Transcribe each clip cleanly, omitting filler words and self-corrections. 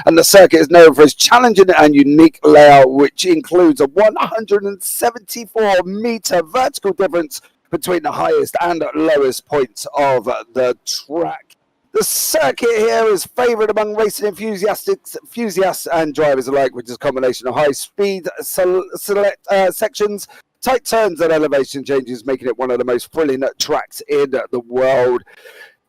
and the circuit is known for its challenging and unique layout, which includes a 174-meter vertical difference between the highest and lowest points of the track. The circuit here is favoured among racing enthusiasts and drivers alike, which is a combination of high-speed select sections, tight turns and elevation changes, making it one of the most thrilling tracks in the world.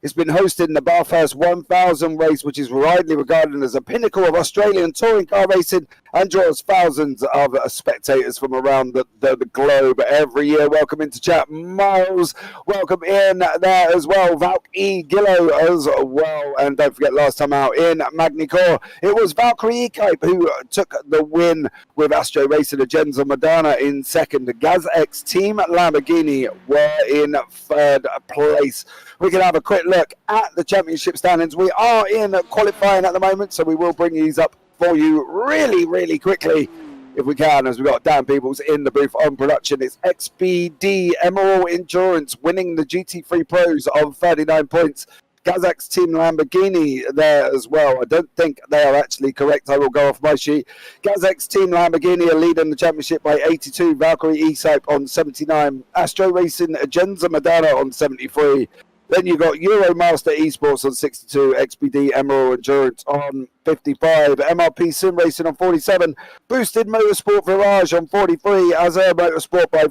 It's been hosted in the Bathurst 1000 race, which is widely regarded as a pinnacle of Australian touring car racing and draws thousands of spectators from around the globe every year. Welcome into chat, Miles. Welcome in there as well, Valk E. Gillo as well. And don't forget, last time out in Magny-Cours, it was Valkyrie Ekape who took the win with Astro Racing Agenza Madonna in second. The GazX Team Lamborghini were in third place. We can have a quick look at the championship standings. We are in qualifying at the moment, so we will bring these up for you really quickly if we can, as we've got Dan Peebles in the booth on production. It's XBD Emerald Endurance winning the GT3 Pros on 39 points. Kazakh Team Lamborghini there as well. I don't think they are actually correct. I will go off my sheet. Kazakh Team Lamborghini are leading the championship by 82. Valkyrie Ekape on 79. Astro Racing Agenza Madonna on 73. Then you've got Euromaster Esports on 62, XBD Emerald Endurance on 55, MRP Sim Racing on 47, Boosted Motorsport Virage on 43, Azure Motorsport by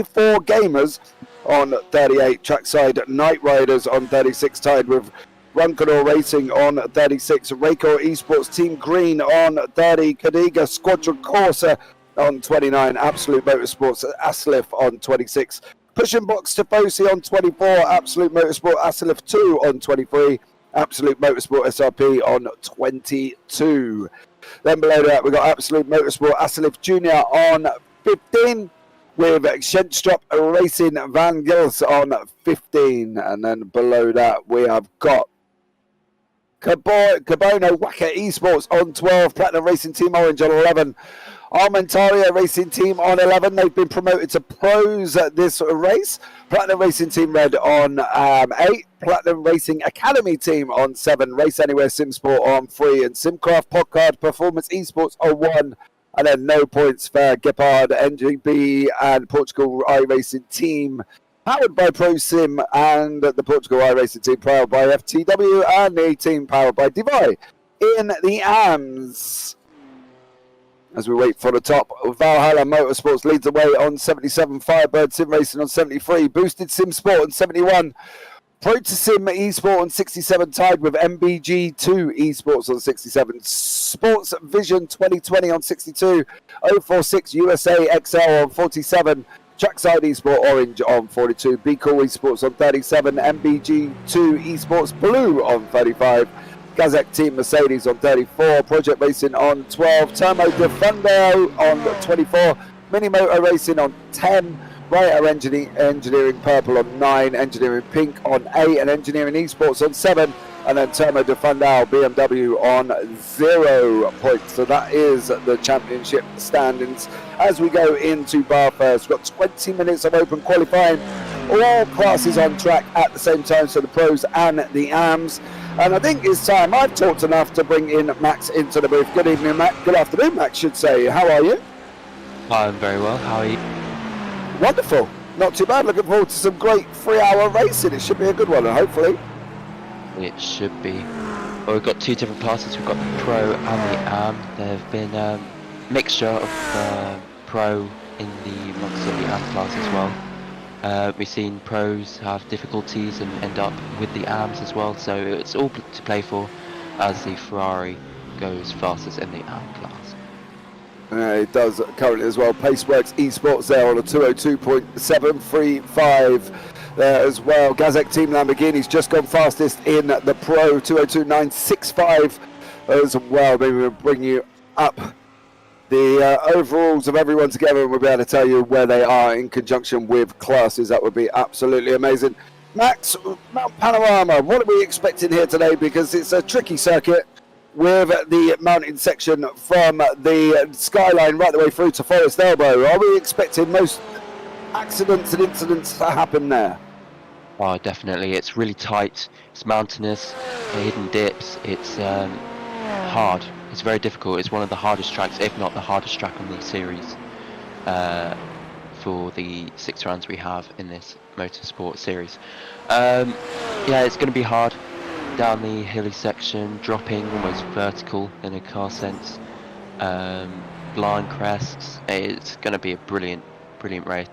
4 Gamers on 38, Trackside Night Riders on 36, tied with Runcanor Racing on 36, Raycor Esports Team Green on 30, Cadiga Squadron Corsa on 29, Absolute Motorsports Aslif on 26, Pushing Box Tifosi on 24, Absolute Motorsport Aslif 2 on 23, Absolute Motorsport SRP on 22. Then below that, we've got Absolute Motorsport Aslif Jr. on 15, with Shenstrup Racing Van Gils on 15. And then below that, we have got Cabono Wacker Esports on 12, Platinum Racing Team Orange on 11, Armentaria Racing Team on 11. They've been promoted to pros this race. Platinum Racing Team Red on 8. Platinum Racing Academy Team on 7. Race Anywhere Simsport on 3. And Simcraft Podcast Performance Esports on 1. And then no points for Gepard, NGB and Portugal iRacing Team, powered by ProSim, and the Portugal iRacing Team powered by FTW, and the team powered by Devi in the AMS. As we wait for the top, Valhalla Motorsports leads the way on 77, Firebird Sim Racing on 73, Boosted Sim Sport on 71, Protosim Esport on 67, tied with MBG2 Esports on 67, Sports Vision 2020 on 62, 046 USA XL on 47, Trackside Esport Orange on 42, Be Cool Esports on 37, MBG2 Esports Blue on 35, Kazakh Team Mercedes on 34, Project Racing on 12, Turbo Defendo on 24, Mini Motor Racing on 10, Writer Engineering Purple on 9, Engineering Pink on 8, and Engineering Esports on 7, and then Turbo Defendo BMW on 0 points. So that is the championship standings. As we go into Bathurst, we've got 20 minutes of open qualifying, all classes on track at the same time, so the pros and the AMs. And I think it's time. I've talked enough to bring in Max into the booth. Good evening, Max. Good afternoon, Max, should say. How are you? I'm very well. How are you? Wonderful. Not too bad. Looking forward to some great 3-hour racing. It should be a good one, hopefully. It should be. Well, we've got two different classes. We've got the Pro and the AM. There have been a mixture of Pro in the amongst the AM class as well. We've seen pros have difficulties and end up with the AMs as well, so it's all to play for as the Ferrari goes fastest in the AM class. It does currently as well. Paceworks Esports there on a 202.735 there as well. Kazakh Team Lamborghini's just gone fastest in the Pro, 202.965 as well. Maybe we'll bring you up the overalls of everyone together, and we'll be able to tell you where they are in conjunction with classes. That would be absolutely amazing. Max, Mount Panorama, what are we expecting here today? Because it's a tricky circuit with the mountain section from the skyline right the way through to Forest Elbow. Are we expecting most accidents and incidents to happen there? Oh, definitely. It's really tight. It's mountainous, hidden dips. It's hard. It's very difficult. It's one of the hardest tracks, if not the hardest track on the series, for the 6 rounds we have in this motorsport series. Yeah, it's going to be hard down the hilly section, dropping almost vertical in a car sense. Blind crests. It's going to be a brilliant race.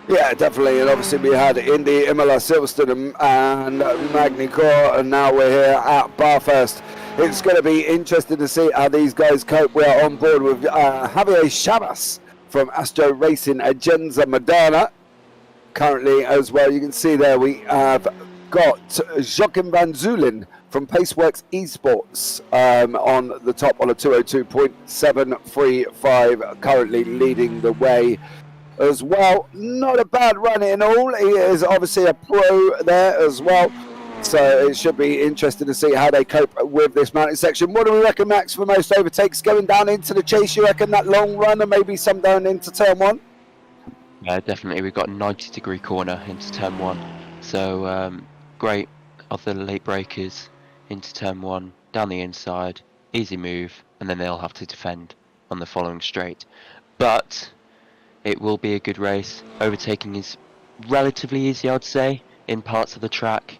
Yeah, definitely, and obviously we had Indy, Imola, Silverstone and Magny-Cours, and now we're here at Bathurst. It's going to be interesting to see how these guys cope. We are on board with Javier Chavas from Astro Racing Agenza Modena. Currently as well, you can see there we have got Joachim van Zulin from Paceworks Esports on the top on a 202.735, currently leading the way as well. Not a bad run in all. He is obviously a pro there as well, so it should be interesting to see how they cope with this mountain section. What do we reckon, Max, for most overtakes going down into the chase? You reckon that long run and maybe some down into turn 1? Yeah, definitely. We've got a 90-degree corner into turn 1, so great of the late breakers into turn 1, down the inside, easy move, and then they'll have to defend on the following straight. But it will be a good race. Overtaking is relatively easy, I'd say, in parts of the track.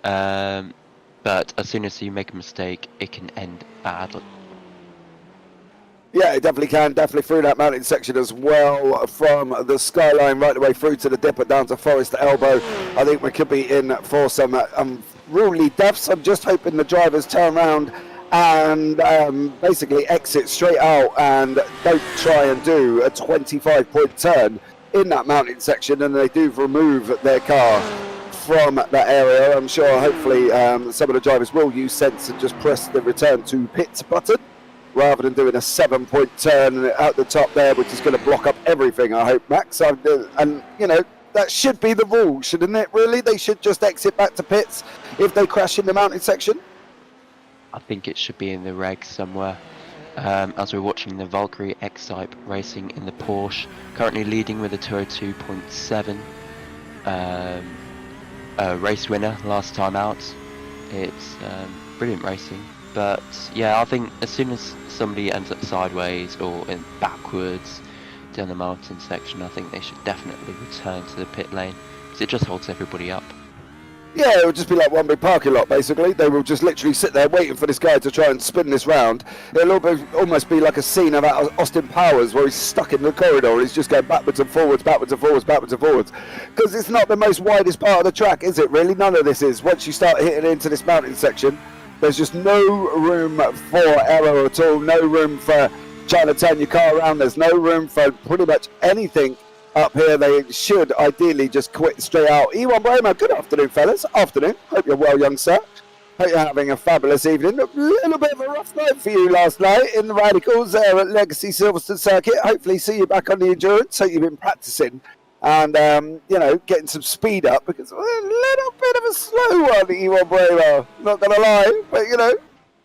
But as soon as you make a mistake, it can end badly. Yeah, it definitely can. Definitely through that mountain section as well. From the skyline right the way through to the dipper down to Forest Elbow. I think we could be in for some unruly deaths. I'm just hoping the drivers turn around and basically exit straight out and don't try and do a 25-point turn in that mountain section, and they do remove their car from that area. I'm sure hopefully some of the drivers will use sense and just press the return to pits button rather than doing a 7-point turn out the top there, which is going to block up everything, I hope, Max. And you know, that should be the rule, shouldn't it, really? They should just exit back to pits if they crash in the mountain section. I think it should be in the regs somewhere. As we're watching the Valkyrie X-Type racing in the Porsche, currently leading with a 202.7. Race winner last time out. It's brilliant racing. But yeah, I think as soon as somebody ends up sideways or in backwards down the mountain section, I think they should definitely return to the pit lane, because it just holds everybody up. Yeah, it would just be like one big parking lot, basically. They will just literally sit there waiting for this guy to try and spin this round. It'll almost be like a scene of Austin Powers where he's stuck in the corridor and he's just going backwards and forwards, backwards and forwards, backwards and forwards. Because it's not the most widest part of the track, is it, really? None of this is. Once you start hitting into this mountain section, there's just no room for error at all, no room for trying to turn your car around. There's no room for pretty much anything up here. They should ideally just quit straight out. Ewan Bramer, good afternoon, fellas. Afternoon. Hope you're well, young sir. Hope you're having a fabulous evening. A little bit of a rough night for you last night in the Radicals there at Legacy Silverstone Circuit. Hopefully see you back on the endurance. So you've been practicing and, you know, getting some speed up, because a little bit of a slow one, Ewan Bramer. Not going to lie, but, you know,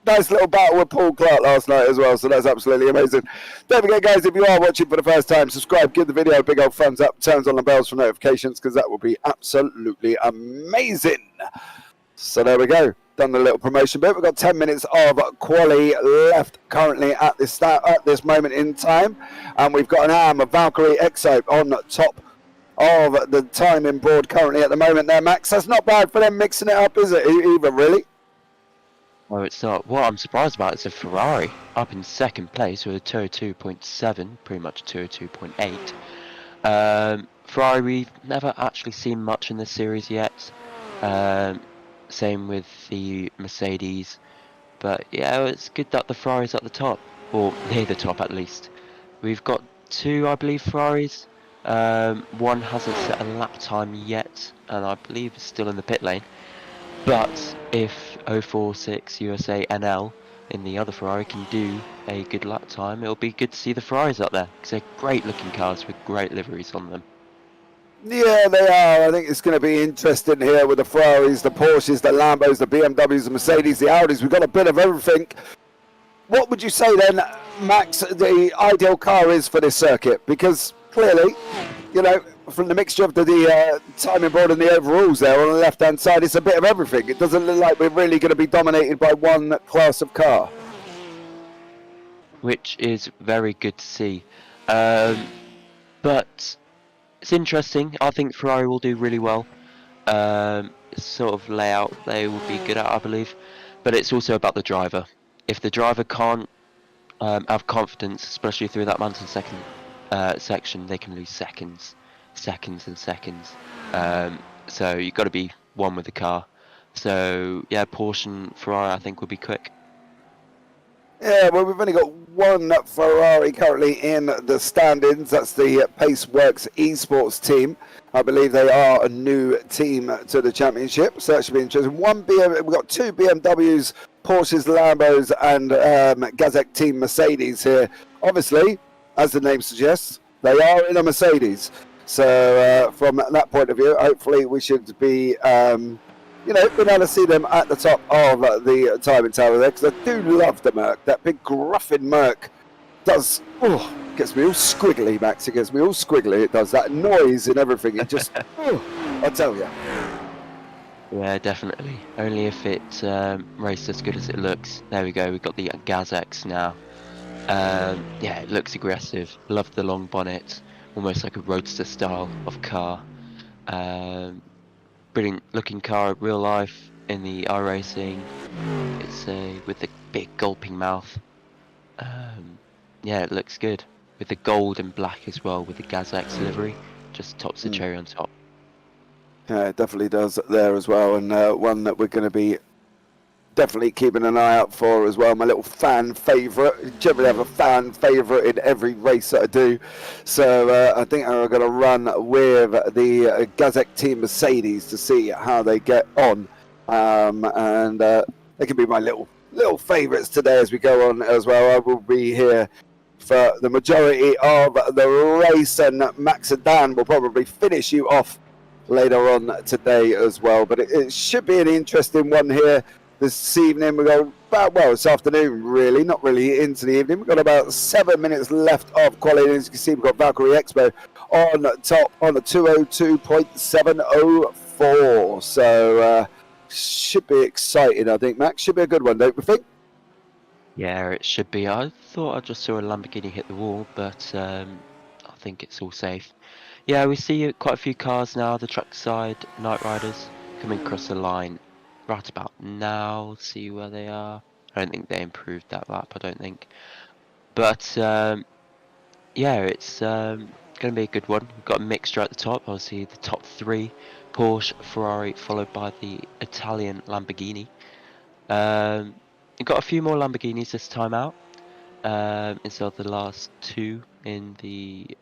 nice little battle with Paul Clark last night as well, so that's absolutely amazing. Don't forget, guys, if you are watching for the first time, subscribe, give the video a big old thumbs up, turns on the bells for notifications, because that will be absolutely amazing. So there we go, done the little promotion bit. We've got 10 minutes of quali left currently at this moment in time, and we've got an AM of Valkyrie X-Type on top of the timing board currently at the moment there, Max. That's not bad for them mixing it up, is it, either, really? No, it's not. What I'm surprised about is a Ferrari up in second place with a 202.7, pretty much 202.8. Ferrari, we've never actually seen much in this series yet. Same with the Mercedes. But yeah, it's good that the Ferrari's at the top, or near the top at least. We've got 2, I believe, Ferraris. One hasn't set a lap time yet, and I believe is still in the pit lane. But if 046 USA NL in the other Ferrari can do a good lap time, it'll be good to see the Ferraris up there, because they're great looking cars with great liveries on them. Yeah, they are. I think it's going to be interesting here with the Ferraris, the Porsches, the Lambos, the BMWs, the Mercedes, the Audis. We've got a bit of everything. What would you say then, Max, the ideal car is for this circuit? Because clearly, you know, from the mixture of the timing board and the overalls there on the left-hand side, it's a bit of everything. It doesn't look like we're really going to be dominated by one class of car. Which is very good to see. But it's interesting. I think Ferrari will do really well. Sort of layout they will be good at, I believe. But it's also about the driver. If the driver can't have confidence, especially through that mountain section, they can lose seconds. So you've got to be one with the car. So yeah, Porsche and Ferrari I think will be quick. Yeah, well, we've only got one Ferrari currently in the standings. That's the Paceworks Esports team. I believe they are a new team to the championship, so that should be interesting. We've got two BMWs, Porsches, Lambos, and Gazek Team Mercedes here. Obviously, as the name suggests, they are in a Mercedes. So from that point of view, hopefully we should be you know, being able to see them at the top of the timing tower there, because I do love the Merc. That big gruffing Merc does, gets me all squiggly, Max. It gets me all squiggly. It does that noise and everything. It just, I tell you. Yeah, definitely. Only if it raced as good as it looks. There we go. We've got the Gaz-X now. Yeah, it looks aggressive. Love the long bonnet. Almost like a roadster style of car. Brilliant looking car in real life, in the iRacing. It's with the big gulping mouth. Yeah, it looks good with the gold and black as well, with the Gaz-X livery. Just tops the cherry on top. Yeah, it definitely does there as well, and one that we're going to be definitely keeping an eye out for as well. My little fan favourite. Generally have a fan favourite in every race that I do. So I think I'm going to run with the Gazek Team Mercedes to see how they get on. And they can be my little favourites today as we go on as well. I will be here for the majority of the race, and Max and Dan will probably finish you off later on today as well. But it should be an interesting one here. This evening, we go about, well, this afternoon, really, not really into the evening. We've got about 7 minutes left of quality. As you can see, we've got Valkyrie Expo on top on a 202.704. So, should be exciting, I think, Max. Should be a good one, don't we think? Yeah, it should be. I thought I just saw a Lamborghini hit the wall, but I think it's all safe. Yeah, we see quite a few cars now, the trackside Night Riders, coming across the line. Right about now, see where they are. I don't think they improved that lap, I don't think. But yeah, it's going to be a good one. We've got a mixture at the top. Obviously, the top three: Porsche, Ferrari, followed by the Italian Lamborghini. We've got a few more Lamborghinis this time out, instead of the last two in the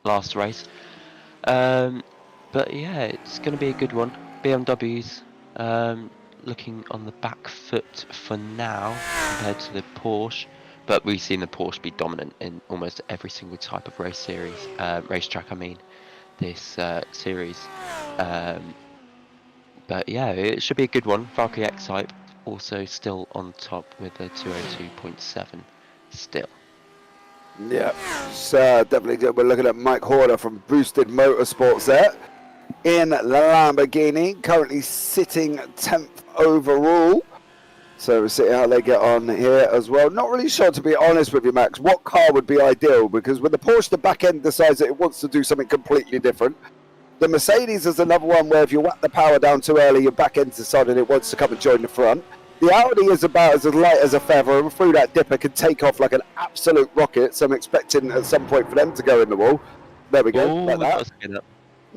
last race. But yeah, it's going to be a good one. BMWs. Looking on the back foot for now compared to the Porsche, but we've seen the Porsche be dominant in almost every single type of racetrack. I mean, this series. But yeah, it should be a good one. Valkyrie X type also still on top with a 202.7 still. Yeah, so definitely good. We're looking at Mike Horner from Boosted Motorsports there in the Lamborghini, currently sitting 10th overall. So we'll see how they get on here as well. Not really sure, to be honest with you, Max, what car would be ideal, because when the Porsche, the back end decides that it wants to do something completely different. The Mercedes is another one where if you whack the power down too early, your back end decided it wants to come and join the front. The Audi is about as light as a feather, and through that dipper can take off like an absolute rocket. So I'm expecting at some point for them to go in the wall. There we go, like that.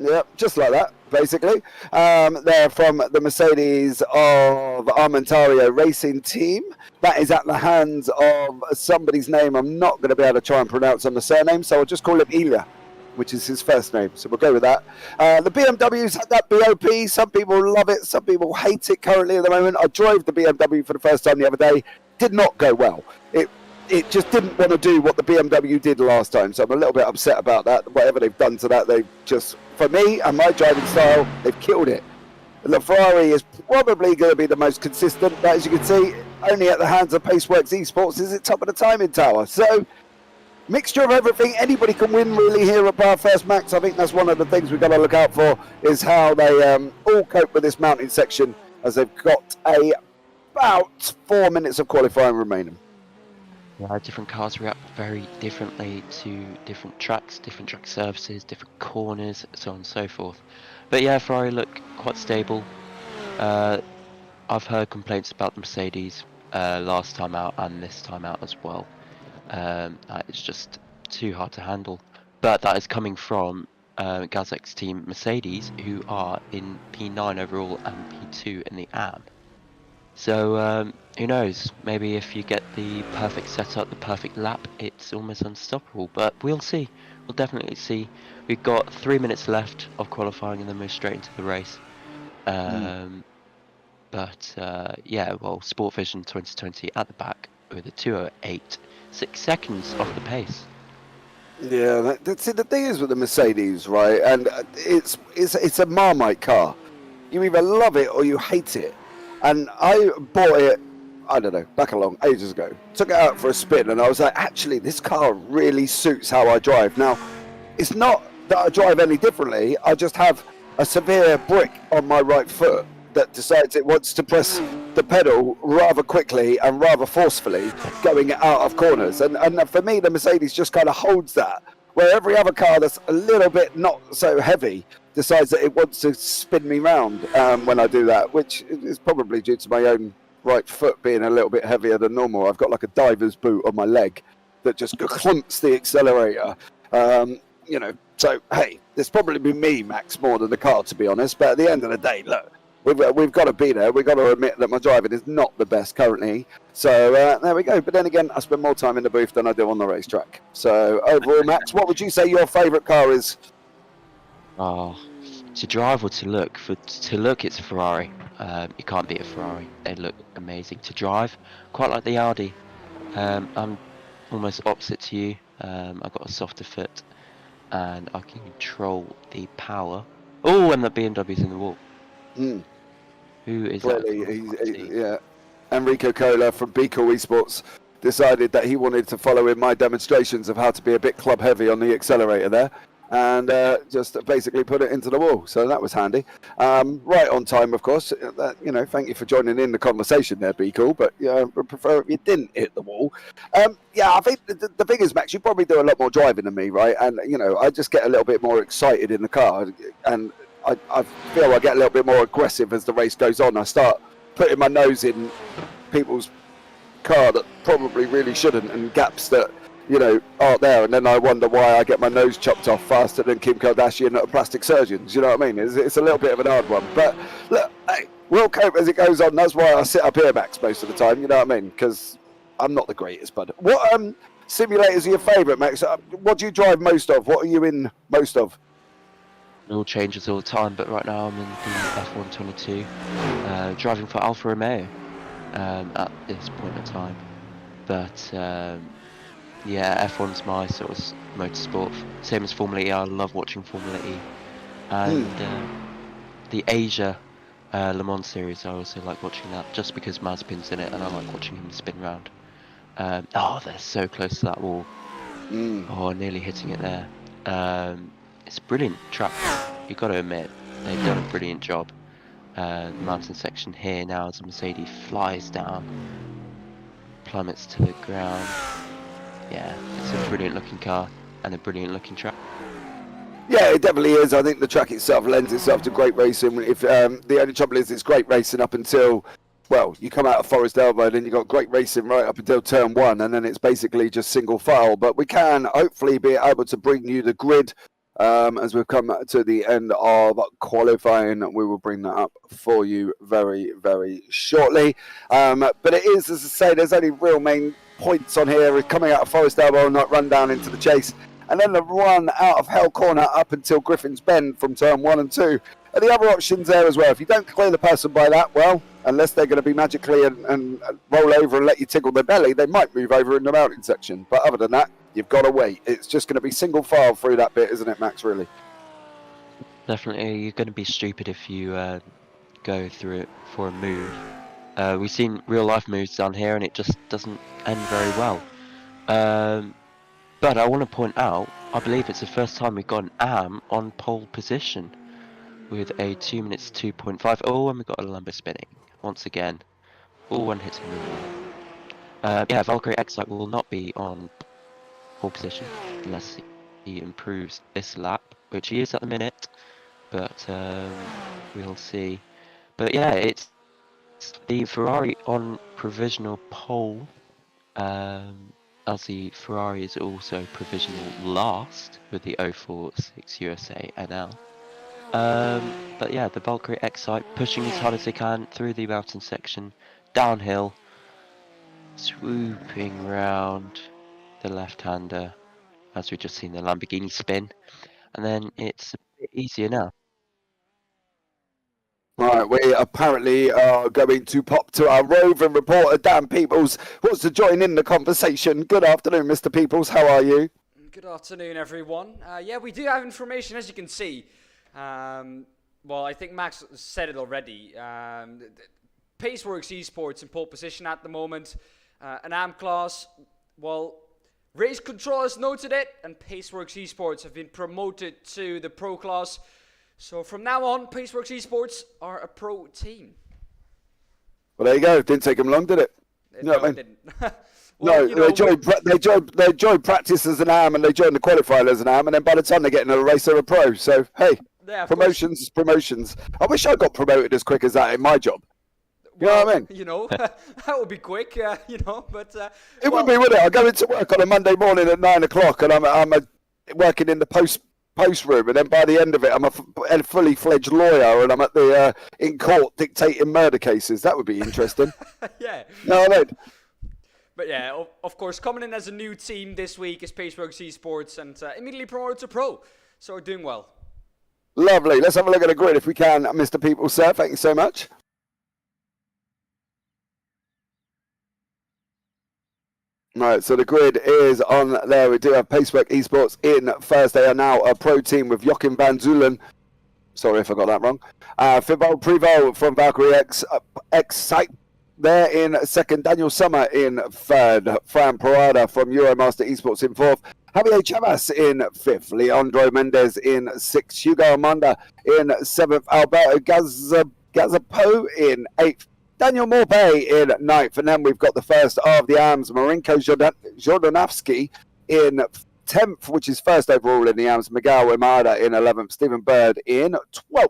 Yeah, just like that, basically. They're from the Mercedes of Armentario Racing Team. That is at the hands of somebody's name I'm not going to be able to try and pronounce on the surname, so I'll just call him Ilya, which is his first name. So we'll go with that. The BMWs had that BOP. Some people love it. Some people hate it currently at the moment. I drove the BMW for the first time the other day. Did not go well. It just didn't want to do what the BMW did last time. So I'm a little bit upset about that. Whatever they've done to that, they've just, for me and my driving style, they've killed it. The Ferrari is probably going to be the most consistent, but as you can see, only at the hands of Paceworks Esports is it top of the timing tower. So mixture of everything. Anybody can win really here at First Max. I think that's one of the things we've got to look out for, is how they all cope with this mountain section, as they've got about 4 minutes of qualifying remaining. Yeah, different cars react very differently to different track surfaces, different corners, so on and so forth. But yeah, Ferrari look quite stable. I've heard complaints about the Mercedes last time out and this time out as well. It's just too hard to handle. But that is coming from Gazek's team Mercedes, who are in P9 overall and P2 in the AM. So who knows, maybe if you get the perfect setup, the perfect lap, it's almost unstoppable. But we'll see, we'll definitely see. We've got 3 minutes left of qualifying and then we're straight into the race. But yeah, well, Sport Vision 2020 at the back with a 2:08, 6 seconds off the pace. Yeah, that's it. The thing is with the Mercedes, right? And it's a Marmite car. You either love it or you hate it. And I bought it, I don't know, back along ages ago. Took it out for a spin, and I was like, actually, this car really suits how I drive. Now, it's not that I drive any differently. I just have a severe brick on my right foot that decides it wants to press the pedal rather quickly and rather forcefully going out of corners. And for me, the Mercedes just kind of holds that, where every other car that's a little bit not so heavy decides that it wants to spin me round when I do that, which is probably due to my own right foot being a little bit heavier than normal. I've got like a diver's boot on my leg that just clumps the accelerator. You know, so hey, it's probably been me, Max, more than the car, to be honest. But at the end of the day, look, we've got to be there. We've got to admit that my driving is not the best currently. So there we go. But then again, I spend more time in the booth than I do on the racetrack. So overall, Max, what would you say your favourite car is? Oh, to drive or to look? To look, it's a Ferrari. You can't beat a Ferrari. They look amazing. To drive, quite like the Audi. I'm almost opposite to you. I've got a softer foot, and I can control the power. Oh, and the BMW's in the wall. Mm. Who is Clearly, that? yeah. Enrico Cola from Beco Esports decided that he wanted to follow in my demonstrations of how to be a bit club heavy on the accelerator there, and just basically put it into the wall. So that was handy. Right on time, of course. You know, thank you for joining in the conversation there, Beco. But yeah, I prefer if you didn't hit the wall. Yeah, I think the thing is, Max, you probably do a lot more driving than me, right? And you know, I just get a little bit more excited in the car, and I feel I get a little bit more aggressive as the race goes on. I start putting my nose in people's car that probably really shouldn't, and gaps that, you know, aren't there, and then I wonder why I get my nose chopped off faster than Kim Kardashian at a plastic surgeon's. You know what I mean? It's a little bit of an hard one, but look, hey, we'll cope as it goes on. That's why I sit up here, Max, most of the time. You know what I mean? Because I'm not the greatest, bud. What simulators are your favourite, Max? What do you drive most of? What are you in most of? It all changes all the time, but right now I'm in the F122, driving for Alfa Romeo at this point in time. But yeah, F1's my sort of motorsport, same as Formula E. I love watching Formula E, and the Asia Le Mans series. I also like watching that, just because Mazepin's in it, and I like watching him spin round. Oh, they're so close to that wall. Oh, nearly hitting it there. It's a brilliant track, you've got to admit. They've done a brilliant job. The mountain section here now, as the Mercedes flies down, plummets to the ground. Yeah, it's a brilliant looking car and a brilliant looking track. Yeah, it definitely is. I think the track itself lends itself to great racing. If the only trouble is, it's great racing up until, well, you come out of Forest Elbow, then you've got great racing right up until turn one, and then it's basically just single file. But we can hopefully be able to bring you the grid as we've come to the end of qualifying. We will bring that up for you very, very shortly. But it is, as I say, there's only real main points on here. Coming out of Forest Elbow, not run down into the chase, and then the run out of Hell Corner up until Griffin's Bend from turn 1 and 2. And the other options there as well. If you don't clear the person by that, well, unless they're going to be magically and roll over and let you tickle their belly, they might move over in the mountain section. But other than that, you've got to wait. It's just going to be single file through that bit, isn't it, Max, really? Definitely, you're going to be stupid if you go through it for a move. We've seen real life moves down here and it just doesn't end very well. But I want to point out, I believe it's the first time we've got an AM on pole position with a 2 minutes 2.5. Oh, and we've got a Lambo spinning once again. Oh, one hits in the wall. Yeah, Valkyrie Excite will not be on pole position unless he improves this lap, which he is at the minute. But we'll see. But yeah, it's the Ferrari on provisional pole. As the Ferrari is also provisional last with the 046 USA NL. But yeah, the Valkyrie Excite pushing as hard as they can through the mountain section, downhill, swooping round the left-hander, as we've just seen the Lamborghini spin, and then it's a bit easier now. Right, we apparently are going to pop to our roving reporter, Dan Peoples, who wants to join in the conversation. Good afternoon, Mr. Peoples. How are you? Good afternoon, everyone. Yeah, we do have information, as you can see. Well, I think Max said it already. Paceworks Esports in pole position at the moment. An AM class, well, Race Control has noted it, and Paceworks Esports have been promoted to the pro class. So from now on, Paceworks Esports are a pro team. Well, there you go. Didn't take them long, did it? No, it didn't. Well, no, they joined practice as an AM and they joined the qualifier as an AM, and then by the time they get into the race, they're a pro. So, hey, yeah, promotions. I wish I got promoted as quick as that in my job. You know what I mean? You know, that would be quick, you know, but... it would be, wouldn't it? I go into work on a Monday morning at 9 o'clock and I'm working in the post room, and then by the end of it, I'm a fully fledged lawyer, and I'm at the in court dictating murder cases. That would be interesting. Yeah. You know what I mean? But yeah, of course, coming in as a new team this week is Paceworks Esports, and immediately promoted to pro, so we're doing well. Lovely. Let's have a look at the grid if we can, Mr. People, sir. Thank you so much. Right, so the grid is on there. We do have Pacework Esports in first. They are now a pro team with Joachim Van Zulen. Sorry if I got that wrong. Fibol Privo from Valkyrie Excite there in second. Daniel Sommer in third. Fran Parada from Euromaster Esports in fourth. Javier Chavas in fifth. Leandro Mendez in sixth. Hugo Amanda in seventh. Alberto Gazapo in eighth. Daniel Morpay in ninth, and then we've got the first of the AMS, Marinko Jordanowski in 10th, which is first overall in the AMS, Miguel Imada in 11th, Stephen Bird in 12th.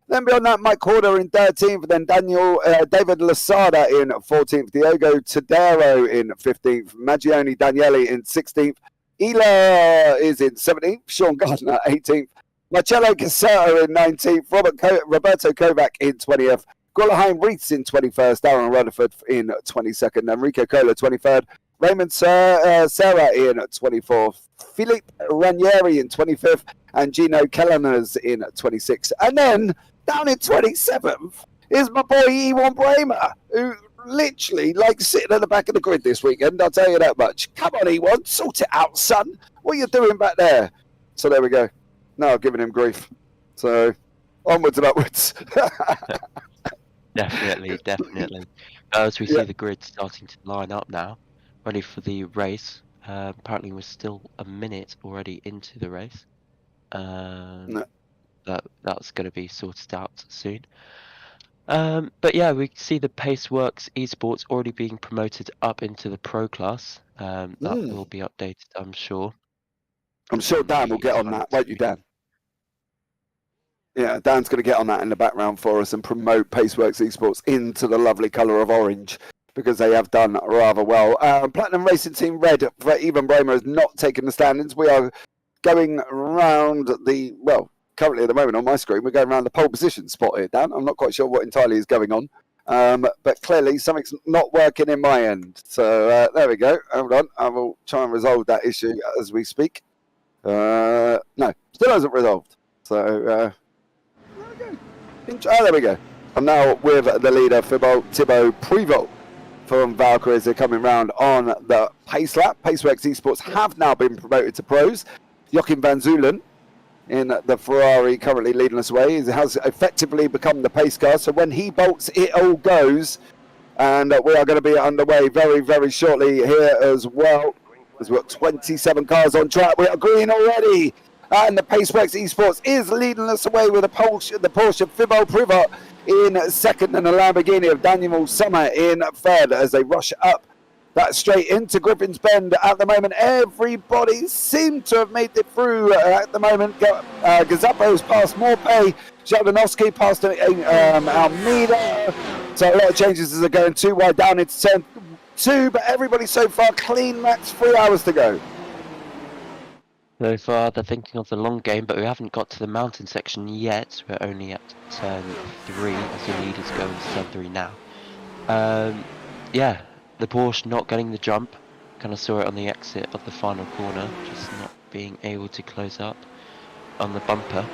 Then beyond that, Mike Corder in 13th, then David Lasada in 14th, Diogo Tadero in 15th, Maggione Daniele in 16th, Ela is in 17th, Sean Gardner 18th, Marcello Caserta in 19th, Roberto Kovac in 20th, Gullaheim Reiths in 21st, Darren Rutherford in 22nd, Enrico Cola 23rd, Raymond Serra in 24th, Philippe Ranieri in 25th, and Gino Kelleners in 26th. And then down in 27th is my boy Ewan Bramer, who literally like sitting at the back of the grid this weekend, I'll tell you that much. Come on, Ewan, sort it out, son. What are you doing back there? So there we go. Now I've given him grief. So onwards and upwards. Definitely. As we see the grid starting to line up now, ready for the race. Apparently we're still a minute already into the race. No. That's going to be sorted out soon. But yeah, we see the Paceworks Esports already being promoted up into the pro class. That will be updated, I'm sure. I'm sure Dan will get on that, won't you, Dan? Yeah, Dan's going to get on that in the background for us and promote Paceworks Esports into the lovely colour of orange, because they have done rather well. Platinum Racing Team Red for Ewan Bramer has not taken the standings. We are going round the, well, currently at the moment on my screen, we're going around the pole position spot here, Dan. I'm not quite sure what entirely is going on, but clearly something's not working in my end. So there we go. Hold on. I will try and resolve that issue as we speak. No, still hasn't resolved. So... there we go. I'm now with the leader, Thibaut Privot from Valkyrie, as they're coming round on the pace lap. Paceworks Esports have now been promoted to pros. Joachim Van Zulen in the Ferrari currently leading us away. He has effectively become the pace car. So when he bolts, it all goes. And we are going to be underway very, very shortly here as well. as we've got 27 cars on track. We are green already. And the Paceworks Esports is leading us away with the Porsche Fibo Privat in second and a Lamborghini of Daniel Sommer in third as they rush up that straight into Griffin's Bend. At the moment, everybody seemed to have made it through at the moment. Gazzapo's past Morpay, Jodorowsky past Almeida. So a lot of changes as they're going too wide down into turn 2, but everybody so far clean, Max, 3 hours to go. So far, they're thinking of the long game, but we haven't got to the mountain section yet. We're only at turn 3 as the leaders go into turn 3 now. Yeah, the Porsche not getting the jump. Kind of saw it on the exit of the final corner, just not being able to close up on the bumper.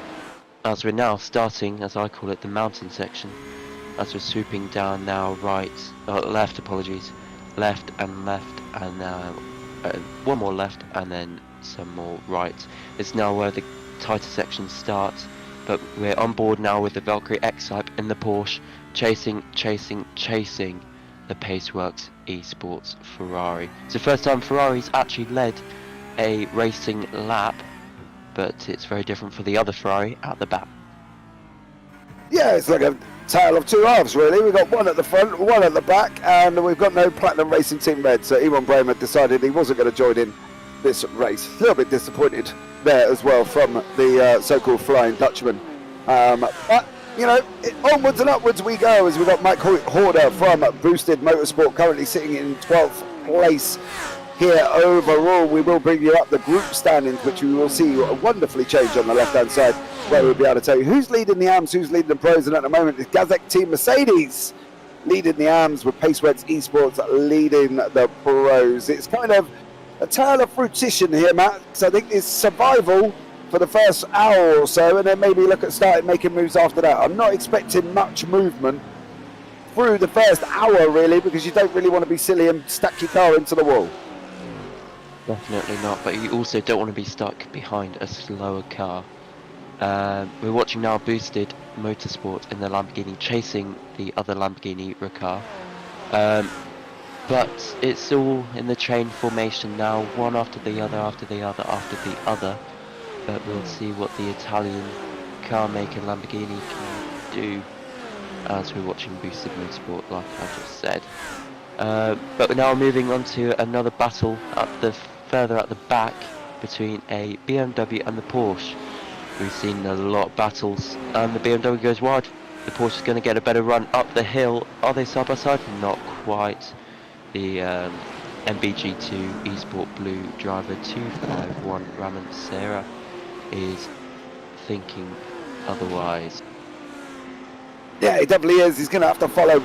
As we're now starting, as I call it, the mountain section. As we're swooping down now left, apologies. Left, and one more left, and then some more right. It's now where the tighter sections start, but we're on board now with the Valkyrie X-Type in the Porsche, chasing the Paceworks Esports Ferrari. It's the first time Ferrari's actually led a racing lap, but it's very different for the other Ferrari at the back. Yeah, it's like a tale of two halves, really. We've got one at the front, one at the back, and we've got no Platinum Racing Team Red, so Iwan Bremer decided he wasn't going to join in this race. A little bit disappointed there as well from the so-called Flying Dutchman. But, you know, onwards and upwards we go as we've got Mike Horder from Boosted Motorsport currently sitting in 12th place here overall. We will bring you up the group standings, which we will see wonderfully change on the left-hand side, where we'll be able to tell you who's leading the AMs, who's leading the pros, and at the moment it's Gazek Team Mercedes leading the AMs with Paceworks Esports leading the pros. It's kind of a tale of fruition here, Matt. So I think it's survival for the first hour or so, and then maybe look at starting making moves after that. I'm not expecting much movement through the first hour, really, because you don't really want to be silly and stack your car into the wall. Definitely not, but you also don't want to be stuck behind a slower car. We're watching now Boosted Motorsport in the Lamborghini chasing the other Lamborghini car. But it's all in the chain formation now, one after the other, after the other, after the other. But we'll see what the Italian car maker Lamborghini can do as we're watching Boosted Motorsport, like I just said. But we're now moving on to another battle further at the back between a BMW and the Porsche. We've seen a lot of battles, and the BMW goes wide. The Porsche is going to get a better run up the hill. Are they side by side? Not quite. The MBG2 Esport Blue driver 251 Raman Serra is thinking otherwise. Yeah, he definitely is. He's going to have to follow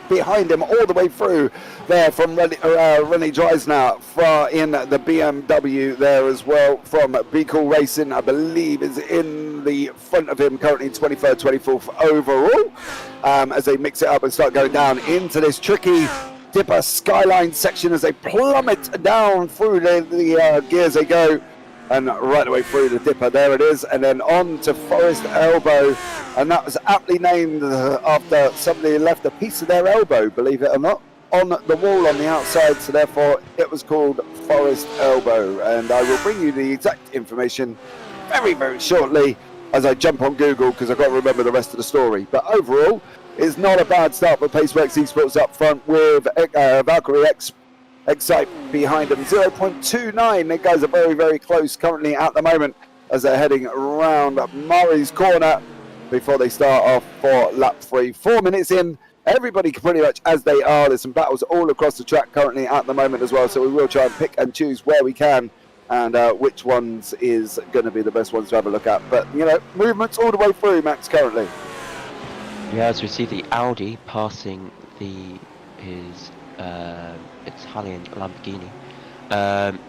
behind him all the way through there from René Dreisner in the BMW there as well from Be Cool Racing, I believe, is in the front of him currently 23rd, 24th overall as they mix it up and start going down into this tricky Dipper Skyline section as they plummet down through the gears they go. And right away through the Dipper, there it is, and then on to Forest Elbow, and that was aptly named after somebody left a piece of their elbow, believe it or not, on the wall on the outside, so therefore it was called Forest Elbow. And I will bring you the exact information very, very shortly as I jump on Google, because I've got to remember the rest of the story. But overall, it's not a bad start for Paceworks Esports up front with Valkyrie Excite behind them, 0.29. The guys are very, very close currently at the moment as they're heading around Murray's corner before they start off for lap 3. 4 minutes in, everybody pretty much as they are. There's some battles all across the track currently at the moment as well, so we will try and pick and choose where we can and which ones is going to be the best ones to have a look at. But, you know, movements all the way through, Max, currently. Yeah, as we see the Audi passing his Italian Lamborghini.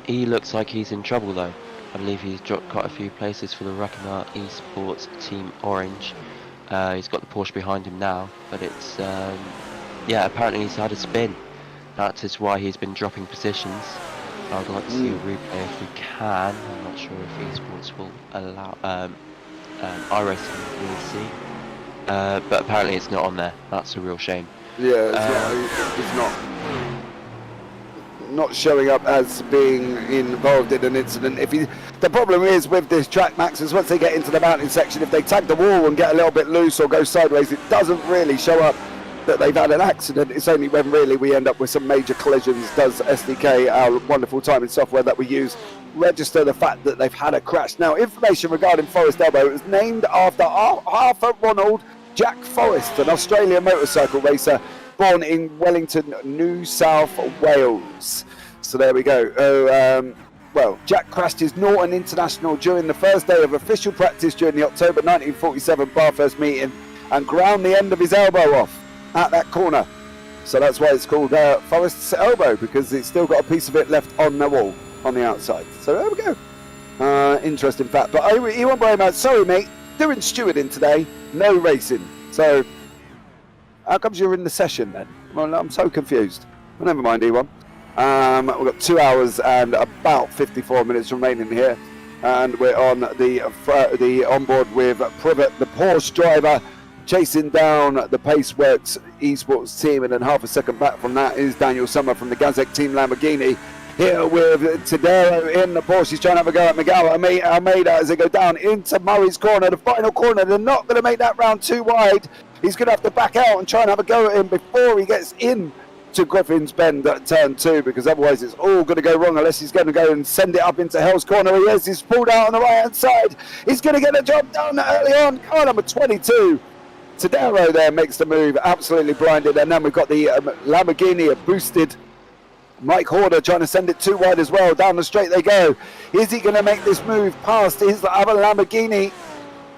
He looks like he's in trouble though. I believe he's dropped quite a few places for the Reckoner Esports Team Orange. He's got the Porsche behind him now, but it's yeah, apparently he's had a spin. That is why he's been dropping positions. I'd like to see a replay if we can. I'm not sure if Esports will allow iRacing will see. But apparently it's not on there. That's a real shame. Yeah, it's not showing up as being involved in an incident. The problem is with this track, Max, is once they get into the mountain section, if they tag the wall and get a little bit loose or go sideways, it doesn't really show up that they've had an accident. It's only when really we end up with some major collisions does SDK, our wonderful timing software that we use, register the fact that they've had a crash. Now, information regarding Forest Elbow is named after Arthur Ronald Jack Forrest, an Australian motorcycle racer born in Wellington, New South Wales. So there we go. Well, Jack crashed his Norton International during the first day of official practice during the October 1947 Bathurst meeting and ground the end of his elbow off at that corner. So that's why it's called Forest's Elbow, because it's still got a piece of it left on the wall on the outside. So there we go. Interesting fact. But he won't worry about, sorry mate, doing stewarding today, no racing. So how comes you're in the session then? Well, I'm so confused. Well, never mind, E1. We've got 2 hours and about 54 minutes remaining here, and we're on the onboard with Privet, the Porsche driver, chasing down the Paceworks esports team, and then half a second back from that is Daniel Sommer from the Gazek team Lamborghini. Here with Tadero in the Porsche. He's trying to have a go at Miguel Almeida as they go down into Murray's corner, the final corner. They're not going to make that round too wide. He's going to have to back out and try and have a go at him before he gets in to Griffin's Bend at turn 2, because otherwise it's all going to go wrong unless he's going to go and send it up into Hell's Corner. He is. He's pulled out on the right hand side. He's going to get the job done early on. Car number 22. Tadero there makes the move, absolutely blinded. And then we've got the Lamborghini, a boosted Mike Horder, trying to send it too wide as well. Down the straight they go. Is he going to make this move past his other Lamborghini?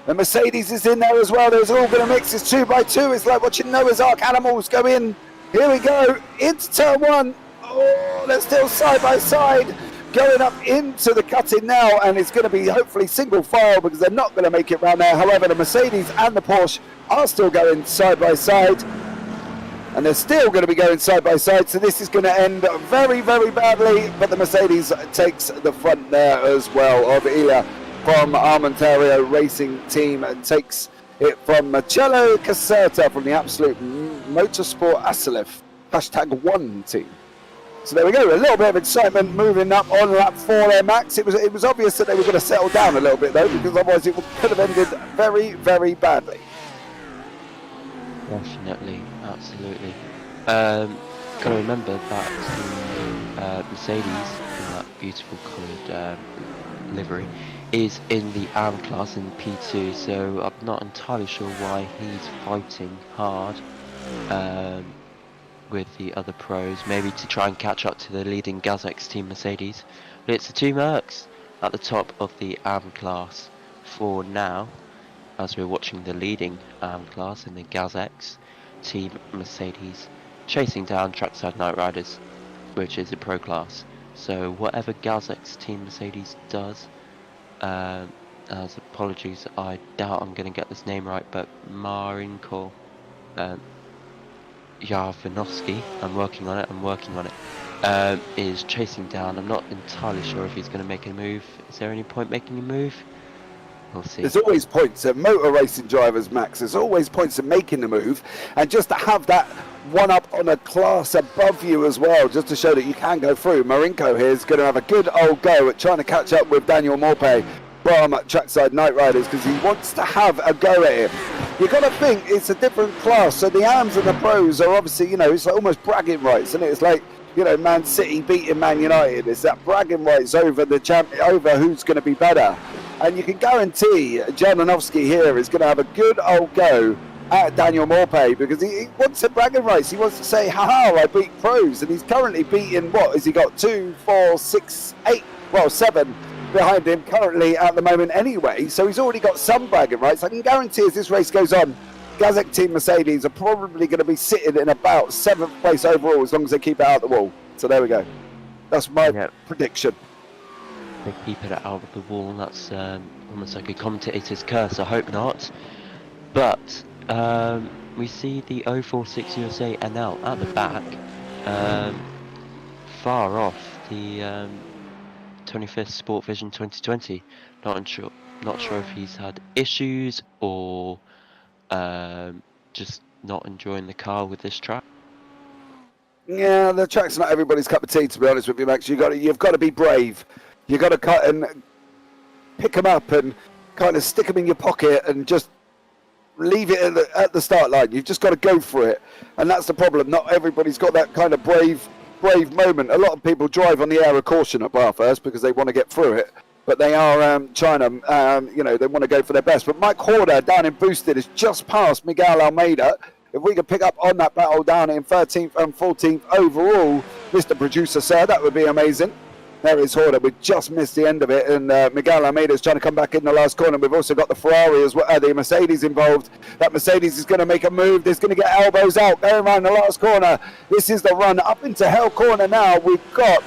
The Mercedes is in there as well. There's all going to mix. It's 2x2. It's like watching Noah's Ark animals go in. Here we go into turn 1. Oh, they're still side by side going up into the cutting now, and it's going to be hopefully single file because they're not going to make it round there. However, the Mercedes and the Porsche are still going side by side, and they're still going to be going side by side, so this is going to end very, very badly. But the Mercedes takes the front there as well of Ilya from Armentario Racing Team, and takes it from Marcello Caserta from the Absolute Motorsport Asilef #1 team. So there we go, a little bit of excitement moving up on lap 4 there, Max. It was obvious that they were going to settle down a little bit though, because otherwise it could have ended very, very badly. Definitely, absolutely. Got to remember that the Mercedes, in that beautiful coloured livery, is in the AM class in P2, so I'm not entirely sure why he's fighting hard with the other pros, maybe to try and catch up to the leading Gazek's team Mercedes. But it's the two Mercs at the top of the AM class for now, as we're watching the leading AM class in the Gazek's team Mercedes chasing down Trackside Night Riders, which is a pro class. So whatever Gazek's team Mercedes does, as apologies, I doubt I'm going to get this name right, but Marinko Yarvanovsky, I'm working on it, is chasing down. I'm not entirely sure if he's going to make a move. Is there any point making a move? We'll see. There's always points at motor racing drivers, Max. There's always points of making the move, and just to have that one up on a class above you as well, just to show that you can go through. Marinko here is going to have a good old go at trying to catch up with Daniel Morpay from Trackside Night Riders, because he wants to have a go at him. You've got to think it's a different class, so the AMs and the pros are obviously, you know, it's like almost bragging rights, and it's like, you know, Man City beating Man United. It's that bragging rights over the over who's going to be better. And you can guarantee Janonovsky here is going to have a good old go at Daniel Morpay, because he wants the bragging rights. He wants to say, haha, I beat pros. And he's currently beaten, what has he got? 2, 4, 6, 8, well, 7 behind him currently at the moment anyway. So he's already got some bragging rights. I can guarantee as this race goes on, Gazek Team Mercedes are probably going to be sitting in about 7th place overall as long as they keep it out of the wall. So there we go. That's my prediction. They keep it out of the wall. That's almost like a commentator's curse. I hope not. But we see the 046 USA NL at the back, far off the 25th Sport Vision 2020. Not sure if he's had issues or just not enjoying the car with this track. Yeah, the track's not everybody's cup of tea, to be honest with you, Max. You've got to be brave. You've got to cut and pick them up and kind of stick them in your pocket and just leave it at the start line. You've just got to go for it, and that's the problem. Not everybody's got that kind of brave moment. A lot of people drive on the air of caution at Bathurst because they want to get through it, but they are trying to, they want to go for their best. But Mike Horder down in Boosted is just past Miguel Almeida. If we could pick up on that battle down in 13th and 14th overall, Mr. Producer, sir, that would be amazing. There is Horder. We just missed the end of it, and Miguel Almeida is trying to come back in the last corner. We've also got the Ferrari as well, the Mercedes involved. That Mercedes is going to make a move. There's going to get elbows out, going around the last corner. This is the run up into hell corner now. We've got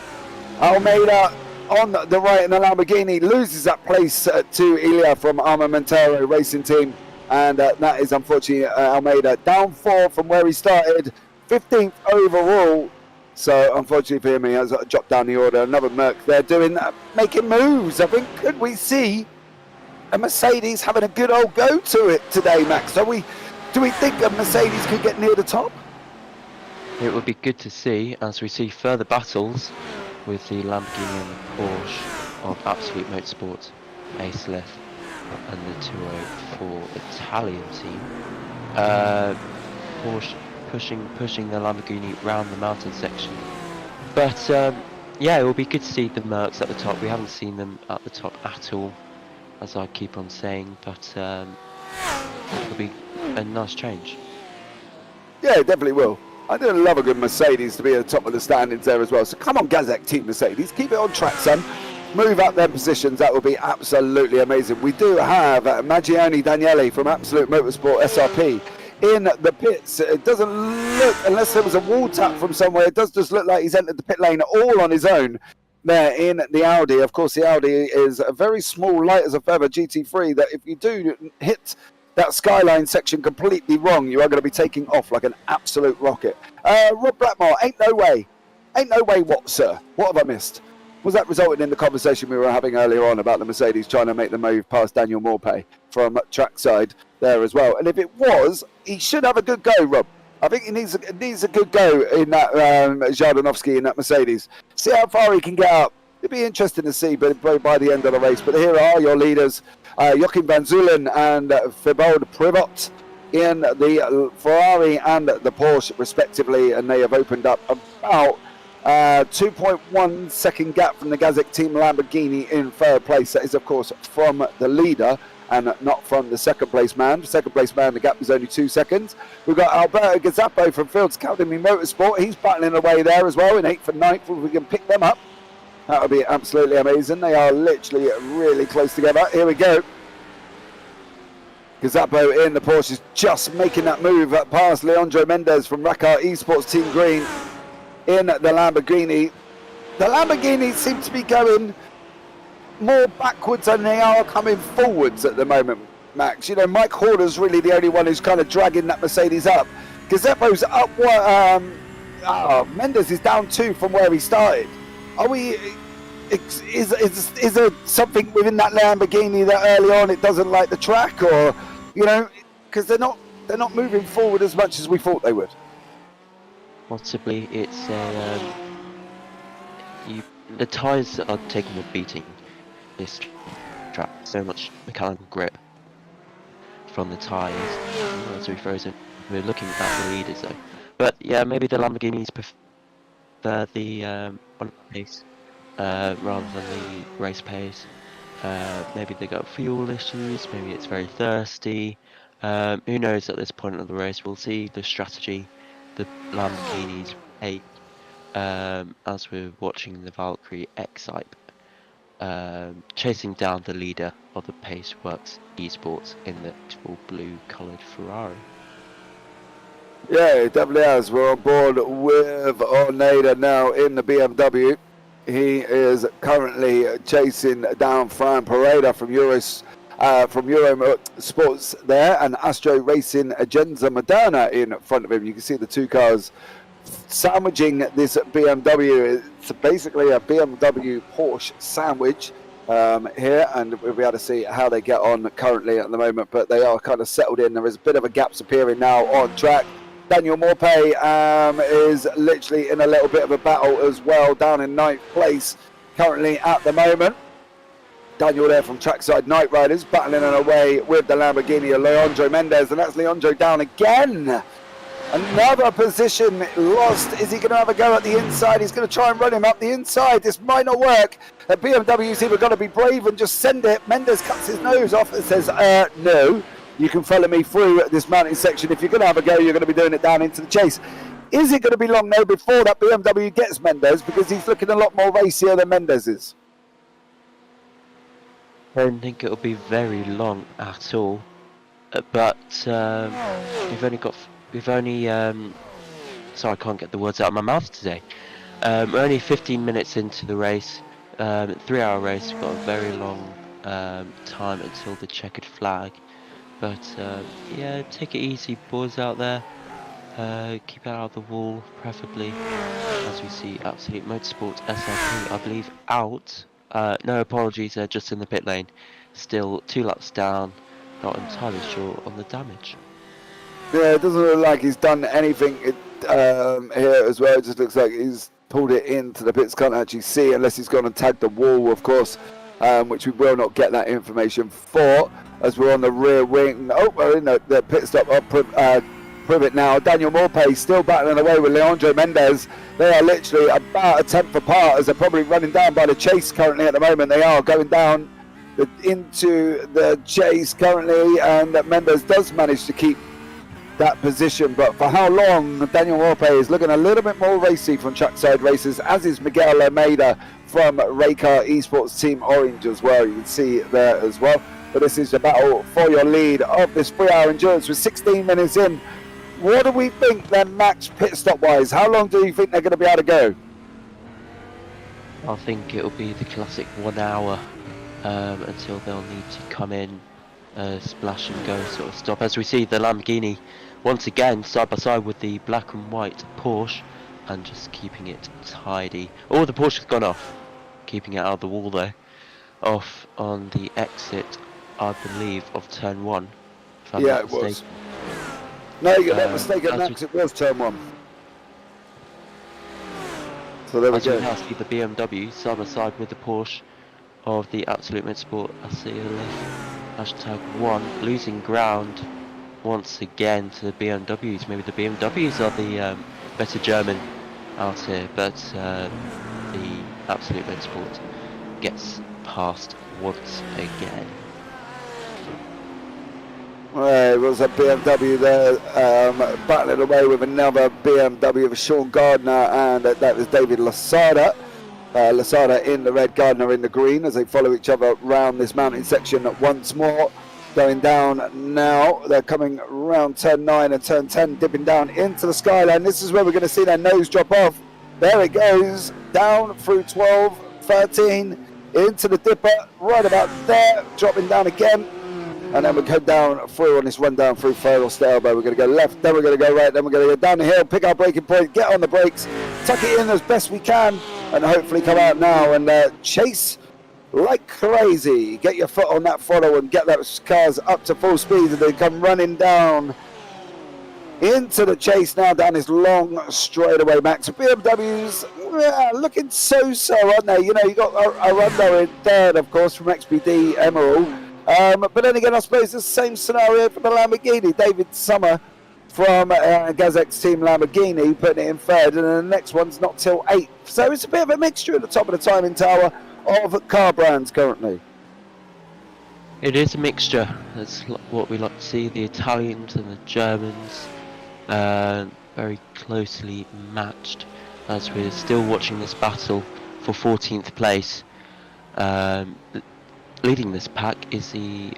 Almeida on the right in the Lamborghini, loses that place to Ilya from Armamentaro Racing Team. And that is unfortunately Almeida down 4 from where he started, 15th overall. So unfortunately for him, he has dropped down the order. Another Merc there making moves. I think, could we see a Mercedes having a good old go to it today, Max? Do we think a Mercedes could get near the top? It would be good to see as we see further battles with the Lamborghini and the Porsche of Absolute Motorsport, Aceleth, and the 204 Italian team. Porsche pushing the Lamborghini round the mountain section. But yeah, it will be good to see the Mercs at the top. We haven't seen them at the top at all, as I keep on saying, but it will be a nice change. Yeah, it definitely will. I do love a good Mercedes to be at the top of the standings there as well. So come on, Gazek Team Mercedes, keep it on track, son. Move up their positions. That would be absolutely amazing. We do have Maggione Daniele from Absolute Motorsport SRP in the pits. It doesn't look, unless there was a wall tap from somewhere, it does just look like he's entered the pit lane all on his own there in the Audi. Of course, the Audi is a very small, light as a feather GT3 that if you do hit that skyline section completely wrong, you are going to be taking off like an absolute rocket. Rob Blackmore, ain't no way what, sir? What have I missed? Was that resulting in the conversation we were having earlier on about the Mercedes trying to make the move past Daniel Morpay from trackside there as well? And if it was, he should have a good go, Rob. I think he needs a good go in that Jardanovsky in that Mercedes. See how far he can get up. It'd be interesting to see by the end of the race. But here are your leaders, Joachim Van Zulen and Thibaut Privot in the Ferrari and the Porsche respectively, and they have opened up about 2.1 second gap from the Gazek Team Lamborghini in third place. That is, of course, from the leader and not from the second place man. The second place man, the gap is only 2 seconds. We've got Alberto Gazzapo from Fields Academy Motorsport. He's battling away there as well in 8th and 9th. If we can pick them up, that would be absolutely amazing. They are literally really close together. Here we go. Gazzapo in the Porsche is just making that move past Leandro Mendez from Rackart Esports Team Green in the Lamborghini. The Lamborghini seem to be going more backwards than they are coming forwards at the moment, Max. You know, Mike Horder's really the only one who's kind of dragging that Mercedes up. Gazzapo's up, Mendez is down 2 from where he started. Is there something within that Lamborghini that early on it doesn't like the track, or, you know, because they're not moving forward as much as we thought they would? Possibly it's the tyres are taking a beating this track. So much mechanical grip from the tyres. As we frozen, we're looking at the leaders though. But yeah, maybe the Lamborghinis prefer the on pace rather than the race pace. Maybe they got fuel issues. Maybe it's very thirsty. Who knows at this point of the race? We'll see the strategy the Lamborghinis take as we're watching the Valkyrie X-Type chasing down the leader of the Paceworks Esports in the full blue coloured Ferrari. Yeah, it definitely has. We're on board with Oneida now in the BMW. He is currently chasing down Fran Pereira from Euro Sports there, and Astro Racing Agenza Moderna in front of him. You can see the two cars sandwiching this BMW. It's basically a BMW Porsche sandwich here, and we'll be able to see how they get on currently at the moment, but they are kind of settled in. There is a bit of a gaps appearing now on track. Daniel Morpay is literally in a little bit of a battle as well, down in 9th place currently at the moment. Daniel there from Trackside Night Riders battling away with the Lamborghini of Leandro Mendez, and that's Leandro down again. Another position lost. Is he going to have a go at the inside? He's going to try and run him up the inside. This might not work. The BMW's either got to be brave and just send it. Mendez cuts his nose off and says, no, you can follow me through this mountain section. If you're going to have a go, you're going to be doing it down into the chase. Is it going to be long, though, before that BMW gets Mendez? Because he's looking a lot more racier than Mendez is. I don't think it'll be very long at all. But we've only sorry, I can't get the words out of my mouth today. We're only 15 minutes into the race, 3-hour race. We've got a very long time until the checkered flag. But yeah, take it easy, boys out there. Keep it out of the wall, preferably. As we see, Absolute Motorsport SLP, I believe, out. No apologies, they're just in the pit lane. Still 2 laps down. Not entirely sure on the damage. Yeah, it doesn't look like he's done anything here as well. It just looks like he's pulled it into the pits. Can't actually see unless he's gone and tagged the wall, of course, which we will not get that information for as we're on the rear wing. Oh, we're in the pit stop. Prove it now. Daniel Morpay still battling away with Leandro Mendez. They are literally about a tenth apart as they're probably running down by the chase currently at the moment. They are going down into the chase currently, and Mendez does manage to keep that position, but for how long? Daniel Morpay is looking a little bit more racy from Trackside Races, as is Miguel Almeida from Raycar Esports Team Orange as well. You can see there as well. But this is the battle for your lead of this 3-hour endurance with 16 minutes in. What do we think then, Max, pit stop wise? How long do you think they're going to be able to go? I think it'll be the classic 1 hour until they'll need to come in, splash and go sort of stop. As we see the Lamborghini once again side by side with the black and white Porsche and just keeping it tidy. Oh, the Porsche has gone off, keeping it out of the wall though. Off on the exit, I believe, of turn 1. Yeah, it was. No, you're not mistaken, Max, it was turn 1. So there we go. As we now see the BMW side by side with the Porsche of the Absolute Motorsport #1, losing ground once again to the BMWs. Maybe the BMWs are the better German out here, but the Absolute Motorsport gets past once again. Well, it was a BMW there battling away with another BMW of Sean Gardner, and that was David Lasada. Lasada in the red, Gardner in the green, as they follow each other round this mountain section once more. Going down now, they're coming around turn 9 and turn 10, dipping down into the skyline. This is where we're going to see their nose drop off. There it goes, down through 12, 13, into the dipper, right about there, dropping down again. And then we go down through on this run down through Furlong Elbow. We're going to go left, then we're going to go right, then we're going to go down the hill, pick our braking point, get on the brakes, tuck it in as best we can, and hopefully come out now and chase like crazy. Get your foot on that throttle and get those cars up to full speed, and they come running down into the chase now down this long straightaway. Max, BMWs looking so-so, aren't they? You know, you got Arando in third, of course, from XPD Emerald. But then again, I suppose it's the same scenario for the Lamborghini. David Summer from Gazek's team Lamborghini putting it in third, and then the next one's not till 8th. So it's a bit of a mixture at the top of the timing tower of car brands currently. It is a mixture. That's what we like to see. The Italians and the Germans very closely matched, as we're still watching this battle for 14th place. Leading this pack is the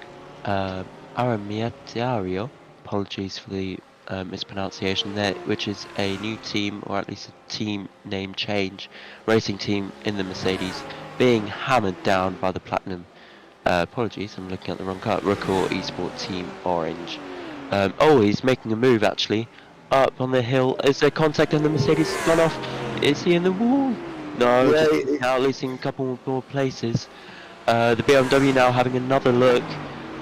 Aramiatario, apologies for the mispronunciation there, which is a new team, or at least a team name change, racing team in the Mercedes, being hammered down by the Platinum, apologies, I'm looking at the wrong car, Raycar Esports Team Orange. Oh, he's making a move actually, up on the hill. Is there contact and the Mercedes has gone off? Is he in the wall? No, yeah, just now losing a couple more places. The BMW now having another look,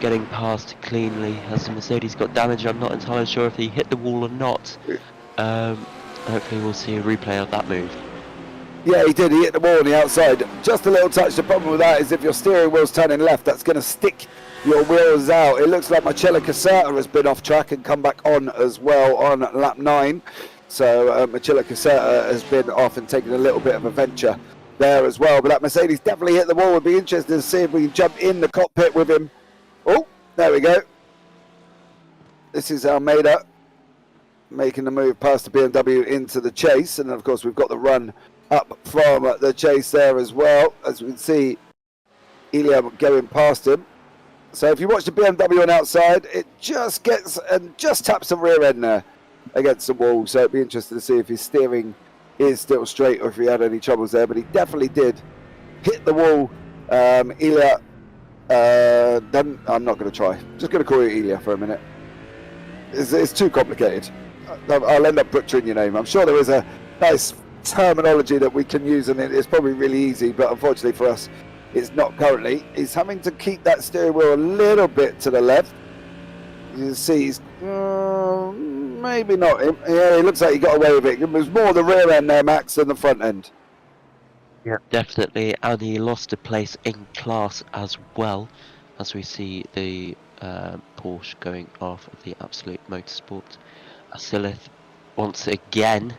getting past cleanly. Has the Mercedes got damage? I'm not entirely sure if he hit the wall or not. Hopefully we'll see a replay of that move. Yeah, he did. He hit the wall on the outside. Just a little touch. The problem with that is if your steering wheel's turning left, that's going to stick your wheels out. It looks like Marcello Caserta has been off track and come back on as well on lap 9. So Marcello Caserta has been off and taken a little bit of a venture there as well. But that Mercedes definitely hit the wall. We'd be interested to see if we can jump in the cockpit with him. Oh, there we go. This is Almeida making the move past the BMW into the chase. And of course, we've got the run up from the chase there as well. As we can see, Ilya going past him. So if you watch the BMW on outside, it just gets and just taps the rear end there against the wall. So it'd be interesting to see if his steering is still straight or if he had any troubles there. But he definitely did hit the wall. Ilya, then I'm not going to try. Just going to call you Ilya for a minute. It's too complicated. I'll end up butchering your name. I'm sure there is a nice terminology that we can use, and it's probably really easy, but unfortunately for us, it's not currently. He's having to keep that steering wheel a little bit to the left. You can see he's maybe not. Yeah, it looks like he got away with it. It was more the rear end there, Max, than the front end. Yeah, definitely, and he lost a place in class as well, as we see the Porsche going off of the Absolute Motorsport. Asilith once again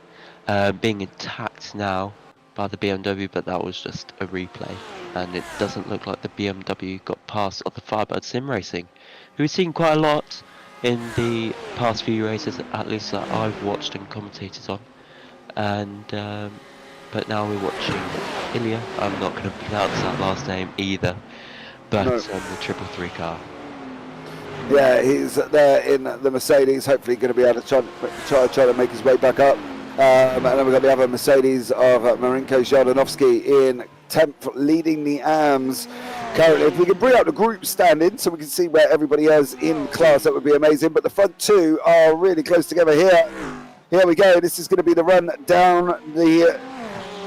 being attacked now by the BMW, but that was just a replay, and it doesn't look like the BMW got past the Firebird Sim Racing, who we've seen quite a lot in the past few races, at least that I've watched and commentated on. And but now we're watching Ilya. I'm not going to pronounce that last name either, but No. the 333 car. Yeah, he's there in the Mercedes, hopefully going to be able to try to make his way back up. And then we've got the other Mercedes of Marinko Zhordanovsky in 10th, leading the AMS currently. If we can bring out the group standing so we can see where everybody is in class, that would be amazing. But the front two are really close together here. Here we go. This is going to be the run down the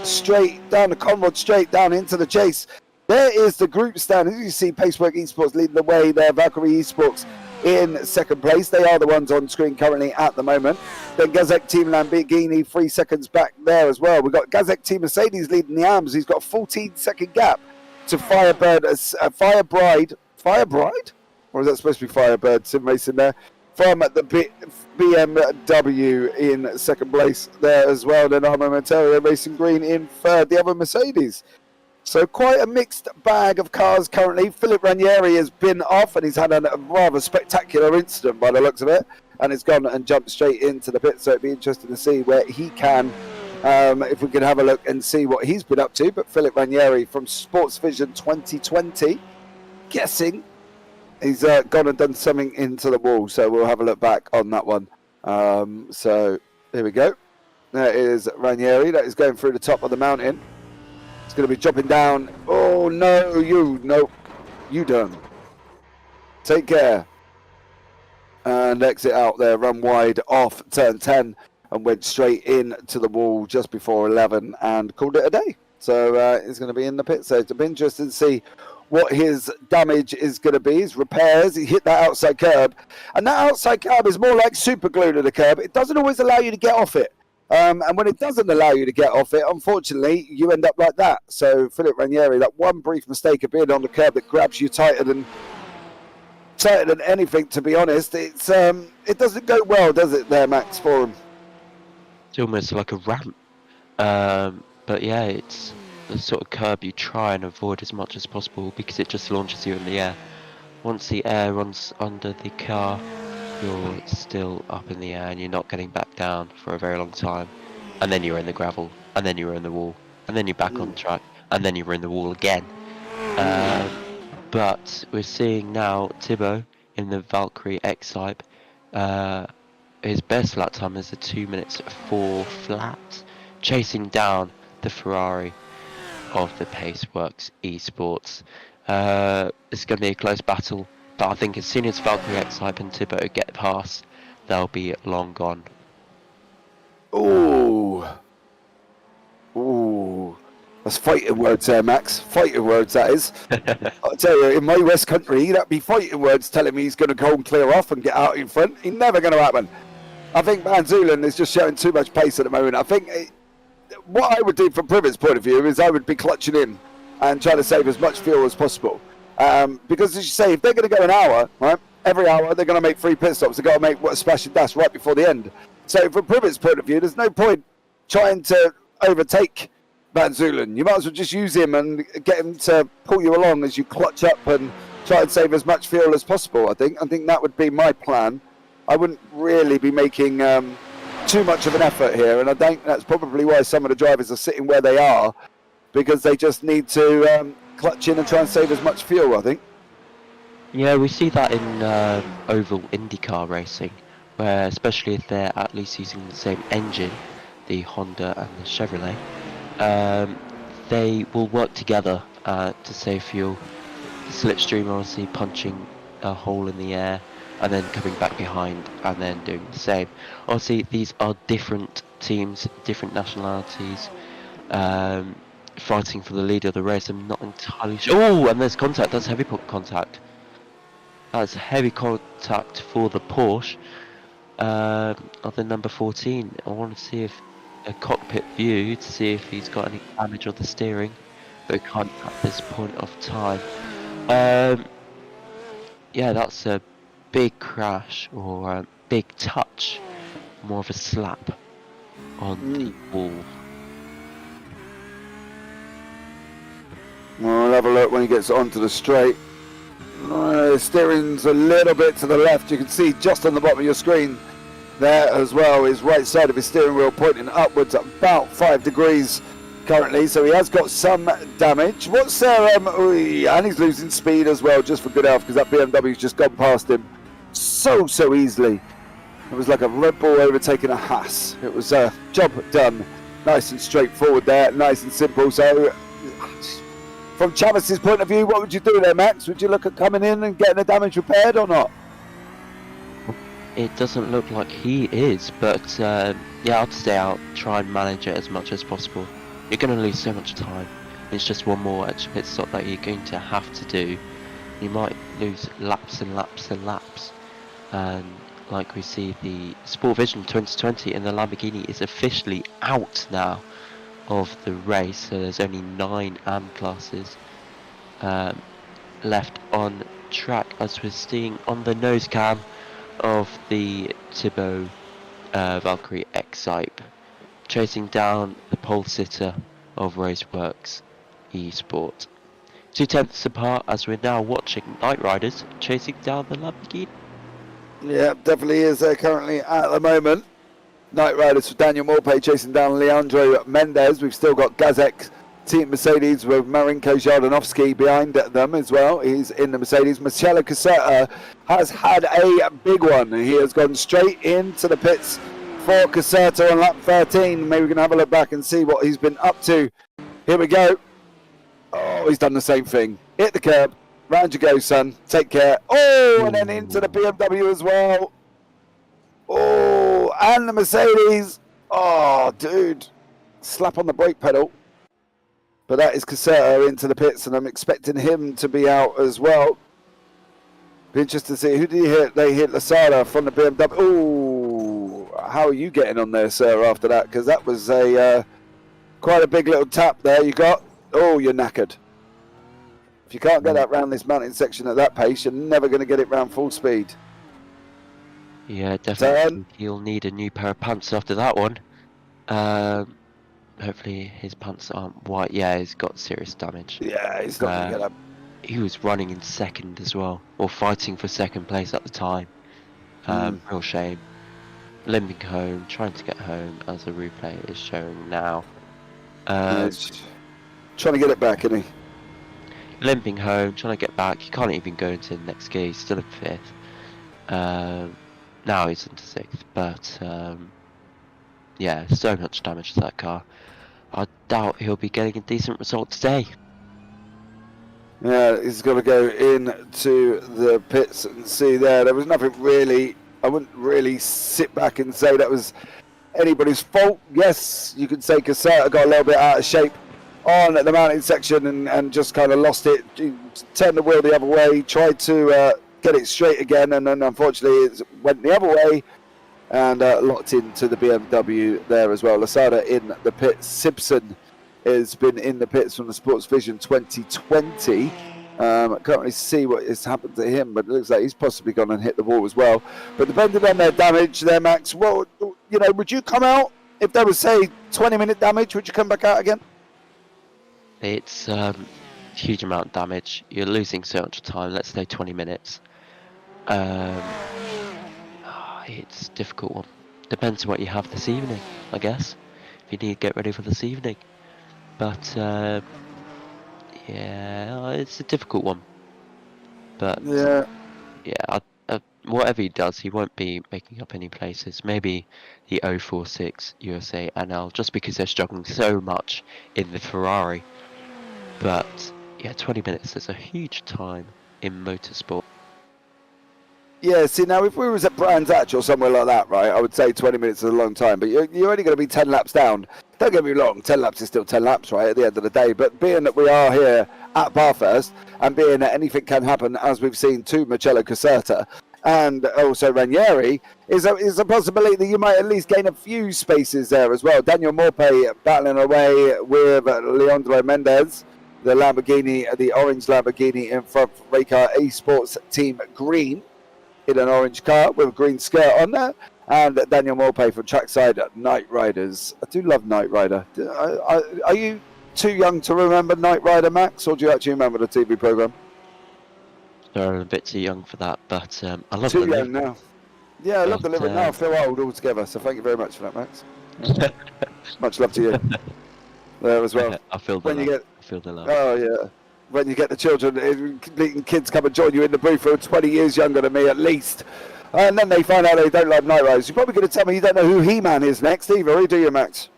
straight, down the Conrad straight, down into the chase. There is the group stand. As you see, Pacework Esports leading the way there. Valkyrie Esports in second place. They are the ones on screen currently at the moment. Then Gazek Team Lamborghini 3 seconds back there as well. We've got Gazek Team Mercedes leading the AMS. He's got a 14-second gap to Firebride? Or is that supposed to be Firebird Sim Racing there? From the BMW in second place there as well. Then Armamentario Racing Green in third. The other Mercedes. So quite a mixed bag of cars currently. Philip Ranieri has been off and he's had a rather spectacular incident by the looks of it, and has gone and jumped straight into the pit. So it'd be interesting to see where he can, if we can have a look and see what he's been up to. But Philip Ranieri from Sports Vision 2020, guessing he's gone and done something into the wall. So we'll have a look back on that one. So here we go. There is Ranieri. That is going through the top of the mountain. It's going to be dropping down. Oh, no, you done. Take care. And exit out there, run wide off turn 10 and went straight into the wall just before 11 and called it a day. So he's going to be in the pit. So it'll be interesting to see what his damage is going to be, his repairs. He hit that outside curb. And that outside curb is more like super glue to the curb. It doesn't always allow you to get off it. And when it doesn't allow you to get off it, unfortunately, you end up like that. So Philip Ranieri, that one brief mistake of being on the curb that grabs you tighter than anything, to be honest, it doesn't go well, does it there, Max, for him? It's almost like a ramp. But yeah, it's the sort of curb you try and avoid as much as possible because it just launches you in the air. Once the air runs under the car, you're still up in the air and you're not getting back down for a very long time, and then you're in the gravel, and then you're in the wall, and then you're back on track, and then you're in the wall again. But we're seeing now Thibaut in the Valkyrie X-Type. His best lap time is a 2 minutes 4 flat, chasing down the Ferrari of the Paceworks Esports. It's going to be a close battle. But I think as soon as Valkyrie X-Type and Thibaut get past, they'll be long gone. Ooh. That's fighting words there, Max. Fighting words, that is. I'll tell you, in my West Country, that'd be fighting words telling me he's going to go and clear off and get out in front. It's never going to happen. I think Van Zulen is just showing too much pace at the moment. I think what I would do from Privet's point of view is I would be clutching in and trying to save as much fuel as possible. Because as you say, if they're going to go an hour, right, every hour they're going to make 3 pit stops. They've got to make a splash and dash right before the end. So from Privet's point of view, there's no point trying to overtake Van Zulen. You might as well just use him and get him to pull you along as you clutch up and try and save as much fuel as possible. I think that would be my plan. I wouldn't really be making too much of an effort here, and I think that's probably why some of the drivers are sitting where they are, because they just need to clutch in and try and save as much fuel, I think. Yeah, we see that in oval IndyCar racing, where especially if they're at least using the same engine, the Honda and the Chevrolet, they will work together to save fuel. The slipstream obviously punching a hole in the air and then coming back behind and then doing the same. Obviously these are different teams, different nationalities, fighting for the lead of the race. I'm not entirely sure. Oh, and there's contact. That's heavy contact. That's heavy contact for the Porsche of the number 14. I want to see if a cockpit view to see if he's got any damage on the steering, but we can't at this point of time. Yeah, that's a big crash or a big touch, more of a slap on the wall. Well, we'll have a look when he gets onto the straight. Steering's a little bit to the left. You can see just on the bottom of your screen there as well, his right side of his steering wheel pointing upwards at about 5 degrees currently, so he has got some damage. What's there? And he's losing speed as well, just for good health, because that BMW's just gone past him so easily. It was like a Red Bull overtaking a Haas. It was a job done, nice and straightforward there, nice and simple. So from Chavez's point of view, what would you do there, Max? Would you look at coming in and getting the damage repaired or not? It doesn't look like he is, but yeah, I'd stay out, try and manage it as much as possible. You're going to lose so much time. It's just one more extra pit stop that you're going to have to do. You might lose laps and laps and laps. And like we see, the Sport Vision 2020 in the Lamborghini is officially out now of the race. So there's only 9 AM classes left on track, as we're seeing on the nose cam of the Thibaut Valkyrie X-Type, chasing down the pole sitter of Raceworks eSport. 2/10 apart, as we're now watching Night Riders chasing down the Lamborghini. Yeah, definitely is there currently at the moment. Night Riders for Daniel Morpay chasing down Leandro Mendez. We've still got Gazek Team Mercedes with Marinko Jardanovsky behind them as well. He's in the Mercedes. Marcello Caserta has had a big one. He has gone straight into the pits for Caserta on lap 13. Maybe we can have a look back and see what he's been up to. Here we go. Oh, he's done the same thing. Hit the curb. Round you go, son. Take care. Oh, and then into the BMW as well. Oh, and the Mercedes. Oh, dude. Slap on the brake pedal. But that is Caserta into the pits, and I'm expecting him to be out as well. Be interested to see, who did he hit? They hit Lasada from the BMW. Oh, how are you getting on there, sir, after that? Because that was a quite a big little tap there you got. Oh, you're knackered. If you can't get that round this mountain section at that pace, you're never going to get it round full speed. Yeah, definitely. He'll need a new pair of pants after that one. Hopefully his pants aren't white. Yeah, he's got serious damage. Yeah, he's not going to get up. He was running in second as well, or fighting for second place at the time. Real shame. Limping home, trying to get home, as the replay is showing now. Trying to get it back, isn't he? Limping home, trying to get back. He can't even go into the next gear. He's still in 5th. Now he's into 6th, but yeah, so much damage to that car. I doubt he'll be getting a decent result today. Yeah, he's got to go into the pits and see there. There was nothing really, I wouldn't really sit back and say that was anybody's fault. Yes, you could say Caserta got a little bit out of shape on the mountain section and just kind of lost it, turned the wheel the other way, tried to get it straight again, and then unfortunately it went the other way and locked into the BMW there as well. Lasada in the pits. Simpson has been in the pits from the Sports Vision 2020. I can't really see what has happened to him, but it looks like he's possibly gone and hit the wall as well. But depending on their damage there, Max, well, you know, would you come out if there was, say, 20-minute damage? Would you come back out again? It's huge amount of damage. You're losing so much time. Let's say 20 minutes. It's a difficult one. Depends on what you have this evening, I guess. If you need to get ready for this evening. But yeah, it's a difficult one. But yeah, whatever he does, he won't be making up any places. Maybe the 046 USA NL, just because they're struggling so much in the Ferrari. But yeah, 20 minutes is a huge time in motorsport. Yeah, see, now if we was at Brands Hatch or somewhere like that, right, I would say 20 minutes is a long time, but you're only going to be 10 laps down. Don't get me wrong, 10 laps is still 10 laps, right, at the end of the day, but being that we are here at Bathurst, and being that anything can happen, as we've seen to Marcello Caserta, and also Ranieri, is a possibility that you might at least gain a few spaces there as well. Daniel Morpay battling away with Leandro Mendez, the Lamborghini, the orange Lamborghini in front of Raycar Esports Team Green, in an orange car with a green skirt on there, and Daniel Morpay from Trackside Night Riders. I do love Night Rider. Are you too young to remember Night Rider, Max, or do you actually remember the TV program? I'm a bit too young for that, but I love too the young now. Yeah, I love the living now. I feel old altogether, so thank you very much for that, Max. Much love to you there as well. I feel the love. I feel the love. Oh yeah. When you get the children, kids come and join you in the booth who are 20 years younger than me at least. And then they find out they don't like Night Riders. You're probably going to tell me you don't know who He-Man is next either, or do you, Max?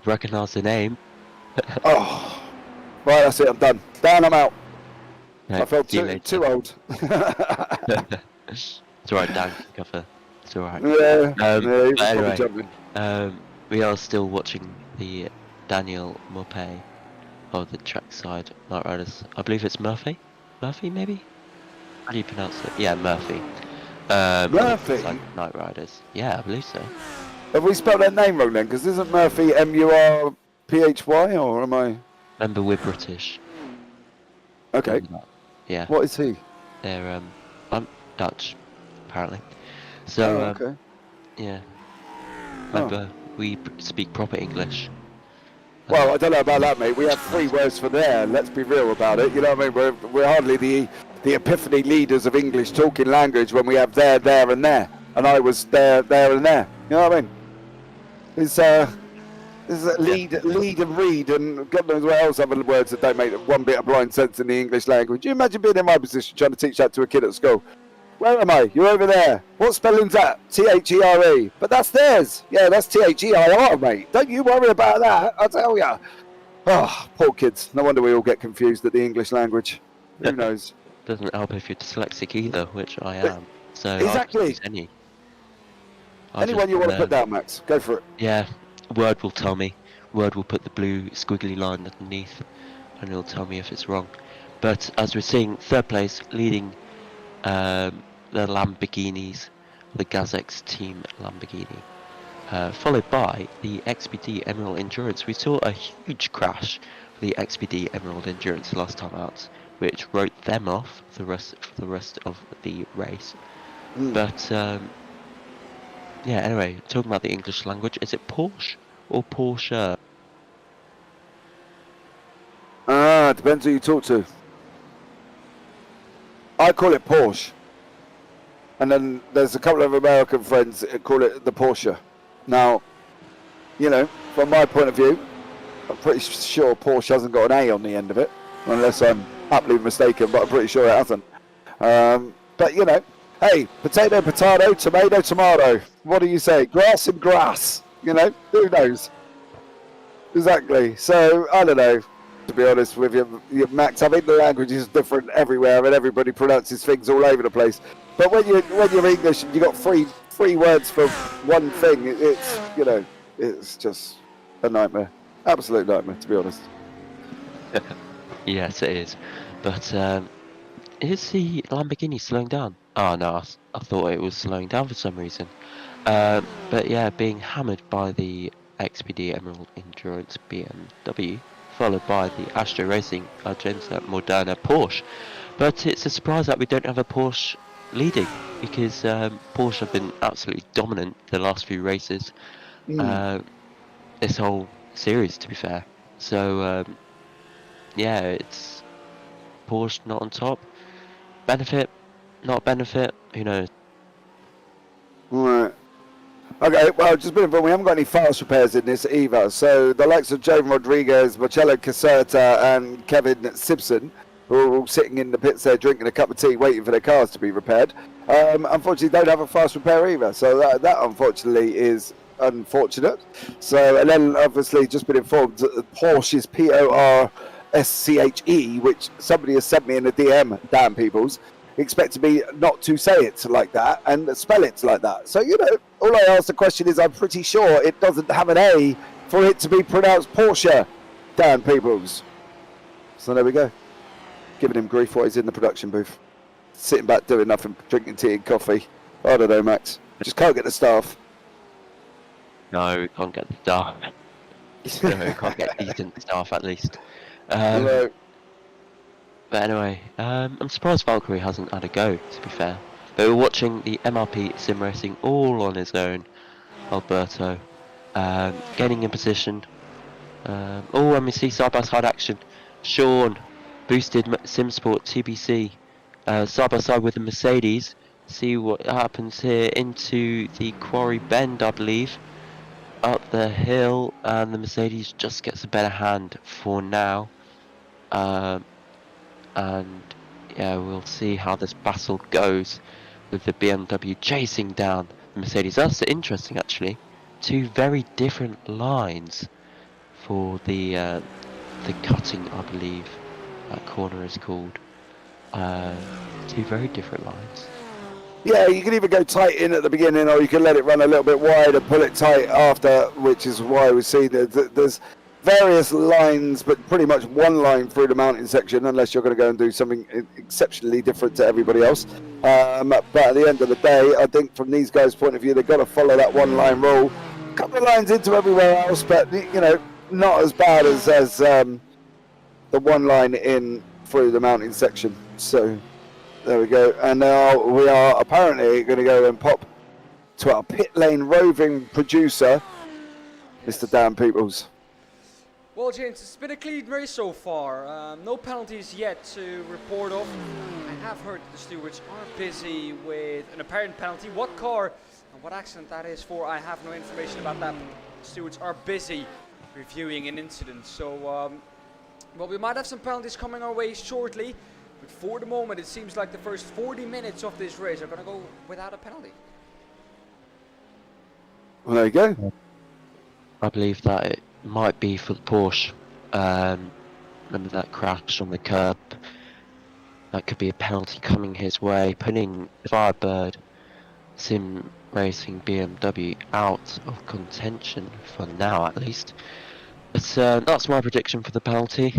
Recognise the name. Oh, right, that's it, I'm done. Dan, I'm out. Right, I felt too old. It's alright, Dan, cover. It's alright. Yeah, but anyway, we are still watching the Daniel Morpay of the Trackside Night Riders. I believe it's Murphy? Murphy, maybe? How do you pronounce it? Yeah, Murphy. Murphy? Night Riders. Yeah, I believe so. Have we spelled their name wrong then? Because isn't Murphy M-U-R-P-H-Y, or am I? Remember, we're British. Okay. Yeah. What is he? They're, I'm Dutch, apparently. So, okay. Yeah. Remember, we speak proper English. Well, I don't know about that, mate. We have 3 words for there. Let's be real about it. You know what I mean? We're hardly the epiphany leaders of English talking language when we have there, and there. And I was there, and there. You know what I mean? It's lead and read, and God knows what else other words that don't make one bit of blind sense in the English language. You imagine being in my position trying to teach that to a kid at school. Where am I? You're over there. What spelling's that? T-H-E-R-E. But that's theirs. Yeah, that's T-H-E-I-R, mate. Don't you worry about that. I'll tell ya. Oh, poor kids. No wonder we all get confused at the English language. Who knows? Doesn't help if you're dyslexic either, which I am. So exactly. Anyone you want to put down, Max. Go for it. Yeah. Word will tell me. Word will put the blue squiggly line underneath, and it'll tell me if it's wrong. But as we're seeing, third place, leading the Lamborghinis, the Gazex team Lamborghini, followed by the XPD Emerald Endurance. We saw a huge crash for the XPD Emerald Endurance last time out, which wrote them off for the rest of the race. But yeah, anyway, talking about the English language, is it Porsche or Porsche? Depends who you talk to. I call it Porsche. And then there's a couple of American friends that call it the Porsche. Now, you know, from my point of view, I'm pretty sure Porsche hasn't got an A on the end of it, unless I'm happily mistaken, but I'm pretty sure it hasn't. But, you know, hey, potato, potato, tomato, tomato. What do you say? Grass and grass. You know, who knows? Exactly. So, I don't know. To be honest with you, Max, I think the language is different everywhere and everybody pronounces things all over the place. But when you're English and you got three words for one thing, it's, you know, it's just a nightmare. Absolute nightmare, to be honest. Yes, it is. But is the Lamborghini slowing down? Oh no, I thought it was slowing down for some reason. But yeah, being hammered by the XPD Emerald Endurance BMW, followed by the Astro Racing Argenta Moderna Porsche. But it's a surprise that we don't have a Porsche leading, because Porsche have been absolutely dominant the last few races. This whole series, to be fair. So yeah, it's Porsche not on top. Benefit, not benefit, who knows? Right. Okay, well, just been informed, we haven't got any fast repairs in this either. So the likes of Jovan Rodriguez, Marcello Caserta, and Kevin Simpson, who are all sitting in the pits there drinking a cup of tea, waiting for their cars to be repaired, unfortunately don't have a fast repair either. So that unfortunately is unfortunate. So, and then obviously just been informed that Porsche's PORSCHE, which somebody has sent me in a DM, damn peoples, expected me not to say it like that and spell it like that. So, you know, all I ask the question is, I'm pretty sure it doesn't have an A for it to be pronounced Porsche, Dan Peoples. So there we go. Giving him grief while he's in the production booth. Sitting back doing nothing, drinking tea and coffee. I don't know, Max. Just can't get the staff. No, we can't get the staff. No, we can't get decent staff at least. Hello. But anyway, I'm surprised Valkyrie hasn't had a go, to be fair. But we're watching the MRP sim racing all on his own. Alberto, getting in position. Oh, and we see side-by-side action. Sean, boosted SimSport TBC, side-by-side with the Mercedes. See what happens here into the Quarry Bend, I believe. Up the hill, and the Mercedes just gets a better hand for now. And yeah, we'll see how this battle goes with the BMW chasing down the Mercedes. That's interesting, actually. Two very different lines for the cutting, I believe that corner is called. Two very different lines. Yeah, you can either go tight in at the beginning, or you can let it run a little bit wide and pull it tight after, which is why we see that there's various lines, but pretty much one line through the mountain section, unless you're going to go and do something exceptionally different to everybody else. But at the end of the day, I think from these guys' point of view, they've got to follow that one line rule. A couple of lines into everywhere else, but, you know, not as bad as the one line in through the mountain section. So there we go. And now we are apparently going to go and pop to our pit lane roving producer, Mr. Dan Peoples. Well, James, it's been a clean race so far. No penalties yet to report of. I have heard that the stewards are busy with an apparent penalty. What car and what accident that is for, I have no information about that. The stewards are busy reviewing an incident. So, well, we might have some penalties coming our way shortly. But for the moment, it seems like the first 40 minutes of this race are going to go without a penalty. Well, there you go. I believe that it might be for the Porsche. Remember that crash on the curb? That could be a penalty coming his way, putting Firebird Sim Racing BMW out of contention for now, at least. But that's my prediction for the penalty.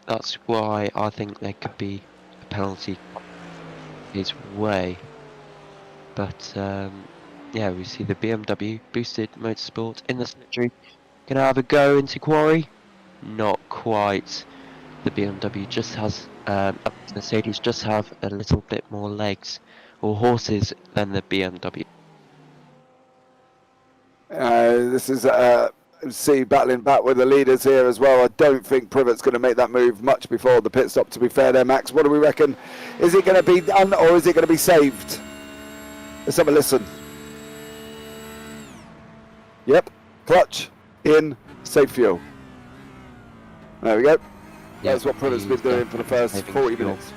That's why I think there could be a penalty his way. But yeah, we see the BMW Boosted Motorsport in the cemetery. Gonna have a go into Quarry? Not quite. The BMW just has, Mercedes just have a little bit more legs or horses than the BMW. This is see battling back with the leaders here as well. I don't think Privet's going to make that move much before the pit stop, to be fair there, Max. What do we reckon? Is it going to be done or is it going to be saved? Let's have a listen. Yep, clutch in, save fuel. There we go. That's what Privet's been doing for the first 40 minutes.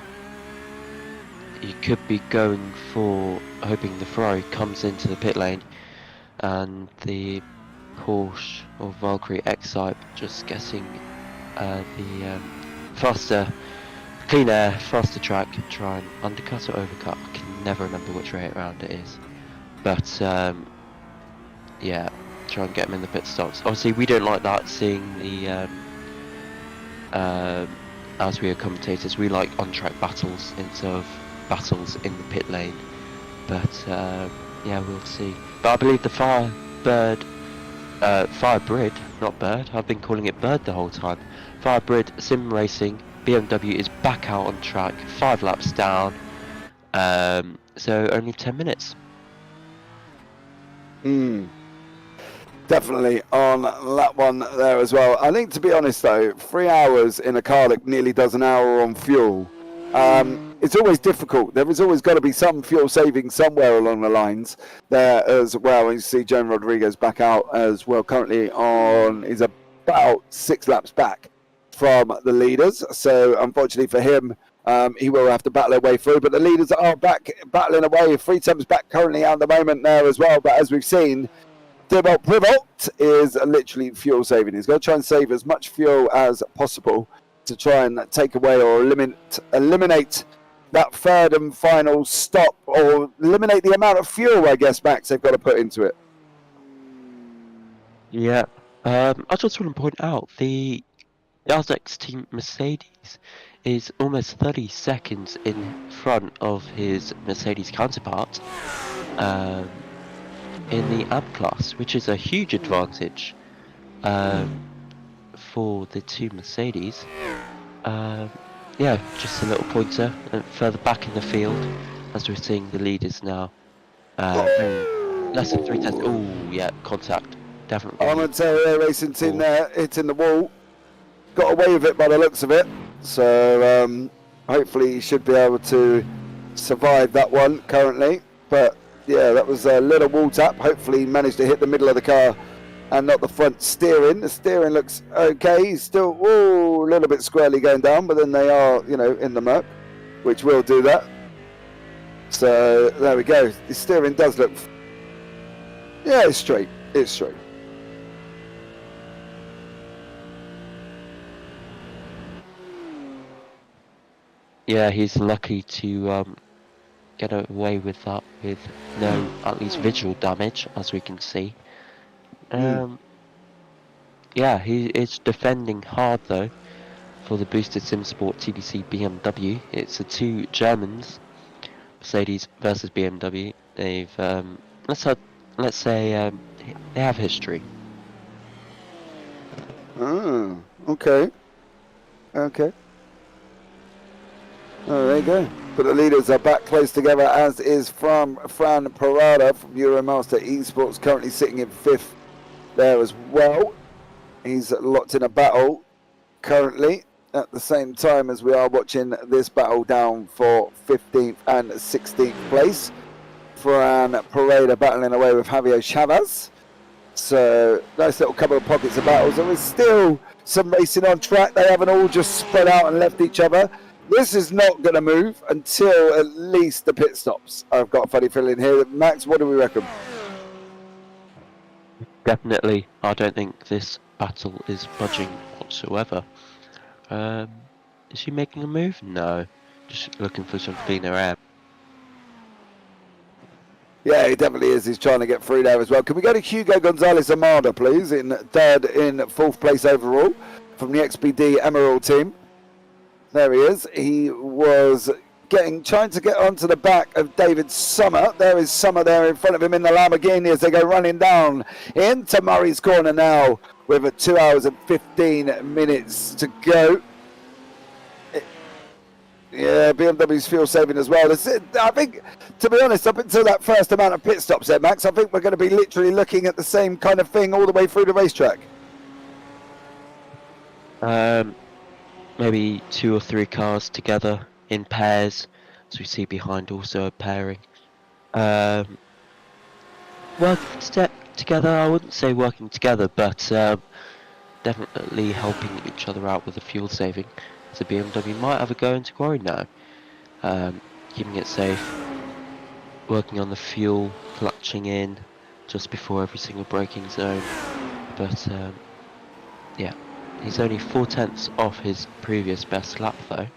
You could be going for hoping the Ferrari comes into the pit lane and the Porsche or Valkyrie X-Type just getting the faster, clean air, faster track, try and undercut or overcut. I can never remember which way around it is. But yeah, try and get him in the pit stops. Obviously, we don't like that, seeing the as we are commentators, we like on-track battles instead of battles in the pit lane. But yeah, we'll see. But I believe the Firebird, not Bird, I've been calling it Bird the whole time. Firebird Sim Racing BMW is back out on track, 5 laps down, so only 10 minutes. Definitely on that one there as well. I think, to be honest though, 3 hours in a car that nearly does an hour on fuel, it's always difficult. There has always got to be some fuel saving somewhere along the lines there as well. And you see Joan Rodriguez back out as well, currently is about 6 laps back from the leaders. So unfortunately for him, he will have to battle their way through. But the leaders are back battling away. 3 times back currently at the moment there as well. But as we've seen, Privat is literally fuel saving. He's going to try and save as much fuel as possible to try and take away or eliminate that third and final stop, or eliminate the amount of fuel, I guess, Max, they've got to put into it. Yeah, I just want to point out the Yazek's team Mercedes is almost 30 seconds in front of his Mercedes counterpart in the AB class, which is a huge advantage for the 2 Mercedes. Yeah, just a little pointer further back in the field, as we're seeing the leaders now. Less than 3 tenths. Oh, yeah, contact. Definitely. Armentario Racing team there, hitting the wall. Got away with it by the looks of it. So hopefully he should be able to survive that one currently. But yeah, that was a little wall tap. Hopefully he managed to hit the middle of the car and not the front steering. The steering looks okay. He's still a little bit squarely going down, but then they are, in the murk, which will do that. So there we go. The steering does look, it's straight. It's straight. Yeah, he's lucky to get away with that with no, at least visual damage, as we can see. Yeah, he is defending hard though for the boosted SimSport TBC BMW. It's the 2 Germans, Mercedes versus BMW. They've let's say they have history. Okay. Oh, there you go. But the leaders are back close together, as is from Fran Parada from Euromaster Esports, currently sitting in 5th there as well. He's locked in a battle currently at the same time as we are watching this battle down for 15th and 16th place. Fran Parada battling away with Javier Chavez. So nice little couple of pockets of battles. There is still some racing on track. They haven't all just spread out and left each other. This is not going to move until at least the pit stops. I've got a funny feeling here. Max, what do we reckon? Definitely, I don't think this battle is budging whatsoever. Is he making a move? No, just looking for some cleaner air. Yeah, he definitely is. He's trying to get through there as well. Can we go to Hugo Gonzalez Amada, please, in 3rd in 4th place overall from the XPD Emerald team? There he is. He was trying to get onto the back of David Summer. There is Summer there in front of him in the Lamborghini as they go running down into Murray's corner now with 2 hours and 15 minutes to go. Yeah, BMW's fuel saving as well. I think, to be honest, up until that first amount of pit stops there, Max, I think we're going to be literally looking at the same kind of thing all the way through the racetrack. Maybe 2 or 3 cars together in pairs, as we see behind also a pairing. Working together, I wouldn't say working together, but definitely helping each other out with the fuel saving. So BMW might have a go into quarry now, keeping it safe, working on the fuel, clutching in just before every single braking zone. But yeah. He's only 4 tenths off his previous best lap though.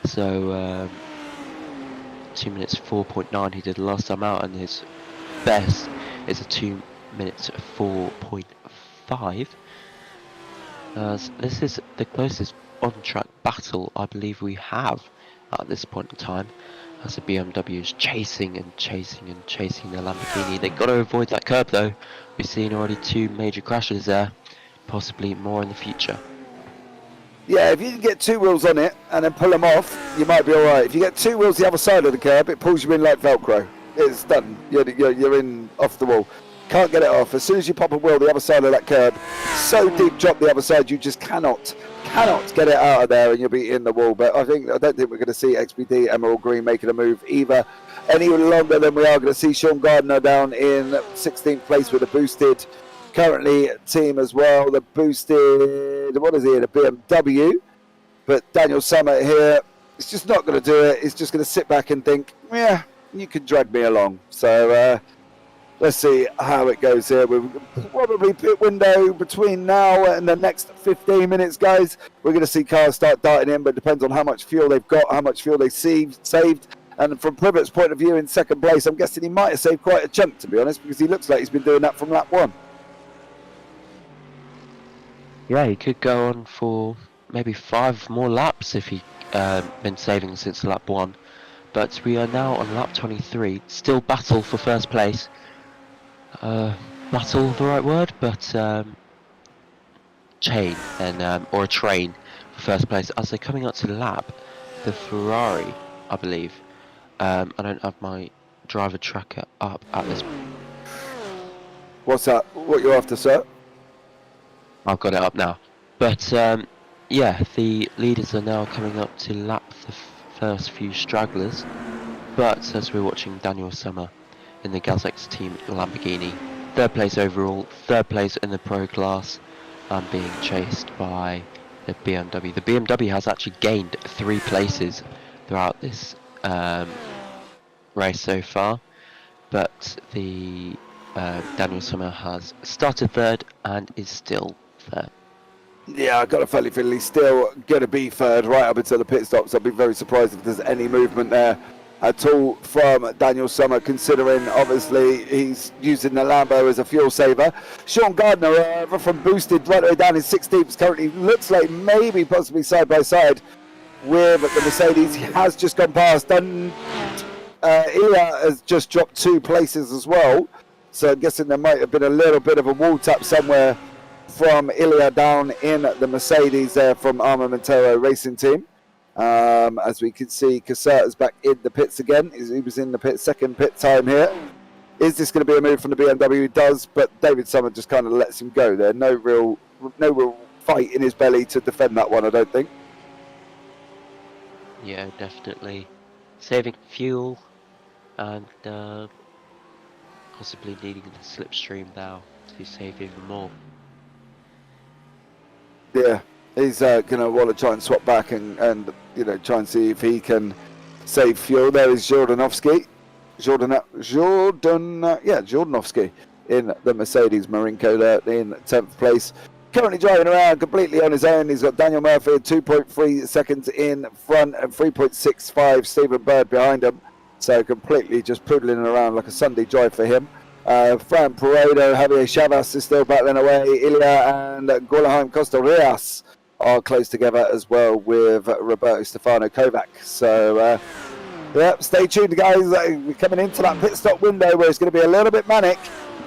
So 2 minutes 4.9 he did last time out, and his best is a 2 minutes 4.5. This is the closest on-track battle I believe we have at this point in time, as the BMW is chasing and chasing and chasing the Lamborghini. They've got to avoid that curb though. We've seen already 2 major crashes there, possibly more in the future. Yeah, if you can get 2 wheels on it and then pull them off, you might be alright. If you get 2 wheels the other side of the curb, it pulls you in like Velcro. It's done. You're in off the wall. Can't get it off. As soon as you pop a wheel the other side of that curb, so deep drop the other side, you just cannot get it out of there, and you'll be in the wall. But I don't think we're going to see XPD Emerald Green making a move either any longer than we are going to see Sean Gardner down in 16th place with a boosted currently team as well. The boosted, what is he, a BMW? But Daniel Summit here, it's just not going to do it. He's just going to sit back and think, yeah, you can drag me along. So let's see how it goes here. We'll probably pit window between now and the next 15 minutes, guys. We're going to see cars start darting in, but it depends on how much fuel they've got, how much fuel they saved. And from Privet's point of view in second place, I'm guessing he might have saved quite a chunk, to be honest, because he looks like he's been doing that from lap 1. Yeah, he could go on for maybe 5 more laps if he been saving since lap 1. But we are now on lap 23, still battle for first place. Battle the right word, but chain and or a train for first place as they're coming up to lap the Ferrari, I believe. I don't have my driver tracker up at this. What's that? What you're after, sir? I've got it up now. But yeah, the leaders are now coming up to lap the first few stragglers. But as we're watching Daniel Summer in the Gazx team Lamborghini, 3rd place overall, 3rd place in the Pro class, and being chased by the BMW. The BMW has actually gained 3 places throughout this race so far, but the Daniel Summer has started 3rd and is still 3rd. Yeah, I got a funny feeling he's still going to be 3rd right up until the pit stops. I'd be very surprised if there's any movement there at all from Daniel Summer, considering obviously he's using the Lambo as a fuel saver. Sean Gardner from boosted right the way down in 16th, currently looks like maybe possibly side by side with the Mercedes. He has just gone past. Ilya has just dropped 2 places as well, so I'm guessing there might have been a little bit of a wall tap somewhere from Ilya down in the Mercedes there from Armamentero Racing Team. As we can see, Caserta's back in the pits again. He was in the pit, second pit time here. Is this going to be a move from the BMW? He does, but David Summer just kind of lets him go there. No real fight in his belly to defend that one, I don't think. Yeah, definitely saving fuel and possibly needing the slipstream now to save even more. Yeah, he's going to want to try and swap back and you know, try and see if he can save fuel. There is Jordanovsky in the Mercedes Marinko there in 10th place. Currently driving around completely on his own. He's got Daniel Murphy at 2.3 seconds in front and 3.65 Stephen Bird behind him. So completely just poodling around like a Sunday drive for him. Fran Paredo, Javier Chavas is still battling away. Ilya and Gorlaheim Costa Rias are close together as well with Roberto Stefano Kovac. So, yeah, stay tuned, guys. We're coming into that pit stop window where it's going to be a little bit manic,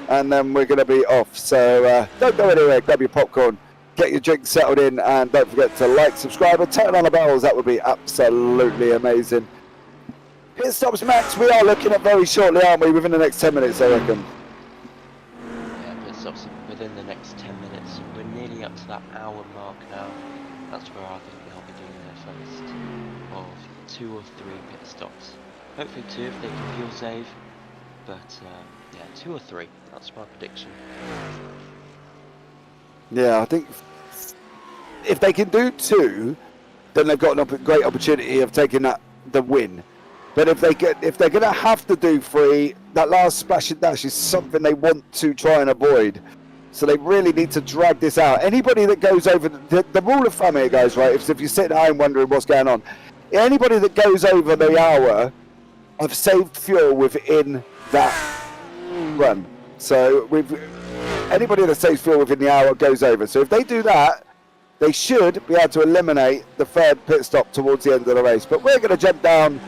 and then we're going to be off. So, don't go anywhere. Grab your popcorn, get your drink settled in, and don't forget to like, subscribe, and turn on the bells. That would be absolutely amazing. Pit stops, Max, we are looking at very shortly, aren't we? Within the next 10 minutes, I reckon. Yeah, pit stops within the next 10 minutes. We're nearly up to that hour mark now. That's where I think they'll be doing their first of 2 or 3 pit stops. Hopefully 2 if they can fuel save. But yeah, 2 or 3. That's my prediction. Yeah, I think if they can do 2, then they've got a great opportunity of taking the win. But if they're going to have to do 3, that last splash and dash is something they want to try and avoid. So they really need to drag this out. Anybody that goes over the rule of thumb here, guys, right? If you're sitting at home wondering what's going on, anybody that goes over the hour have saved fuel within that run. So anybody that stays fuel within the hour goes over. So if they do that, they should be able to eliminate the third pit stop towards the end of the race. But we're going to jump down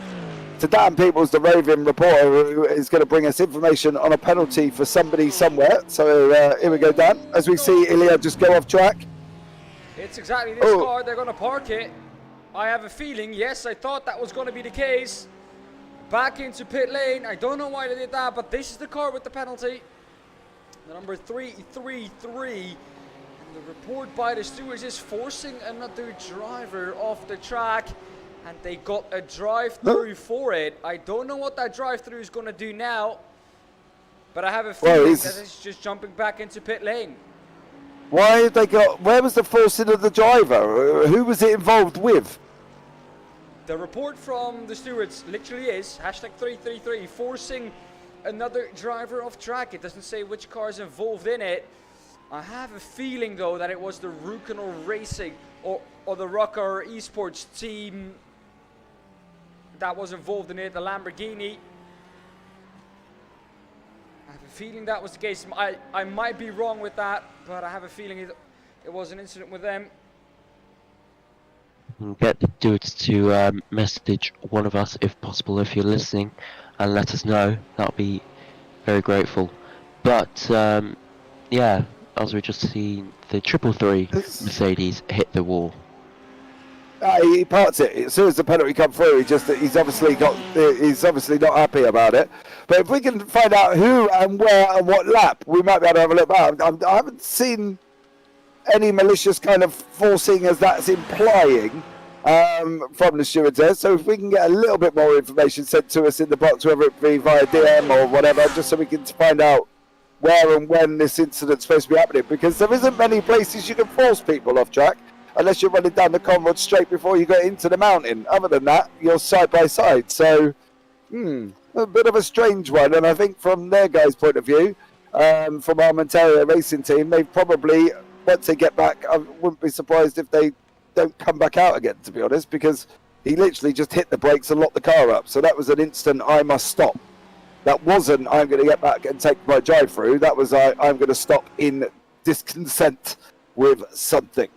to Dan Peoples, the roving reporter, who is going to bring us information on a penalty for somebody somewhere. So here we go, Dan, as we see Ilya just go off track. It's exactly this car. They're going to park it. I have a feeling, yes, I thought that was going to be the case. Back into pit lane. I don't know why they did that, but this is the car with the penalty. The number 333. The report by the stewards is forcing another driver off the track, and they got a drive-through for it. I don't know what that drive-through is going to do now, but I have a feeling that it's just jumping back into pit lane. Why have they got? Where was the forcing of the driver? Who was it involved with? The report from the stewards literally is #333 forcing another driver off track. It doesn't say which car is involved in it. I have a feeling though that it was the Rukenor Racing or the Rocker Esports team that was involved in it, the Lamborghini. I have a feeling that was the case. I might be wrong with that, but I have a feeling it was an incident with them. Get the dudes to message one of us if possible, if you're listening, and let us know. That'll be very grateful. But yeah, as we just seen, the 333 Mercedes hit the wall. He parts it as soon as the penalty come through. He's obviously not happy about it. But if we can find out who and where and what lap, we might be able to have a look back. I haven't seen any malicious kind of forcing as that's implying from the stewards there. So if we can get a little bit more information sent to us in the box, whether it be via DM or whatever, just so we can find out where and when this incident's supposed to be happening, because there isn't many places you can force people off track unless you're running down the Conrod straight before you get into the mountain. Other than that, you're side by side. So, a bit of a strange one. And I think from their guys' point of view, from our Ontario racing team, they probably, once they get back, I wouldn't be surprised if they don't come back out again, to be honest, because he literally just hit the brakes and locked the car up. So that was an instant, I must stop. That wasn't, I'm going to get back and take my drive through. That was, I'm going to stop in disconsent with something.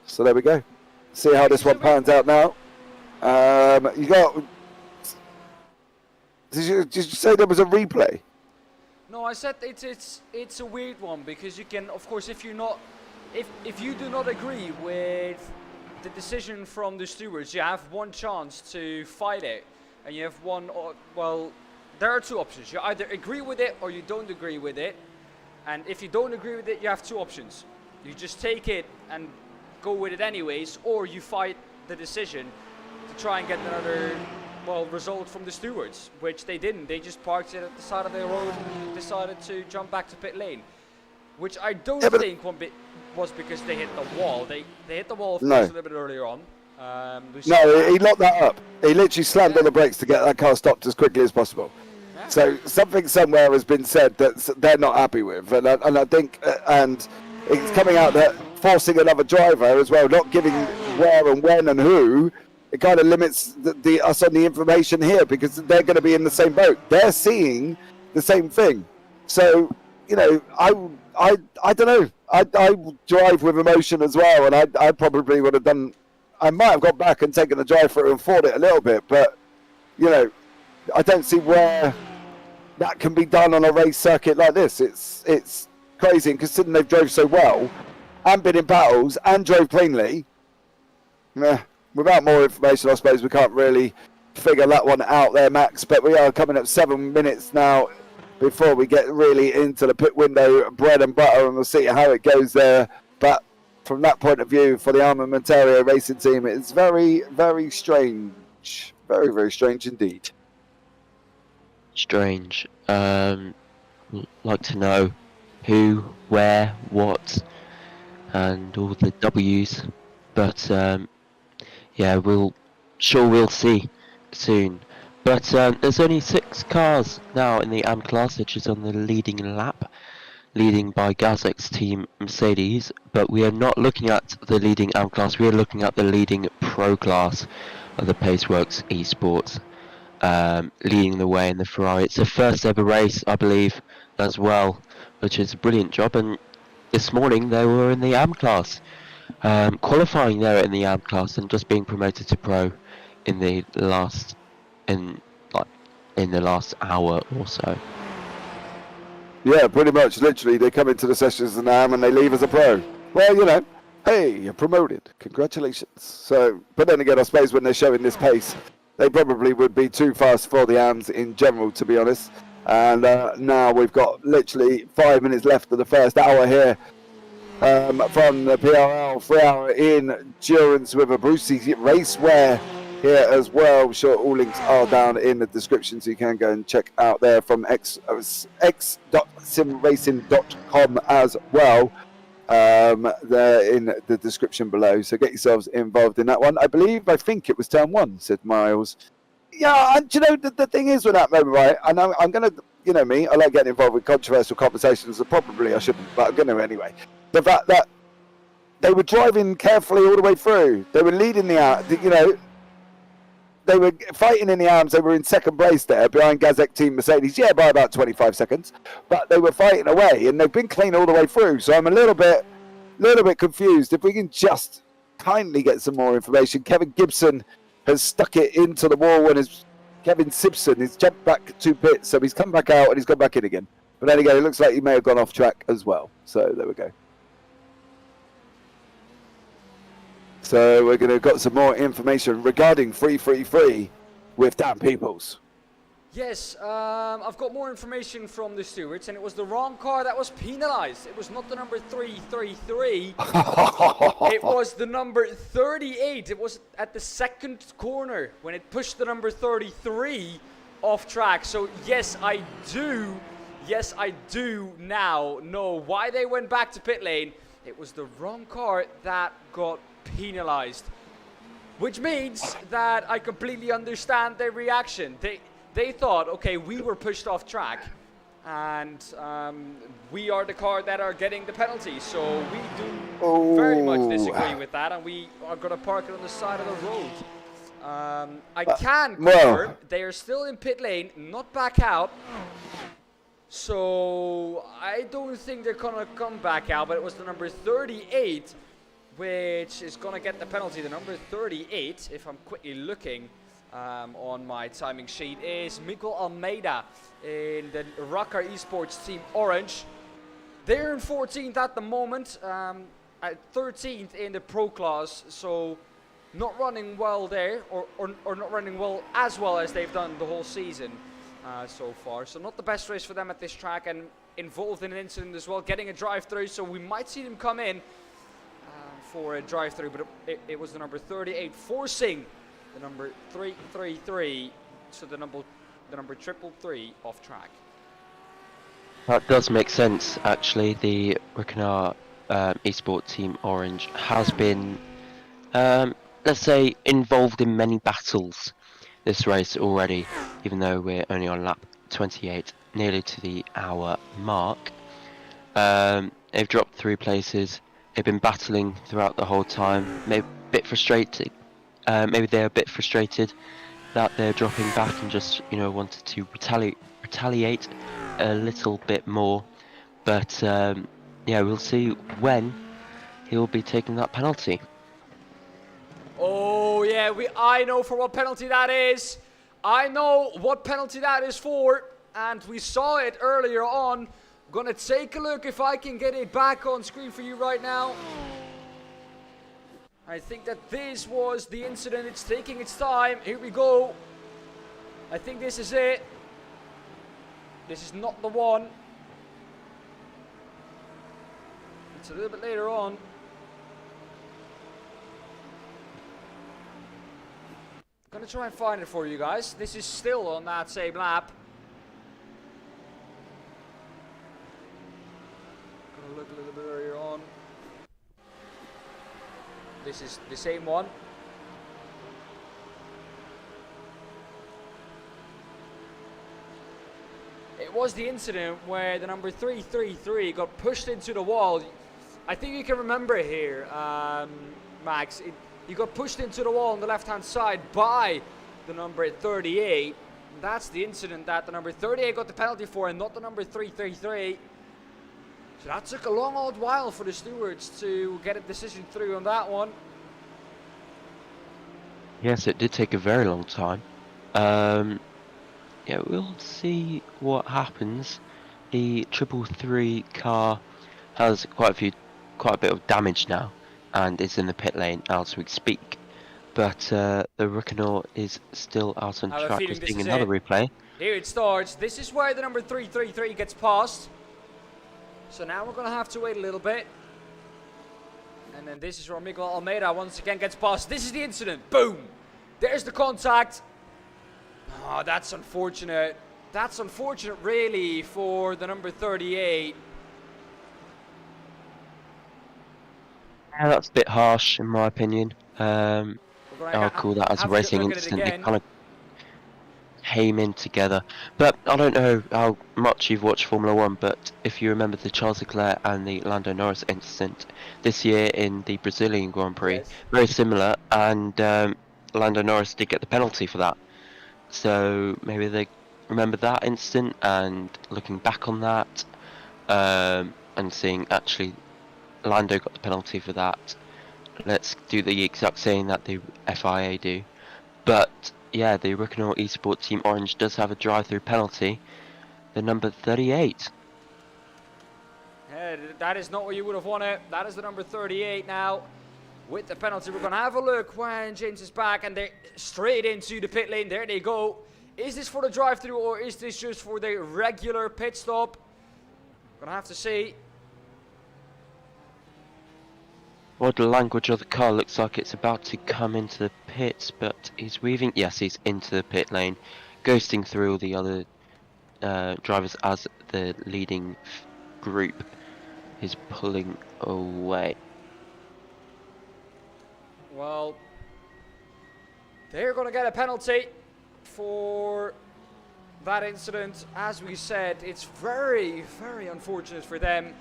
So there we go. See how this one pans out now. You got... Did you say there was a replay? No, I said it's a weird one, because you can, of course, if you do not agree with the decision from the stewards, you have one chance to fight it, and you have one. Well, there are two options. You either agree with it or you don't agree with it, and if you don't agree with it, you have two options. You just take it and go with it anyways, or you fight the decision to try and get another result from the stewards, which they didn't. They just parked it at the side of the road and decided to jump back to pit lane, which I don't think was because they hit the wall. They hit the wall, of course, a little bit earlier on. No, he locked that up. He literally slammed on the brakes to get that car stopped as quickly as possible. Yeah. So something somewhere has been said that they're not happy with, and I think, and it's coming out that forcing another driver as well, not giving where and when and who, it kind of limits us on the information here, because they're going to be in the same boat. They're seeing the same thing. So, I don't know. I drive with emotion as well, and I probably would have done. I might have gone back and taken the drive through and fought it a little bit, but I don't see where that can be done on a race circuit like this. It's crazy, and considering they've drove so well and been in battles and drove cleanly. Without more information, I suppose we can't really figure that one out there, Max. But we are coming up 7 minutes now before we get really into the pit window bread and butter, and we'll see how it goes there. But from that point of view, for the Armamentario racing team, it's very, very strange. Very, very strange indeed. Strange. Like to know who, where, what, and all the W's. But yeah, we'll see soon. But there's only 6 cars now in the AM class, which is on the leading lap, leading by Gazek's team Mercedes. But we are not looking at the leading AM class, we are looking at the leading pro class of the Paceworks Esports, leading the way in the Ferrari. It's the first ever race, I believe, as well, which is a brilliant job. And this morning they were in the AM class, qualifying there in the AM class and just being promoted to pro in the last in the last hour or so. Yeah, pretty much. Literally, they come into the sessions as an AM and they leave as a pro. Well, you know, hey, you're promoted. Congratulations. So, but then again, I suppose when they're showing this pace, they probably would be too fast for the AMs in general, to be honest. And now we've got literally 5 minutes left of the first hour here from the PRL 3-hour endurance with a Brucey raceware here as well. I'm sure all links are down in the description, so you can go and check out there from x.simracing.com as well. There in the description below, so get yourselves involved in that one. I think it was turn 1, said Miles. Yeah, and you know, the thing is with that moment, right? I know I'm gonna, you know me, I like getting involved with controversial conversations, so probably I shouldn't, but I'm gonna anyway. The fact that they were driving carefully all the way through, they were leading you know, they were fighting in the arms. They were in second place there behind Gazek Team Mercedes, yeah, by about 25 seconds, but they were fighting away and they've been clean all the way through. So I'm a little bit confused. If we can just kindly get some more information. Kevin Gibson has stuck it into the wall, and Kevin Simpson has jumped back 2 pits, so he's come back out and he's gone back in again. But then again, it looks like he may have gone off track as well. So there we go. So we're going to got some more information regarding 333 with Dan Peoples. Yes, I've got more information from the stewards, and it was the wrong car that was penalised. It was not the number 333. It was the number 38. It was at the second corner when it pushed the number 33 off track. So yes, I do now know why they went back to pit lane. It was the wrong car that got penalized, which means that I completely understand their reaction. They thought, okay, we were pushed off track, and we are the car that are getting the penalty. So we do very much disagree with that, and we are going to park it on the side of the road. I can confirm they are still in pit lane, not back out. So I don't think they're going to come back out, but it was the number 38 which is going to get the penalty. The number 38, if I'm quickly looking on my timing sheet, is Miguel Almeida in the Rocker Esports Team Orange. They're in 14th at the moment, at 13th in the Pro class, so not running well there, or not running well as they've done the whole season so far. So not the best race for them at this track, and involved in an incident as well, getting a drive-through, so we might see them come in for a drive-through, but it was the number 38 forcing the number 333, so the number 333 off track. That does make sense, actually. The Rickenar Esports Team Orange has been, let's say, involved in many battles this race already, even though we're only on lap 28, nearly to the hour mark. They've dropped 3 places. They've been battling throughout the whole time. Maybe a bit frustrated. Maybe they're a bit frustrated that they're dropping back and just, you know, wanted to retaliate a little bit more. But yeah, we'll see when he'll be taking that penalty. Oh yeah, I know for what penalty that is. I know what penalty that is for, and we saw it earlier on. Gonna take a look if I can get it back on screen for you right now. I think that this was the incident. It's taking its time. Here we go. I think this is it. This is not the one. It's a little bit later on. Gonna try and find it for you guys. This is still on that same lap. Gonna look a little bit earlier on. This is the same one. It was the incident where the number 333 got pushed into the wall. I think you can remember here, Max. He got pushed into the wall on the left-hand side by the number 38. That's the incident that the number 38 got the penalty for, and not the number 333. So that took a long old while for the stewards to get a decision through on that one. Yes, it did take a very long time. Yeah, we'll see what happens. The 333 car has quite a bit of damage now, and is in the pit lane as we speak. But the Rickenor is still out on track. We're seeing another replay. Here it starts. This is where the number 333 gets passed. So now we're going to have to wait a little bit. And then this is where Miguel Almeida once again gets passed. This is the incident. Boom! There's the contact. Oh, that's unfortunate. That's unfortunate, really, for the number 38. Yeah, that's a bit harsh, in my opinion. I'll call that as a racing incident. They kind of came in together. But I don't know how much you've watched Formula 1, but if you remember the Charles Leclerc and the Lando Norris incident this year in the Brazilian Grand Prix, yes, very similar, and Lando Norris did get the penalty for that. So maybe they remember that incident and looking back on that, and seeing actually Lando got the penalty for that. Let's do the exact same that the FIA do. But yeah, the Rickenor Esports Team Orange does have a drive-through penalty. The number 38. Yeah, that is not what you would have wanted. That is the number 38 now. With the penalty, we're going to have a look when James is back, and they're straight into the pit lane. There they go. Is this for the drive-through, or is this just for the regular pit stop? We're going to have to see. Well, the language of the car looks like it's about to come into the pits, but he's weaving. Yes, he's into the pit lane, ghosting through all the other drivers as the leading group is pulling away. Well, they're going to get a penalty for that incident. As we said, it's very, very unfortunate for them.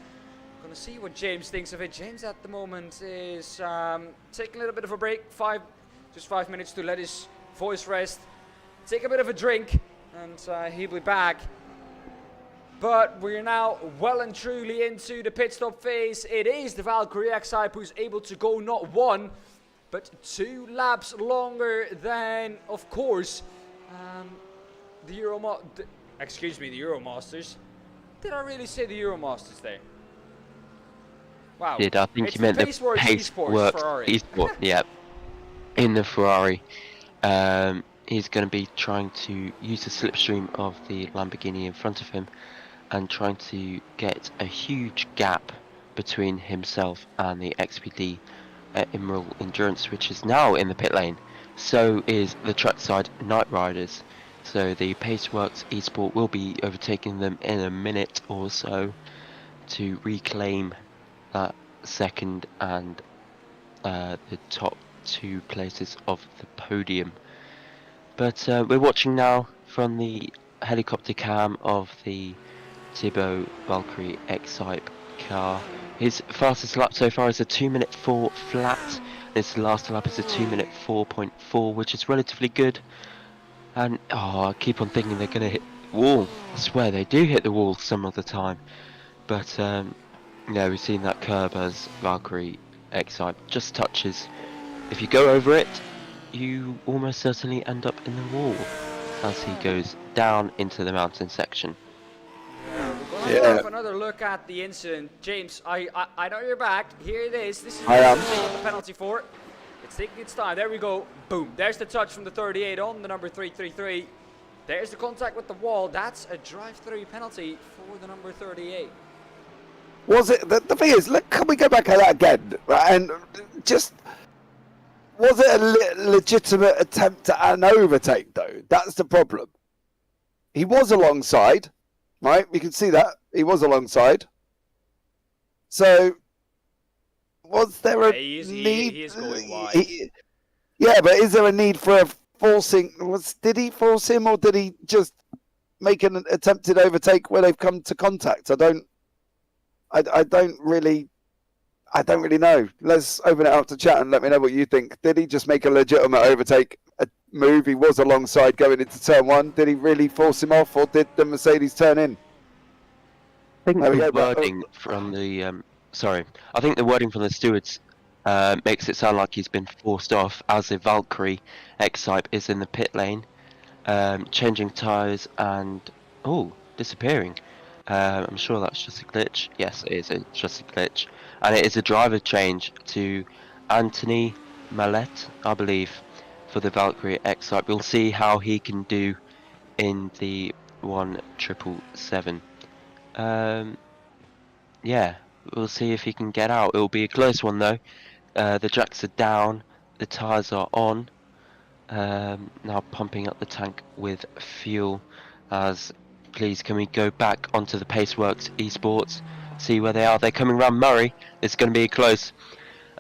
Going to see what James thinks of it. James at the moment is taking a little bit of a break, just 5 minutes to let his voice rest, take a bit of a drink, and he'll be back. But we're now well and truly into the pit stop phase. It is the Valkyrie X-Type who's able to go not 1, but 2 laps longer than, of course, the Euromasters. Did I really say the Euromasters there? Wow. I think you meant the Paceworks Esport, yeah, in the Ferrari. He's going to be trying to use the slipstream of the Lamborghini in front of him and trying to get a huge gap between himself and the XPD Emerald Endurance, which is now in the pit lane. So is the trackside Night Riders. So the Paceworks Esport will be overtaking them in a minute or so to reclaim that second and the top 2 places of the podium. But we're watching now from the helicopter cam of the Thibaut Valkyrie X-Type car. His fastest lap so far is a 2-minute 4 flat. This last lap is a 2-minute 4.4, which is relatively good. And I keep on thinking they're going to hit the wall. I swear they do hit the wall some of the time. But yeah, we've seen that curb as Valkyrie X-Type just touches. If you go over it, you almost certainly end up in the wall as he goes down into the mountain section. We're going to have another look at the incident. James, I know you're back. Here it is. This is I am. the penalty for it. It's taking its time. There we go. Boom. There's the touch from the 38 on the number 333. There's the contact with the wall. That's a drive-through penalty for the number 38. Was it, the thing is, look, can we go back at that again? And just, was it a legitimate attempt at an overtake, though? That's the problem. He was alongside, right? We can see that. He was alongside. So, was there a need? He is going wide. Yeah, but is there a need for a forcing? Did he force him, or did he just make an attempted overtake where they've come to contact? I don't really know. Let's open it up to chat and let me know what you think. Did he just make a legitimate overtake move? He was alongside going into turn 1. Did he really force him off, or did the Mercedes turn in? think There we the go, but- wording from the I think the wording from the stewards makes it sound like he's been forced off as the Valkyrie X-Type is in the pit lane, changing tyres and disappearing. I'm sure that's just a glitch. Yes, it is. It's just a glitch, and it is a driver change to Anthony Mallet, I believe, for the Valkyrie X-Type. We'll see how he can do in the 1777. Yeah, we'll see if he can get out. It'll be a close one though. The jacks are down, the tyres are on. Now pumping up the tank with fuel. As please, can we go back onto the Paceworks Esports? See where they are. They're coming round Murray. It's going to be close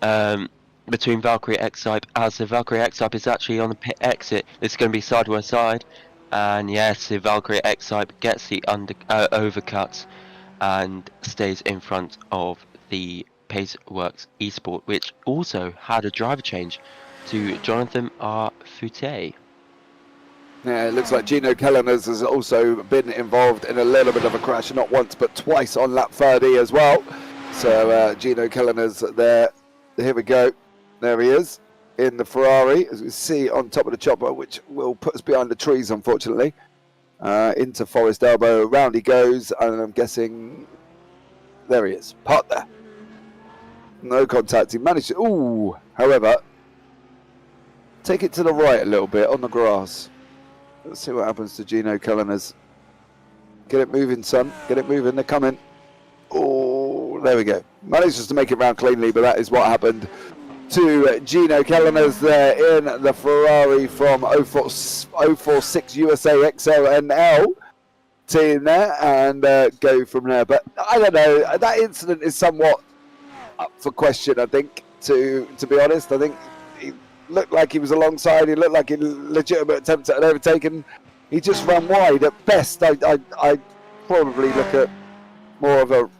between Valkyrie X-Type, as the Valkyrie X-Type is actually on the pit exit. It's going to be side by side. And yes, the Valkyrie X-Type gets the overcuts and stays in front of the Paceworks Esport, which also had a driver change to Jonathan R. Fouté. Yeah, it looks like Gino Kelleners has also been involved in a little bit of a crash, not once but twice on lap 30 as well. So Gino Kelleners there, here we go. There he is in the Ferrari, as we see on top of the chopper, which will put us behind the trees, unfortunately. Into Forest Elbow, round he goes, and I'm guessing, there he is, parked there. No contact, he managed to, however, take it to the right a little bit on the grass. Let's see what happens to Gino Kelleners. Get it moving, son, get it moving, they're coming. Oh, there we go. Manages to make it round cleanly, but that is what happened to Gino Kelleners there in the Ferrari from 046 USA XLNL team there, and go from there. But I don't know, that incident is somewhat up for question, I think, to be honest. I think he looked like he was alongside, he looked like a legitimate attempt at an overtaking. He just ran wide. At best, I probably look at more of a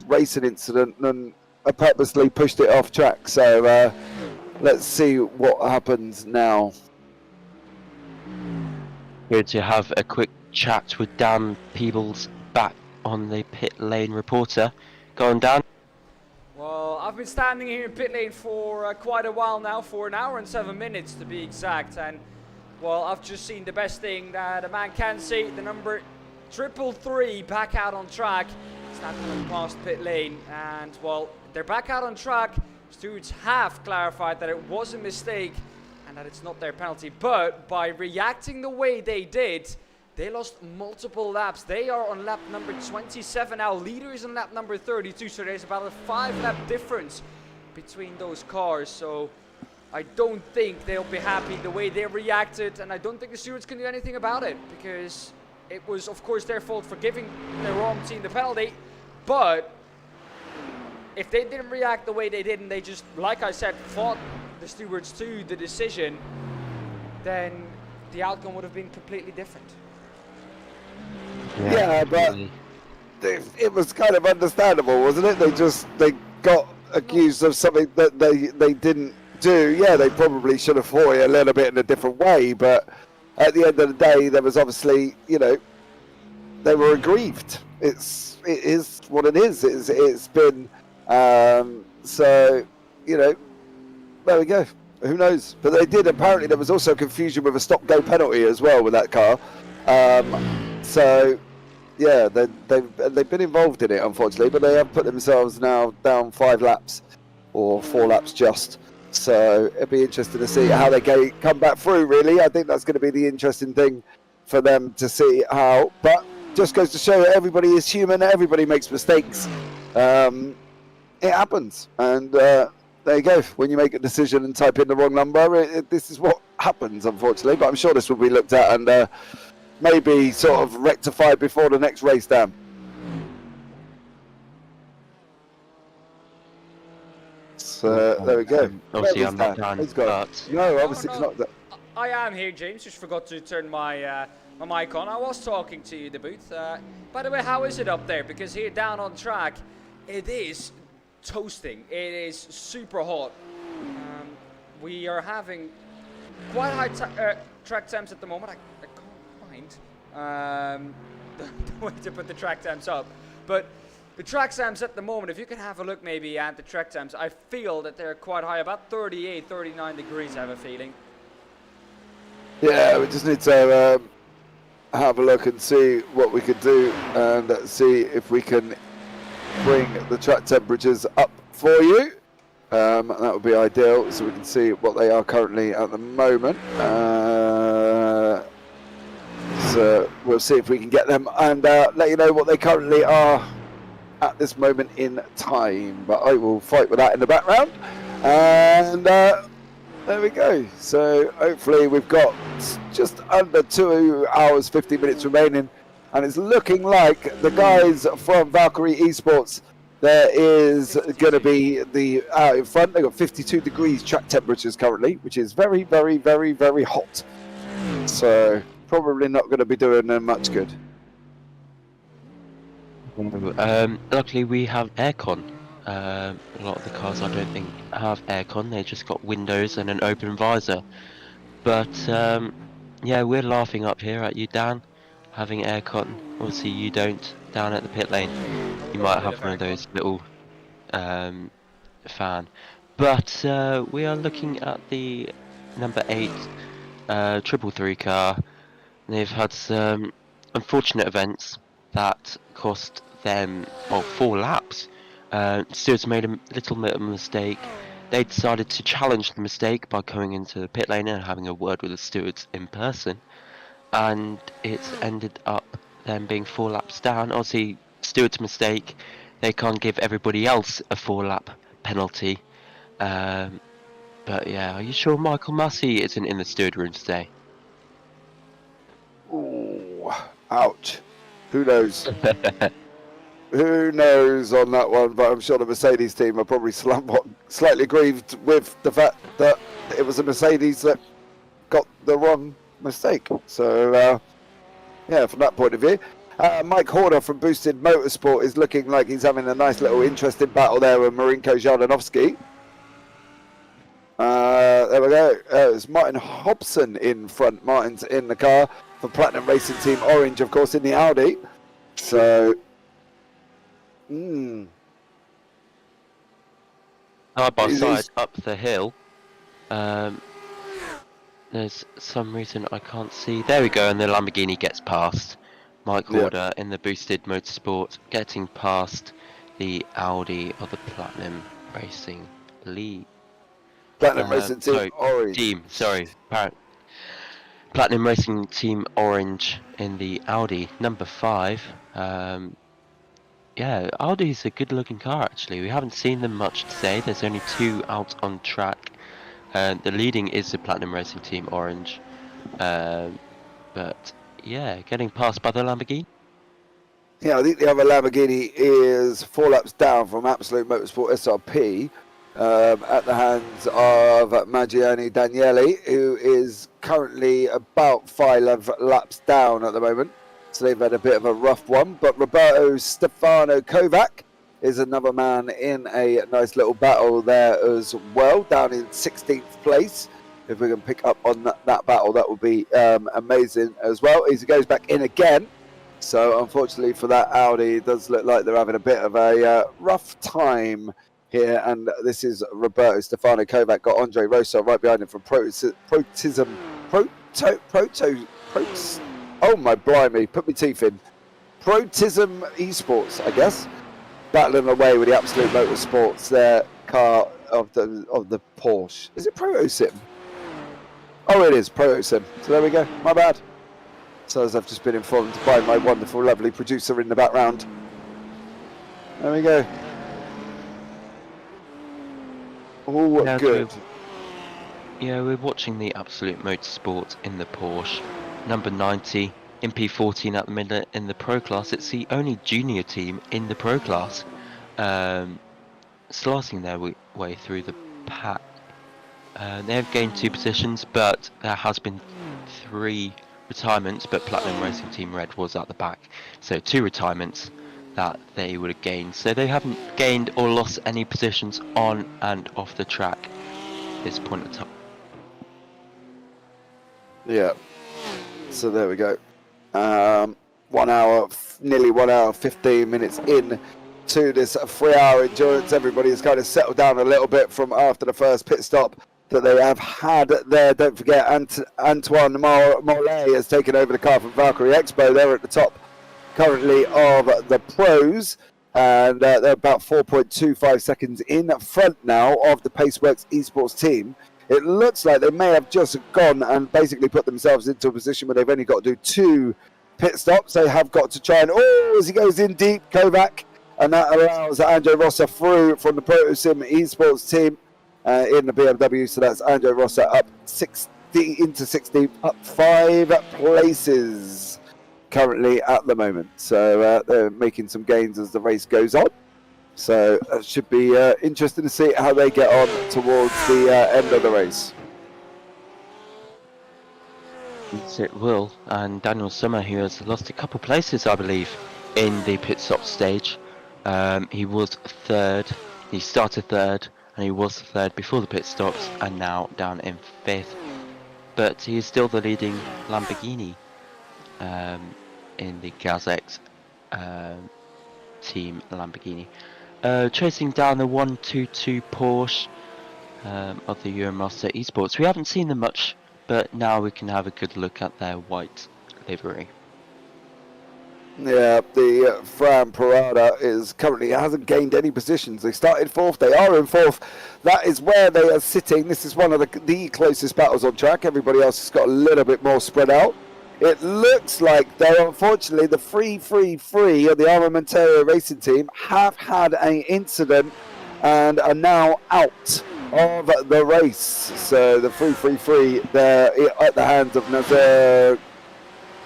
racing incident than I purposely pushed it off track. So let's see what happens now. Here to have a quick chat with Dan Peebles, back on the pit lane reporter. Go on, Dan. Well, I've been standing here in pit lane for quite a while now, for an hour and 7 minutes to be exact, and well, I've just seen the best thing that a man can see, the number 333 back out on track. It's not coming past pit lane, and well, they're back out on track. Stewards have clarified that it was a mistake and that it's not their penalty, but by reacting the way they did, they lost multiple laps. They are on lap number 27 now. Leader is on lap number 32, so there's about a 5-lap difference between those cars. So I don't think they'll be happy the way they reacted, and I don't think the stewards can do anything about it, because it was, of course, their fault for giving the wrong team the penalty. But if they didn't react the way they did, and they just, like I said, fought the stewards to the decision, then the outcome would have been completely different. Yeah, but it was kind of understandable, wasn't it? They got accused of something that they didn't do. Yeah, they probably should have fought it a little bit in a different way, but at the end of the day, there was obviously, they were aggrieved. It is what it is. It's been so, there we go. Who knows? But they did. Apparently, there was also confusion with a stop-go penalty as well with that car. So, yeah, they've been involved in it, unfortunately, but they have put themselves now down 5 laps, or 4 laps just. So it'll be interesting to see how they come back through, really. I think that's going to be the interesting thing for them to see how. But just goes to show that everybody is human, everybody makes mistakes. It happens. And there you go. When you make a decision and type in the wrong number, this is what happens, unfortunately. But I'm sure this will be looked at and maybe sort of rectified before the next race, Dan. So there we go. Obviously, I'm not Dan, but... No, obviously it's not that. I am here, James. Just forgot to turn my my mic on. I was talking to you in the booth. By the way, how is it up there? Because here down on track, it is toasting. It is super hot. We are having quite high track temps at the moment. I can't find the way to put the track temps up. But The track times at the moment, if you can have a look maybe at the track times, I feel that they're quite high, about 38, 39 degrees, I have a feeling. Yeah, we just need to have a look and see what we could do and see if we can bring the track temperatures up for you. That would be ideal, so we can see what they are currently at the moment. So we'll see if we can get them and let you know what they currently are at this moment in time. But I will fight with that in the background. And there we go. So hopefully we've got just under 2 hours, 50 minutes remaining. And it's looking like the guys from Valkyrie Esports, there is going to be the out in front. They've got 52 degrees track temperatures currently, which is very, very, very, very hot. So probably not going to be doing them much good. Luckily we have aircon. A lot of the cars I don't think have aircon, they just got windows and an open visor. But yeah, we're laughing up here at you, Dan, having aircon. Obviously you don't down at the pit lane. You might have one of those little fan. But we are looking at the number 8 333 car. They've had some unfortunate events that cost them 4 laps. Stewards made a little bit of a mistake. They decided to challenge the mistake by coming into the pit lane and having a word with the stewards in person, and it's ended up them being 4 laps down. Obviously, stewards' mistake. They can't give everybody else a 4-lap penalty. But yeah, are you sure Michael Massey isn't in the steward room today? Ooh, ouch. Who knows? Who knows on that one, but I'm sure the Mercedes team are probably slightly grieved with the fact that it was a Mercedes that got the wrong mistake. So, yeah, from that point of view. Mike Horner from Boosted Motorsport is looking like he's having a nice little interesting battle there with Marinko Jardanovsky. There we go. It's Martin Hobson in front. Martin's in the car for Platinum Racing Team Orange, of course, in the Audi. So, side by side up the hill. There's some reason I can't see. There we go, and the Lamborghini gets past. Mike Horder in the Boosted Motorsport getting past the Audi of the Platinum Racing League. Platinum Racing Team Orange. Platinum Racing Team Orange in the Audi number 5. Yeah, Audi's a good looking car actually. We haven't seen them much today. There's only 2 out on track. The leading is the Platinum Racing Team Orange. But yeah, getting passed by the Lamborghini. Yeah, I think the other Lamborghini is 4 laps down from Absolute Motorsport SRP at the hands of Maggiani Daniele, who is currently about 5 laps down at the moment. So they've had a bit of a rough one. But Roberto Stefano Kovac is another man in a nice little battle there as well, down in 16th place. If we can pick up on that battle, that would be amazing as well. As he goes back in again. So unfortunately for that Audi, it does look like they're having a bit of a rough time here. And this is Roberto Stefano Kovac, got Andre Rosso right behind him from oh my blimey, put my teeth in. Protism Esports, I guess. Battling away with the Absolute Motorsports, their car of the Porsche. Is it Protosim? Oh, it is Protosim. So there we go. My bad. So as I've just been informed by my wonderful, lovely producer in the background. There we go. Oh, yeah, good. Yeah, we're watching the Absolute Motorsport in the Porsche. Number 90 in P14 at the minute in the Pro Class. It's the only junior team in the Pro Class. Slicing their way through the pack. They have gained 2 positions, but there has been 3 retirements, but Platinum Racing Team Red was at the back. So 2 retirements that they would have gained. So they haven't gained or lost any positions on and off the track at this point in time. Yeah. So there we go. 1 hour, nearly 1 hour, 15 minutes in to this 3-hour endurance. Everybody has kind of settled down a little bit from after the first pit stop that they have had there. Don't forget, Antoine Mollet has taken over the car from Valkyrie Expo. They're at the top currently of the pros, and they're about 4.25 seconds in front now of the Paceworks esports team. It looks like they may have just gone and basically put themselves into a position where they've only got to do 2 pit stops. They have got to try and, as he goes in deep, Kovac, and that allows Andre Rosser through from the ProtoSim esports team in the BMW. So that's Andre Rosser up 60 into 60, up 5 places currently at the moment. So they're making some gains as the race goes on. So it should be interesting to see how they get on towards the end of the race. Yes, it will. And Daniel Sommer, who has lost a couple places, I believe, in the pit stop stage. He was 3rd. He started 3rd, and he was 3rd before the pit stops, and now down in 5th. But he is still the leading Lamborghini in the Gazex team Lamborghini. Chasing down the 122 Porsche of the Euromaster Esports. We haven't seen them much, but now we can have a good look at their white livery. Yeah, the Fran Parada hasn't gained any positions. They started 4th, they are in 4th. That is where they are sitting. This is one of the closest battles on track. Everybody else has got a little bit more spread out. It looks like, though, unfortunately, the 333 of the Armamentario Racing Team have had an incident and are now out of the race. So the 333, they're at the hands of Nazar.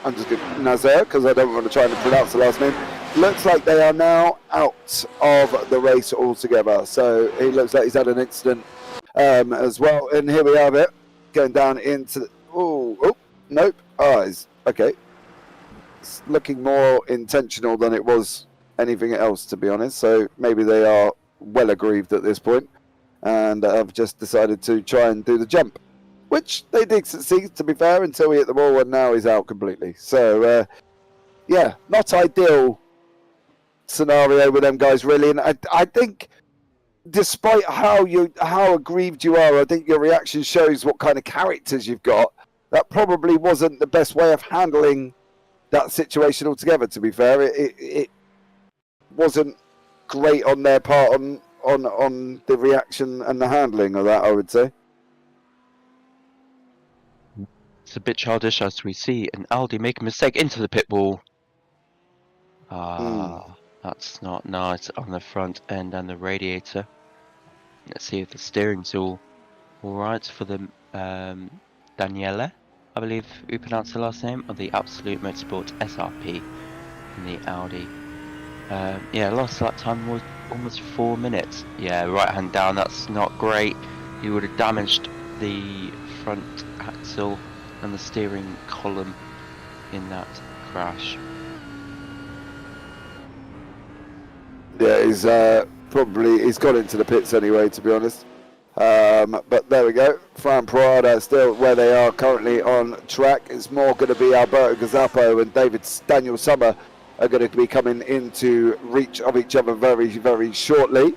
I'm just going to Nazar because I don't want to try and pronounce the last name. Looks like they are now out of the race altogether. So it looks like he's had an incident as well. And here we have it going down into the, nope. Okay. It's looking more intentional than it was anything else, to be honest. So maybe they are well aggrieved at this point and have just decided to try and do the jump, which they did succeed, to be fair, until he hit the wall, and now he's out completely. So, yeah, not ideal scenario with them guys, really. And I think, despite how aggrieved you are, I think your reaction shows what kind of characters you've got. That probably wasn't the best way of handling that situation altogether, to be fair. It wasn't great on their part on the reaction and the handling of that, I would say. It's a bit childish as we see an Audi make a mistake into the pit wall. That's not nice on the front end and the radiator. Let's see if the steering's all right for the Daniele, I believe we pronounce the last name, of the Absolute Motorsport SRP in the Audi. Yeah, lost that time was almost 4 minutes. Yeah, right hand down, that's not great. He would have damaged the front axle and the steering column in that crash. Yeah, he's gone into the pits anyway, to be honest. But there we go. Fran Parada still where they are currently on track. It's more going to be Alberto Gazzapo and Daniel Sommer are going to be coming into reach of each other very, very shortly.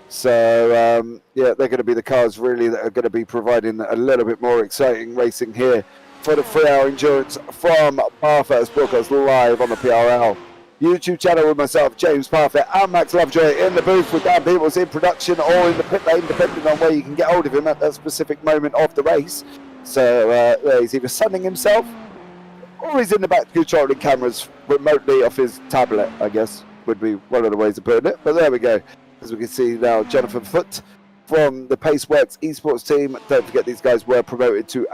So, yeah, they're going to be the cars really that are going to be providing a little bit more exciting racing here for the 3-hour endurance from Bathurst Brookhouse live on the PRL YouTube channel with myself, James Parfit, and Max Lovejoy in the booth with Dan Peebles in production or in the pit lane, depending on where you can get hold of him at that specific moment of the race. So he's either sunning himself or he's in the back controlling cameras remotely off his tablet, I guess, would be one of the ways of putting it. But there we go. As we can see now, Jonathan Foote from the Paceworks esports team. Don't forget these guys were promoted to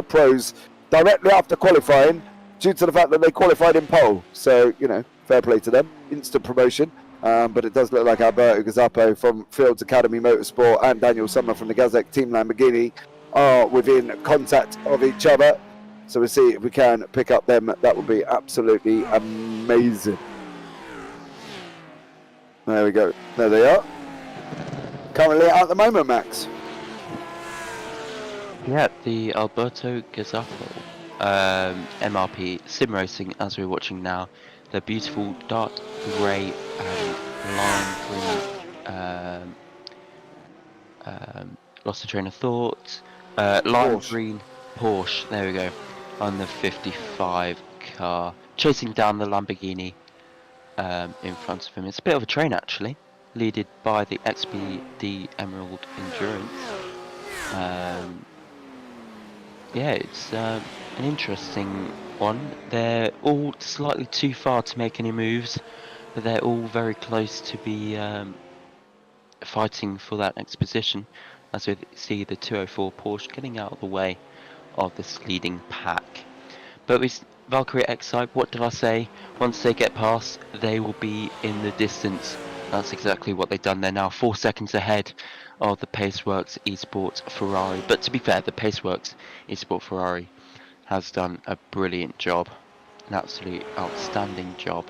pros directly after qualifying due to the fact that they qualified in pole. So, you know, fair play to them. Instant promotion. But it does look like Alberto Gazzapo from Fields Academy Motorsport and Daniel Sommer from the Gazek Team Lamborghini are within contact of each other. So we'll see if we can pick up them. That would be absolutely amazing. There we go. There they are. Currently at the moment, Max. Yeah, the Alberto Gazzapo MRP sim racing, as we're watching now. The beautiful dark grey and lime green, lost the train of thought. Lime Porsche. green Porsche, there we go, on the 55 car, chasing down the Lamborghini in front of him. It's a bit of a train actually, leaded by the XPD Emerald Endurance. Yeah, it's an interesting one. They're all slightly too far to make any moves, but they're all very close to be fighting for that next position, as we see the 204 Porsche getting out of the way of this leading pack. But with Valkyrie Xi, what did I say? Once they get past, they will be in the distance. That's exactly what they've done. They're now 4 seconds ahead of the Paceworks Esports Ferrari. But to be fair, the Paceworks Esports Ferrari has done a brilliant job, an absolute outstanding job.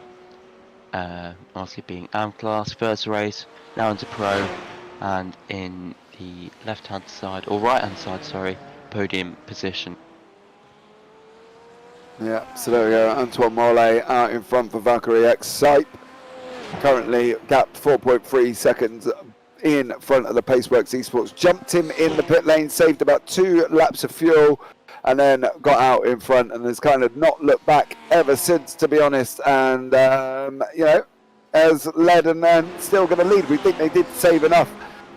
Obviously being AM class, first race, now into pro, and in the left-hand side, or right-hand side, sorry, podium position. Yeah, so there we go. Antoine Morlaix out in front for Valkyrie Xi. Currently gapped 4.3 seconds in front of the Paceworks Esports. Jumped him in the pit lane, saved about 2 laps of fuel, and then got out in front and has kind of not looked back ever since, to be honest. And, you know, has led and still going to lead. We think they did save enough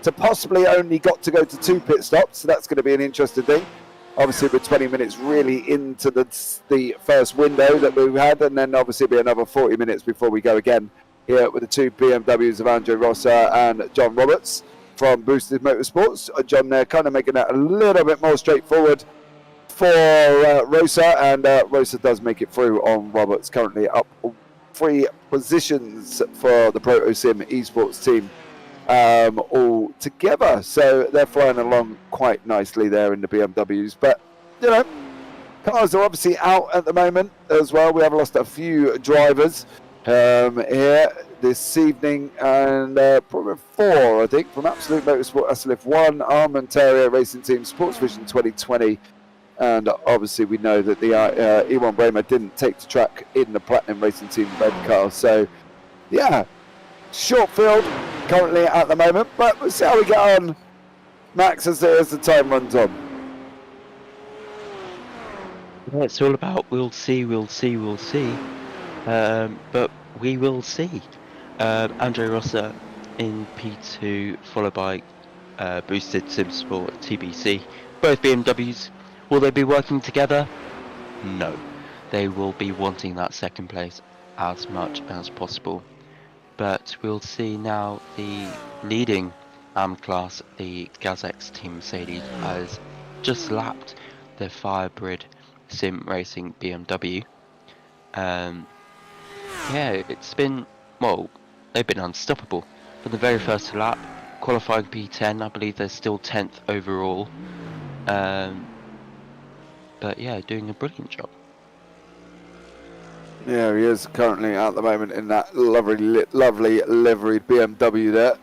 to possibly only got to go to 2 pit stops, so that's going to be an interesting thing. Obviously, we're 20 minutes really into the first window that we've had, and then obviously be another 40 minutes before we go again here with the 2 BMWs of Andre Rosser and John Roberts from Boosted Motorsports. John there kind of making that a little bit more straightforward for Rosser, and Rosser does make it through on Roberts, currently up 3 positions for the Proto Sim Esports team. All together, so they're flying along quite nicely there in the BMWs. But you know, cars are obviously out at the moment as well. We have lost a few drivers here this evening, and probably 4, I think, from Absolute Motorsport, SLF 1, Armentario Racing Team, Sports Vision 2020, and obviously we know that the E1 Bremer didn't take to track in the Platinum Racing Team red car. So yeah, short field currently at the moment, but we'll see how we get on, Max, as the time runs on. Yeah, it's all about we'll see, but we will see. Andre Rosser in P2, followed by Boosted Simsport TBC. Both BMWs. Will they be working together? No. They will be wanting that second place as much as possible. But we'll see now the leading AM class, the Gazex Team Mercedes, has just lapped the Firebird Sim Racing BMW. Yeah, it's been, well, they've been unstoppable from the very first lap, qualifying P10. I believe they're still 10th overall. But yeah, doing a brilliant job. Yeah, he is currently at the moment in that lovely liveried BMW there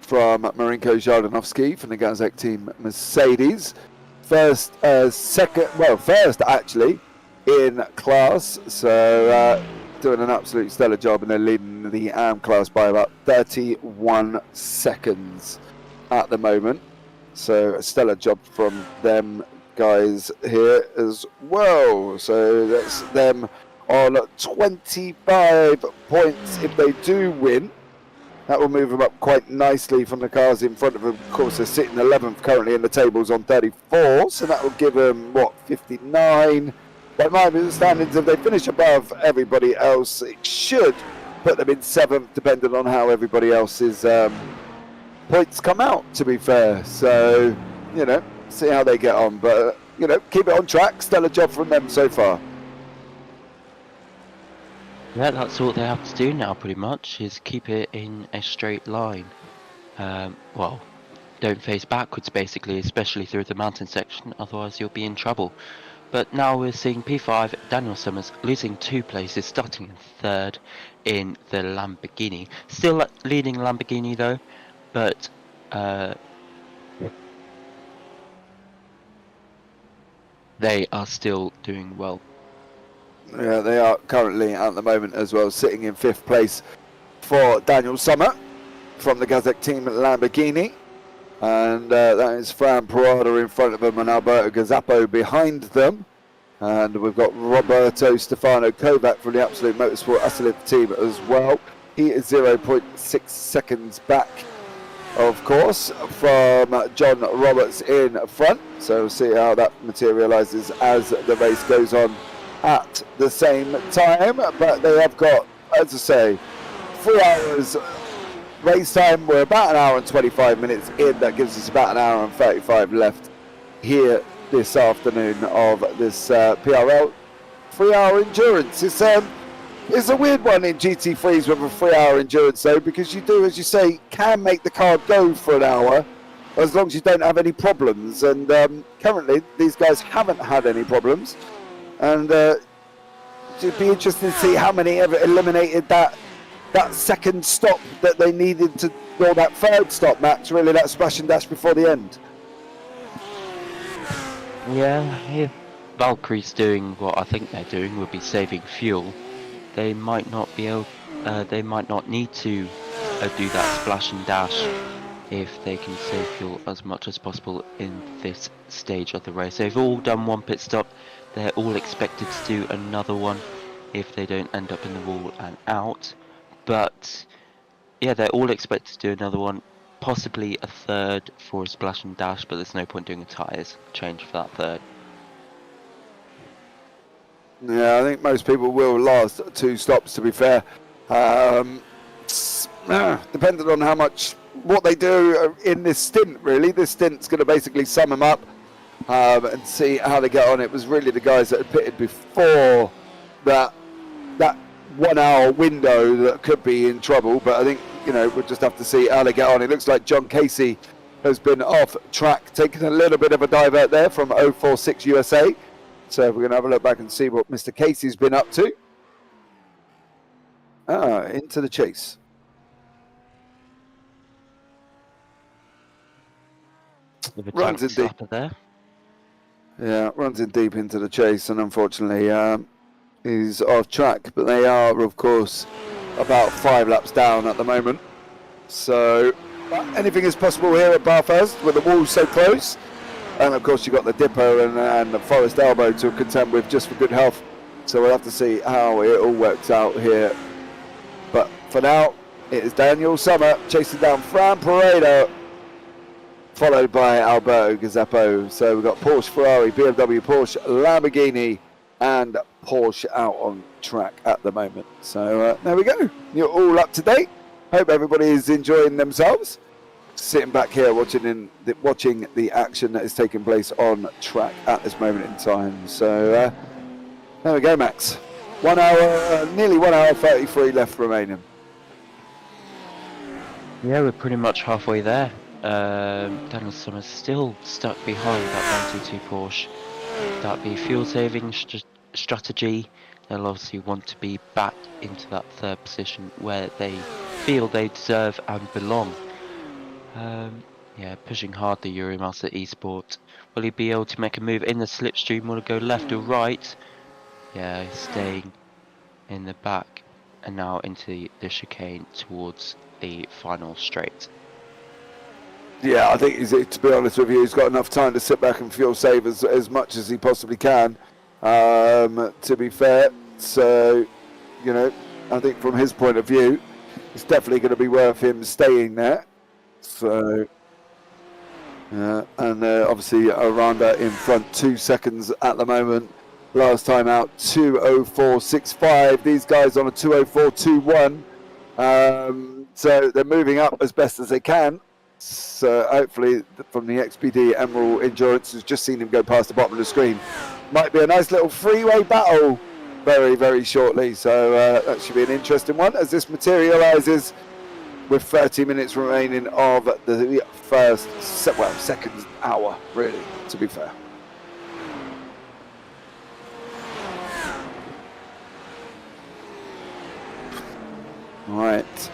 from Marinko Jardanovsky from the Gazek Team Mercedes. First actually in class, so doing an absolute stellar job, and they're leading the AM class by about 31 seconds at the moment. So a stellar job from them guys here as well. So that's them on 25 points if they do win. That will move them up quite nicely from the cars in front of them. Of course, they're sitting 11th currently in the tables on 34, so that will give them, 59. By my understanding, if they finish above everybody else, it should put them in 7th, depending on how everybody else's points come out, to be fair. So, you know, see how they get on. But, you know, keep it on track. Stellar job from them so far. Yeah, that's all they have to do now, pretty much, is keep it in a straight line. Well, don't face backwards, basically, especially through the mountain section, otherwise you'll be in trouble. But now we're seeing P5, Daniel Summers losing 2 places, starting in 3rd in the Lamborghini. Still leading Lamborghini though, but they are still doing well. Yeah, they are currently at the moment as well, sitting in 5th place for Daniel Sommer from the Gazette team at Lamborghini. And that is Fran Parada in front of them and Alberto Gazzapo behind them. And we've got Roberto Stefano Kovac from the Absolute Motorsport Assalif team as well. He is 0.6 seconds back, of course, from John Roberts in front. So we'll see how that materialises as the race goes on at the same time. But they have got, as I say, 3 hours race time. We're about an hour and 25 minutes in. That gives us about an hour and 35 left here this afternoon of this PRL 3-hour endurance. It's a weird one in GT3s with a 3-hour endurance though, because you do, as you say, can make the car go for an hour as long as you don't have any problems. And currently these guys haven't had any problems. And it'd be interesting to see how many ever eliminated that second stop that they needed to, or that third stop, Max, really, that splash and dash before the end. Yeah, if Valkyrie's doing what I think they're doing, would be saving fuel, they might not be able, they might not need to do that splash and dash if they can save fuel as much as possible in this stage of the race. They've all done one pit stop, they're all expected to do another one if they don't end up in the wall and out. But yeah, they're all expected to do another one, possibly a third for a splash and dash, but there's no point doing a tyres change for that third. Yeah, I think most people will last 2 stops, to be fair. Depending on how much, what they do in this stint, really. This stint's going to basically sum them up and see how they get on. It was really the guys that had pitted before that 1 hour window that could be in trouble, but I think, you know, we'll just have to see how they get on. It looks like John Casey has been off track, taking a little bit of a divert there from 046 USA. So we're going to have a look back and see what Mr. Casey's been up to. Into the chase. Runs in deep. There. Yeah, runs in deep into the chase, and unfortunately he's off track. But they are, of course, about 5 laps down at the moment. So anything is possible here at Bathurst with the walls so close. And of course you've got the Dipper and the Forest Elbow to contend with just for good health. So we'll have to see how it all works out here. But for now, it is Daniel Sommer chasing down Fran Parada, followed by Alberto Gazzapo. So we've got Porsche, Ferrari, BMW, Porsche, Lamborghini and Porsche out on track at the moment. So there we go. You're all up to date. Hope everybody is enjoying themselves. Sitting back here watching the action that is taking place on track at this moment in time. So there we go, Max. 1 hour, nearly 1 hour 33 left remaining. Yeah, we're pretty much halfway there. Daniel Sommer's still stuck behind that 122 Porsche. That be fuel saving strategy. They'll obviously want to be back into that third position where they feel they deserve and belong. Yeah, pushing hard the Euromaster Esport. Will he be able to make a move in the slipstream? Will it go left or right? Yeah, he's staying in the back and now into the chicane towards the final straight. Yeah, I think to be honest with you, he's got enough time to sit back and fuel save as much as he possibly can, to be fair. So, you know, I think from his point of view, it's definitely going to be worth him staying there. So, and obviously Aranda in front 2 seconds at the moment. Last time out 2:04.65. These guys on a 2:04.21. So they're moving up as best as they can. So hopefully from the XPD Emerald Endurance, who's just seen him go past the bottom of the screen, might be a nice little freeway battle very, very shortly. So that should be an interesting one as this materialises with 30 minutes remaining of the first, second hour, really, to be fair. All right.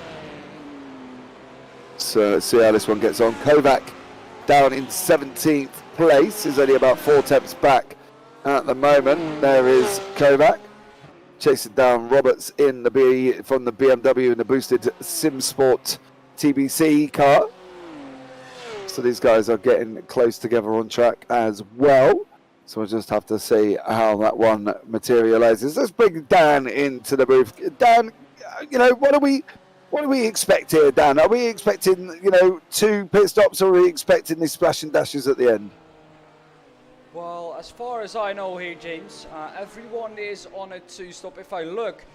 So let's see how this one gets on. Kovac down in 17th place, is only about 4 tenths back at the moment. There is Kovac chasing down Roberts in the from the BMW in the boosted SimSport TBC car. So these guys are getting close together on track as well. So we'll just have to see how that one materializes. Let's bring Dan into the booth. Dan, you know, what do we expect here, Dan? Are we expecting, you know, 2 pit stops, or are we expecting these splash and dashes at the end? Well, as far as I know here, James, everyone is on a 2-stop. If I look,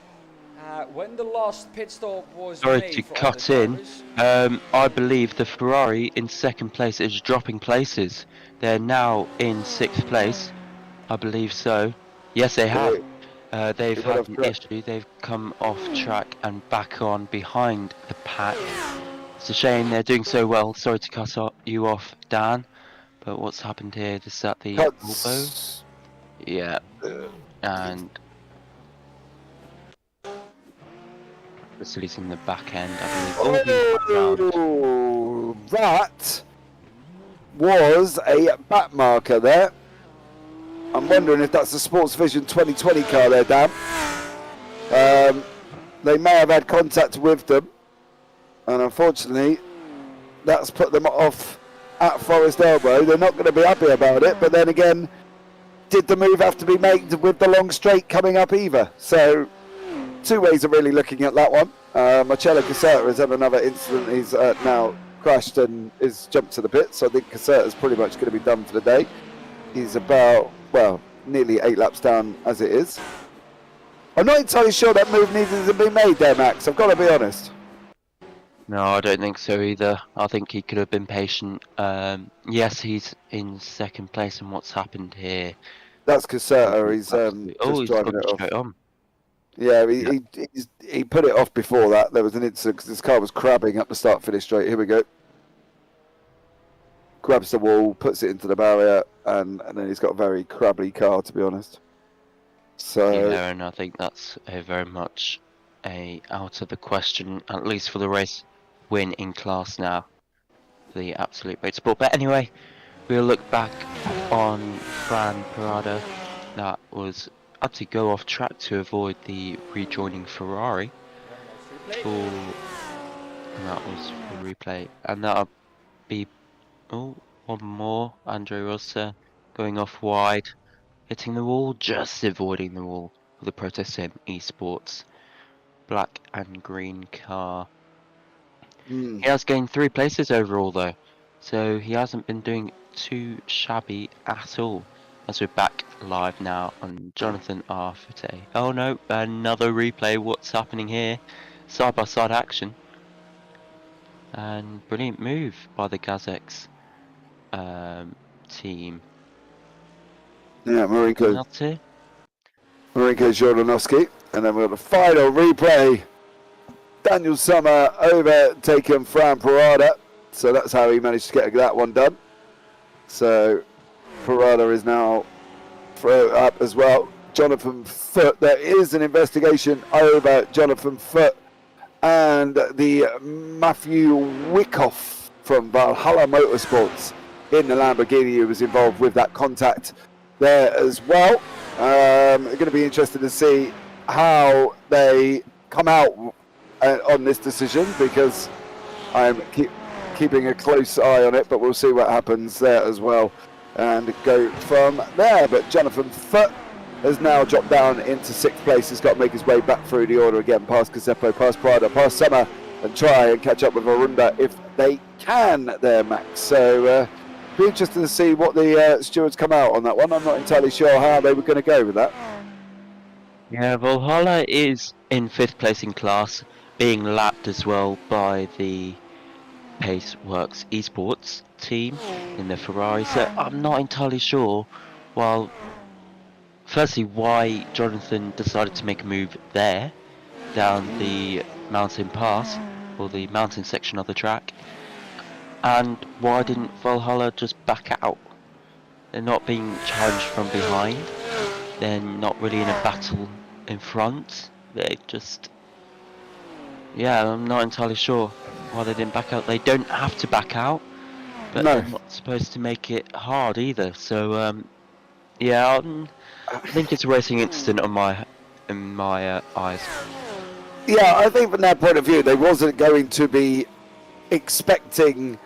when the last pit stop was Sorry made to for cut other in. drivers, I believe the Ferrari in 2nd place is dropping places. They're now in 6th place. I believe so. Yes, they have. They've had an issue. They've come off track and back on behind the pack. It's a shame they're doing so well. Sorry to cut you off, Dan. But what's happened here? Is that the elbow? Yeah. And it's releasing the back end, I believe. Oh, that was a back marker there. I'm wondering if that's the Sports Vision 2020 car there, Dan. They may have had contact with them, and unfortunately, that's put them off at Forest Elbow. They're not going to be happy about it, but then again, did the move have to be made with the long straight coming up either? So, 2 ways of really looking at that one. Marcello Caserta has had another incident. He's now crashed and is jumped to the pit, so I think Caserta's pretty much going to be done for the day. He's about, well, nearly 8 laps down as it is. I'm not entirely sure that move needed to be made there, Max. I've got to be honest. No, I don't think so either. I think he could have been patient. Yes, he's in 2nd place, and what's happened here? That's Caserta. He's he's driving gone it off. straight on. Yeah, he put it off before that. There was an incident because his car was crabbing up the start-finish straight. Here we go. Grabs the wall, puts it into the barrier, and then he's got a very crabbly car, to be honest. So yeah, and I think that's very much out of the question, at least for the race win in class now. The absolute motorsport. But anyway, we'll look back on Fran Parada. That was had to go off track to avoid the rejoining Ferrari. And that was for replay. And that'll be one more. Andre Rossa going off wide, hitting the wall, just avoiding the wall for the Protest Sim Esports black and green car. He has gained 3 places overall though, so he hasn't been doing too shabby at all. As we're back live now on Jonathan R. Fute. Oh no, another replay. What's happening here? Side by side action. And brilliant move by the Gazex team. yeah, Marinko Marinko Jordanowski. And then we've got the final replay. Daniel Sommer overtaken Fran Parada. So that's how he managed to get that one done. So Parada is now up as well. Jonathan Foote. There is an investigation over Jonathan Foote and the Matthew Wyckoff from Valhalla Motorsports in the Lamborghini who was involved with that contact there as well. Going to be interested to see how they come out on this decision, because I'm keeping a close eye on it, but we'll see what happens there as well and go from there. But Jonathan Foote has now dropped down into 6th place. He's got to make his way back through the order again, past Casepo, past Prada, past Summer, and try and catch up with Arunda if they can there, Max. So be interested to see what the stewards come out on that one. I'm not entirely sure how they were going to go with that. Yeah, Valhalla is in 5th place in class, being lapped as well by the Paceworks Esports team in the Ferrari. So I'm not entirely sure, firstly, why Jonathan decided to make a move there, down the mountain pass, or the mountain section of the track, and why didn't Valhalla just back out? They're not being challenged from behind, they're not really in a battle in front, they're just... Yeah, I'm not entirely sure why they didn't back out. They don't have to back out, but No. they're not supposed to make it hard either, so yeah, I think it's a racing incident on my in my eyes. Yeah, I think from their point of view, they wasn't going to be expecting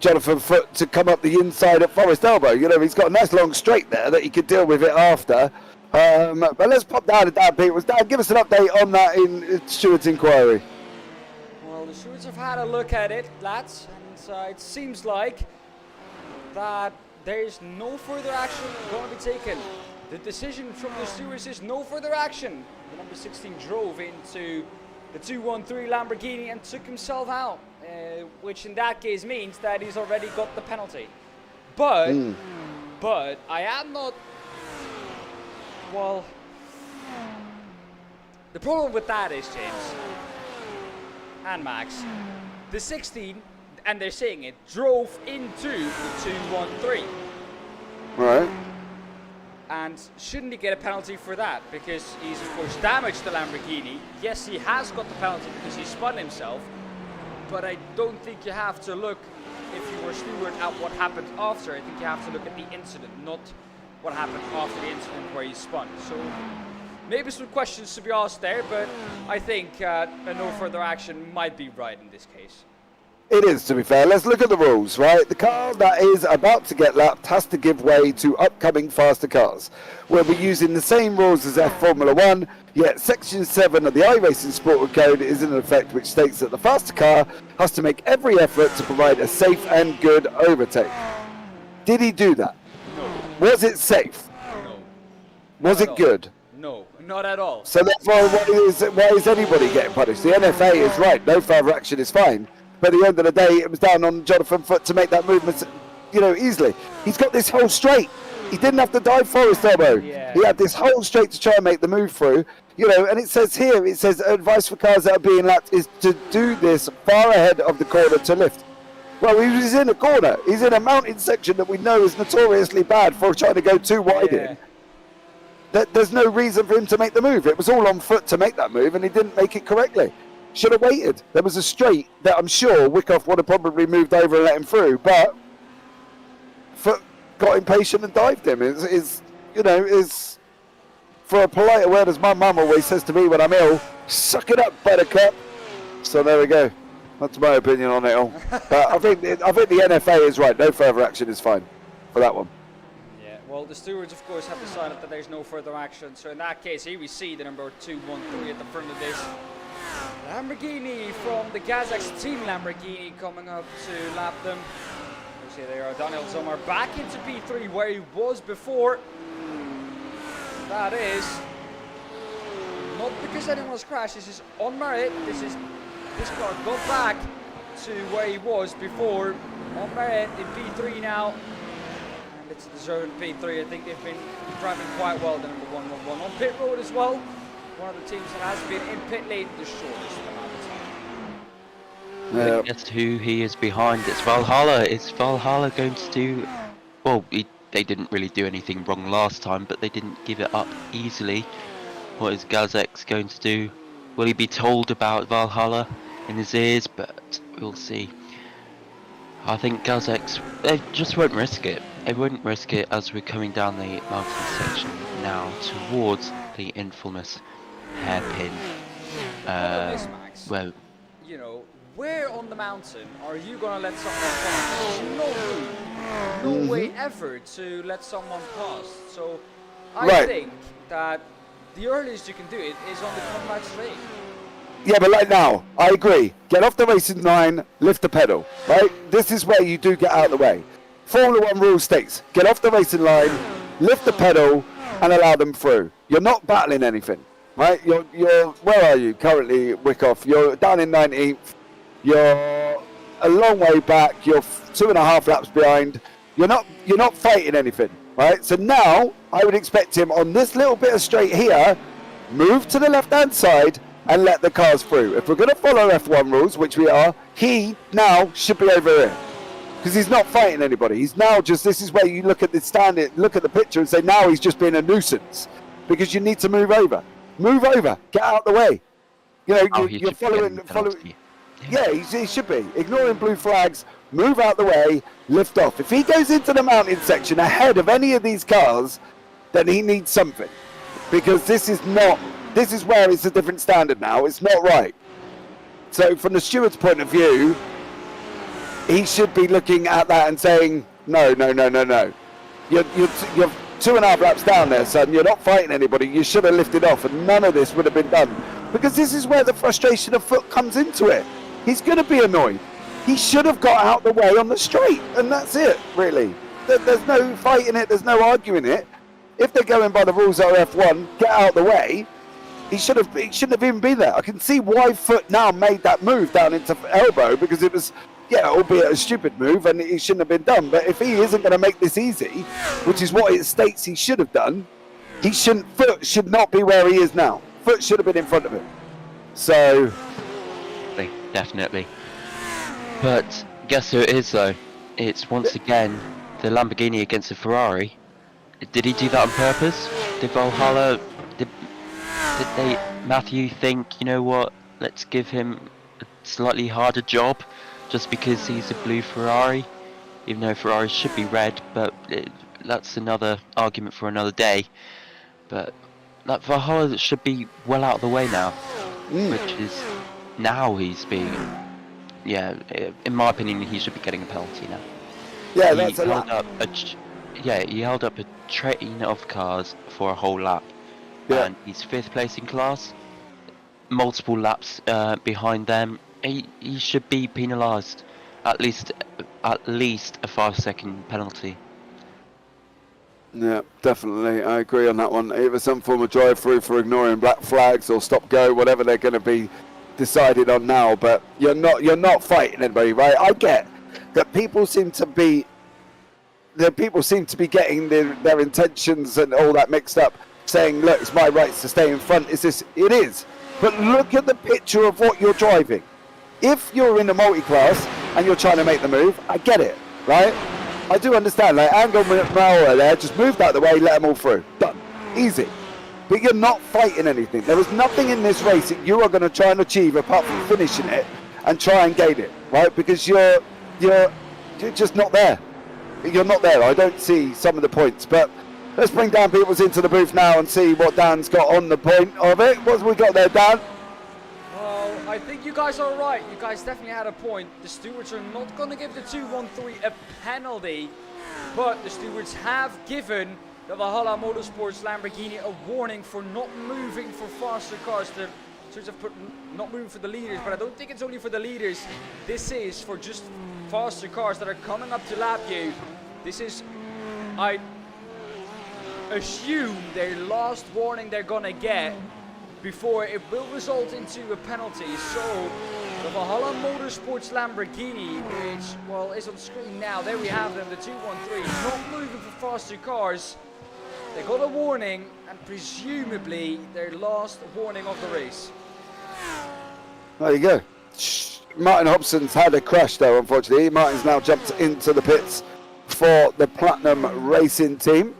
Jonathan Foote to come up the inside at Forest Elbow. You know, he's got a nice long straight there that he could deal with it after. But let's pop down to Dan Peters. Dan, give us an update on that in Steward's inquiry. Well, the Stewards have had a look at it, lads, and it seems like that there is no further action going to be taken. The decision from the Stewards is no further action. The number 16 drove into the 213 Lamborghini and took himself out, which in that case means that he's already got the penalty. But I am not. Well, the problem with that is, James and Max, the 16, and they're saying it, drove into the 213. Right. And shouldn't he get a penalty for that? Because he's, of course, damaged the Lamborghini. Yes, he has got the penalty because he spun himself. But I don't think you have to look, if you were Steward, at what happened after. I think you have to look at the incident, not what happened after the incident where he spun. So maybe some questions to be asked there, but I think a no further action might be right in this case. It is, to be fair. Let's look at the rules, right? The car that is about to get lapped has to give way to upcoming faster cars. We'll be using the same rules as F Formula 1, yet Section 7 of the iRacing Sport Code is in effect, which states that the faster car has to make every effort to provide a safe and good overtake. Did he do that? No. Was it safe? No. Was it good? No, not at all. So therefore, why is anybody getting punished? The NFA is right. No further action is fine. But at the end of the day, it was down on Jonathan Foote to make that movement, you know, easily. He's got this whole straight. He didn't have to dive Forest Elbow. Yeah. He had this whole straight to try and make the move through. You know, and it says here, it says advice for cars that are being lapped is to do this far ahead of the corner to lift. Well, he was in a corner. He's in a mountain section that we know is notoriously bad for trying to go too wide in. There's no reason for him to make the move. It was all on Foote to make that move, and he didn't make it correctly. Should have waited. There was a straight that I'm sure Wyckoff would have probably moved over and let him through, but Foote got impatient and dived him. Is for a politer word, as my mum always says to me when I'm ill, suck it up, buttercup. So there we go. That's my opinion on it all. But I think the NFA is right. No further action is fine for that one. Yeah, well, the stewards, of course, have decided that there's no further action. So in that case, here we see the number 213 at the front of this Lamborghini from the Kazakhs team Lamborghini coming up to lap them. You see there are Daniel Zomar back into P3 where he was before. That is not because anyone's crashed. This is on merit. This car got back to where he was before on merit in P3 now. And it's the zone P3. I think they've been driving quite well, the number 111 on pit road as well. One of the teams that has been in pit lane the shortest amount of time. Yeah. Guess who he is behind? It's Valhalla. Is Valhalla going to do... Well, they didn't really do anything wrong last time, but they didn't give it up easily. What is Gazek's going to do? Will he be told about Valhalla in his ears? But we'll see. I think Gazek's... They just won't risk it. They won't risk it as we're coming down the mountain section now towards the infamous hairpin. Well, you know, where on the mountain are you gonna let someone pass? There's no way ever to let someone pass. So I think that the earliest you can do it is on the combat straight. Yeah, but like now, I agree. Get off the racing line, lift the pedal, right? This is where you do get out of the way. Formula 1 rule states, get off the racing line, lift the pedal, and allow them through. You're not battling anything, right? You're where are you currently, Wyckoff? You're down in 19th. You're a long way back. You're 2.5 laps behind. You're not fighting anything, right? So now I would expect him on this little bit of straight here, move to the left-hand side and let the cars through. If we're going to follow F1 rules, which we are, he now should be over here. Because he's not fighting anybody. He's now just, this is where you look at the look at the picture and say, now he's just being a nuisance. Because you need to move over. Move over. Get out the way. You know, you're following. Yeah, he should be. Ignoring blue flags, move out the way, lift off. If he goes into the mountain section ahead of any of these cars, then he needs something. because this is where it's a different standard now. It's not right. So from the steward's point of view, he should be looking at that and saying, no. You're 2.5 laps down there, son. You're not fighting anybody. You should have lifted off, and none of this would have been done. Because this is where the frustration of Foot comes into it. He's going to be annoyed. He should have got out the way on the straight, and that's it, really. There's no fighting it. There's no arguing it. If they're going by the rules of F1, get out the way. He shouldn't have even been there. I can see why Foot now made that move down into elbow, because it was, albeit a stupid move, and it shouldn't have been done. But if he isn't going to make this easy, which is what it states he should have done, Foot should not be where he is now. Foot should have been in front of him. So, definitely. But guess who it is, though? It's once again the Lamborghini against the Ferrari. Did he do that on purpose? Did Valhalla? Did Matthew think, you know what? Let's give him a slightly harder job, just because he's a blue Ferrari, even though Ferraris should be red. But that's another argument for another day. But that Valhalla should be well out of the way now, which is now he's being. Yeah, in my opinion, he should be getting a penalty now. Yeah, that's a lap. He held up a train of cars for a whole lap, and he's 5th place in class. Multiple laps behind them. He should be penalised, at least a 5-second penalty. Yeah, definitely. I agree on that one. Either some form of drive-through for ignoring black flags or stop-go, whatever they're going to be decided on now. But you're not fighting anybody, right? I get that people seem to be getting their intentions and all that mixed up, saying, look, it's my rights to stay in front. It is. But look at the picture of what you're driving. If you're in a multi-class and you're trying to make the move, I get it, right? I do understand. Like, Angel Mauer there, just moved out the way, let them all through. Done. Easy. But you're not fighting anything. There was nothing in this race that you are going to try and achieve apart from finishing it and try and gain it, right? Because you're just not there. You're not there. I don't see some of the points. But let's bring Dan Peoples into the booth now and see what Dan's got on the point of it. What have we got there, Dan? Well, I think you guys are right. You guys definitely had a point. The stewards are not going to give the 2-1-3 a penalty, but the stewards have given the Valhalla Motorsports Lamborghini a warning for not moving for faster cars. The stewards have put not moving for the leaders, but I don't think it's only for the leaders. This is for just faster cars that are coming up to lap you. This is, I assume, their last warning they're gonna get before it will result into a penalty. So the Valhalla Motorsports Lamborghini, which, well, is on screen now, there we have them, the 2-1-3, not moving for faster cars. They got a warning, and presumably their last warning of the race. There you go. Martin Hobson's had a crash though, unfortunately. Martin's now jumped into the pits for the Platinum Racing team.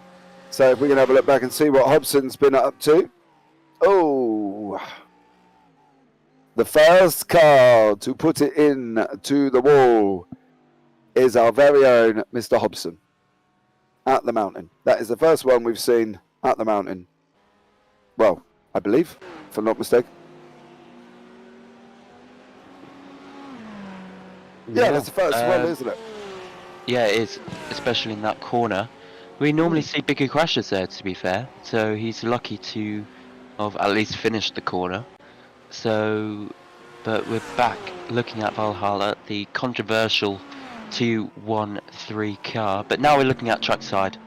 So if we can have a look back and see what Hobson's been up to. Oh, the first car to put it in to the wall is our very own Mr. Hobson at the mountain. That is the first one we've seen at the mountain. Well, I believe, if I'm not mistaken. Yeah, that's the first one, isn't it? Yeah, it is, especially in that corner. We normally see bigger crashes there, to be fair. So he's lucky to have at least finished the corner. So, but we're back looking at Valhalla, the controversial 2-1-3 car. But now we're looking at trackside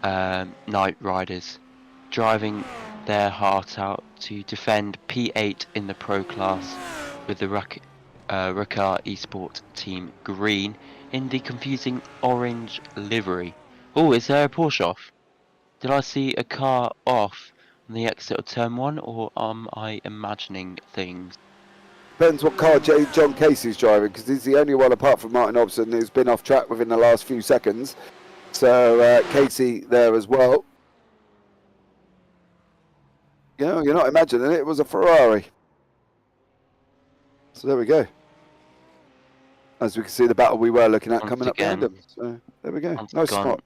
night riders driving their heart out to defend P8 in the pro class with the Ricard Esport Team Green in the confusing orange livery. Oh, is there a Porsche off? Did I see a car off on the exit of turn 1, or am I imagining things? Depends what car John Casey's driving, because he's the only one apart from Martin Hobson who's been off track within the last few seconds. So Casey there as well. You know, you're not imagining it. It was a Ferrari. So there we go. As we can see, the battle we were looking at coming up behind him. So there we go. Nice spot.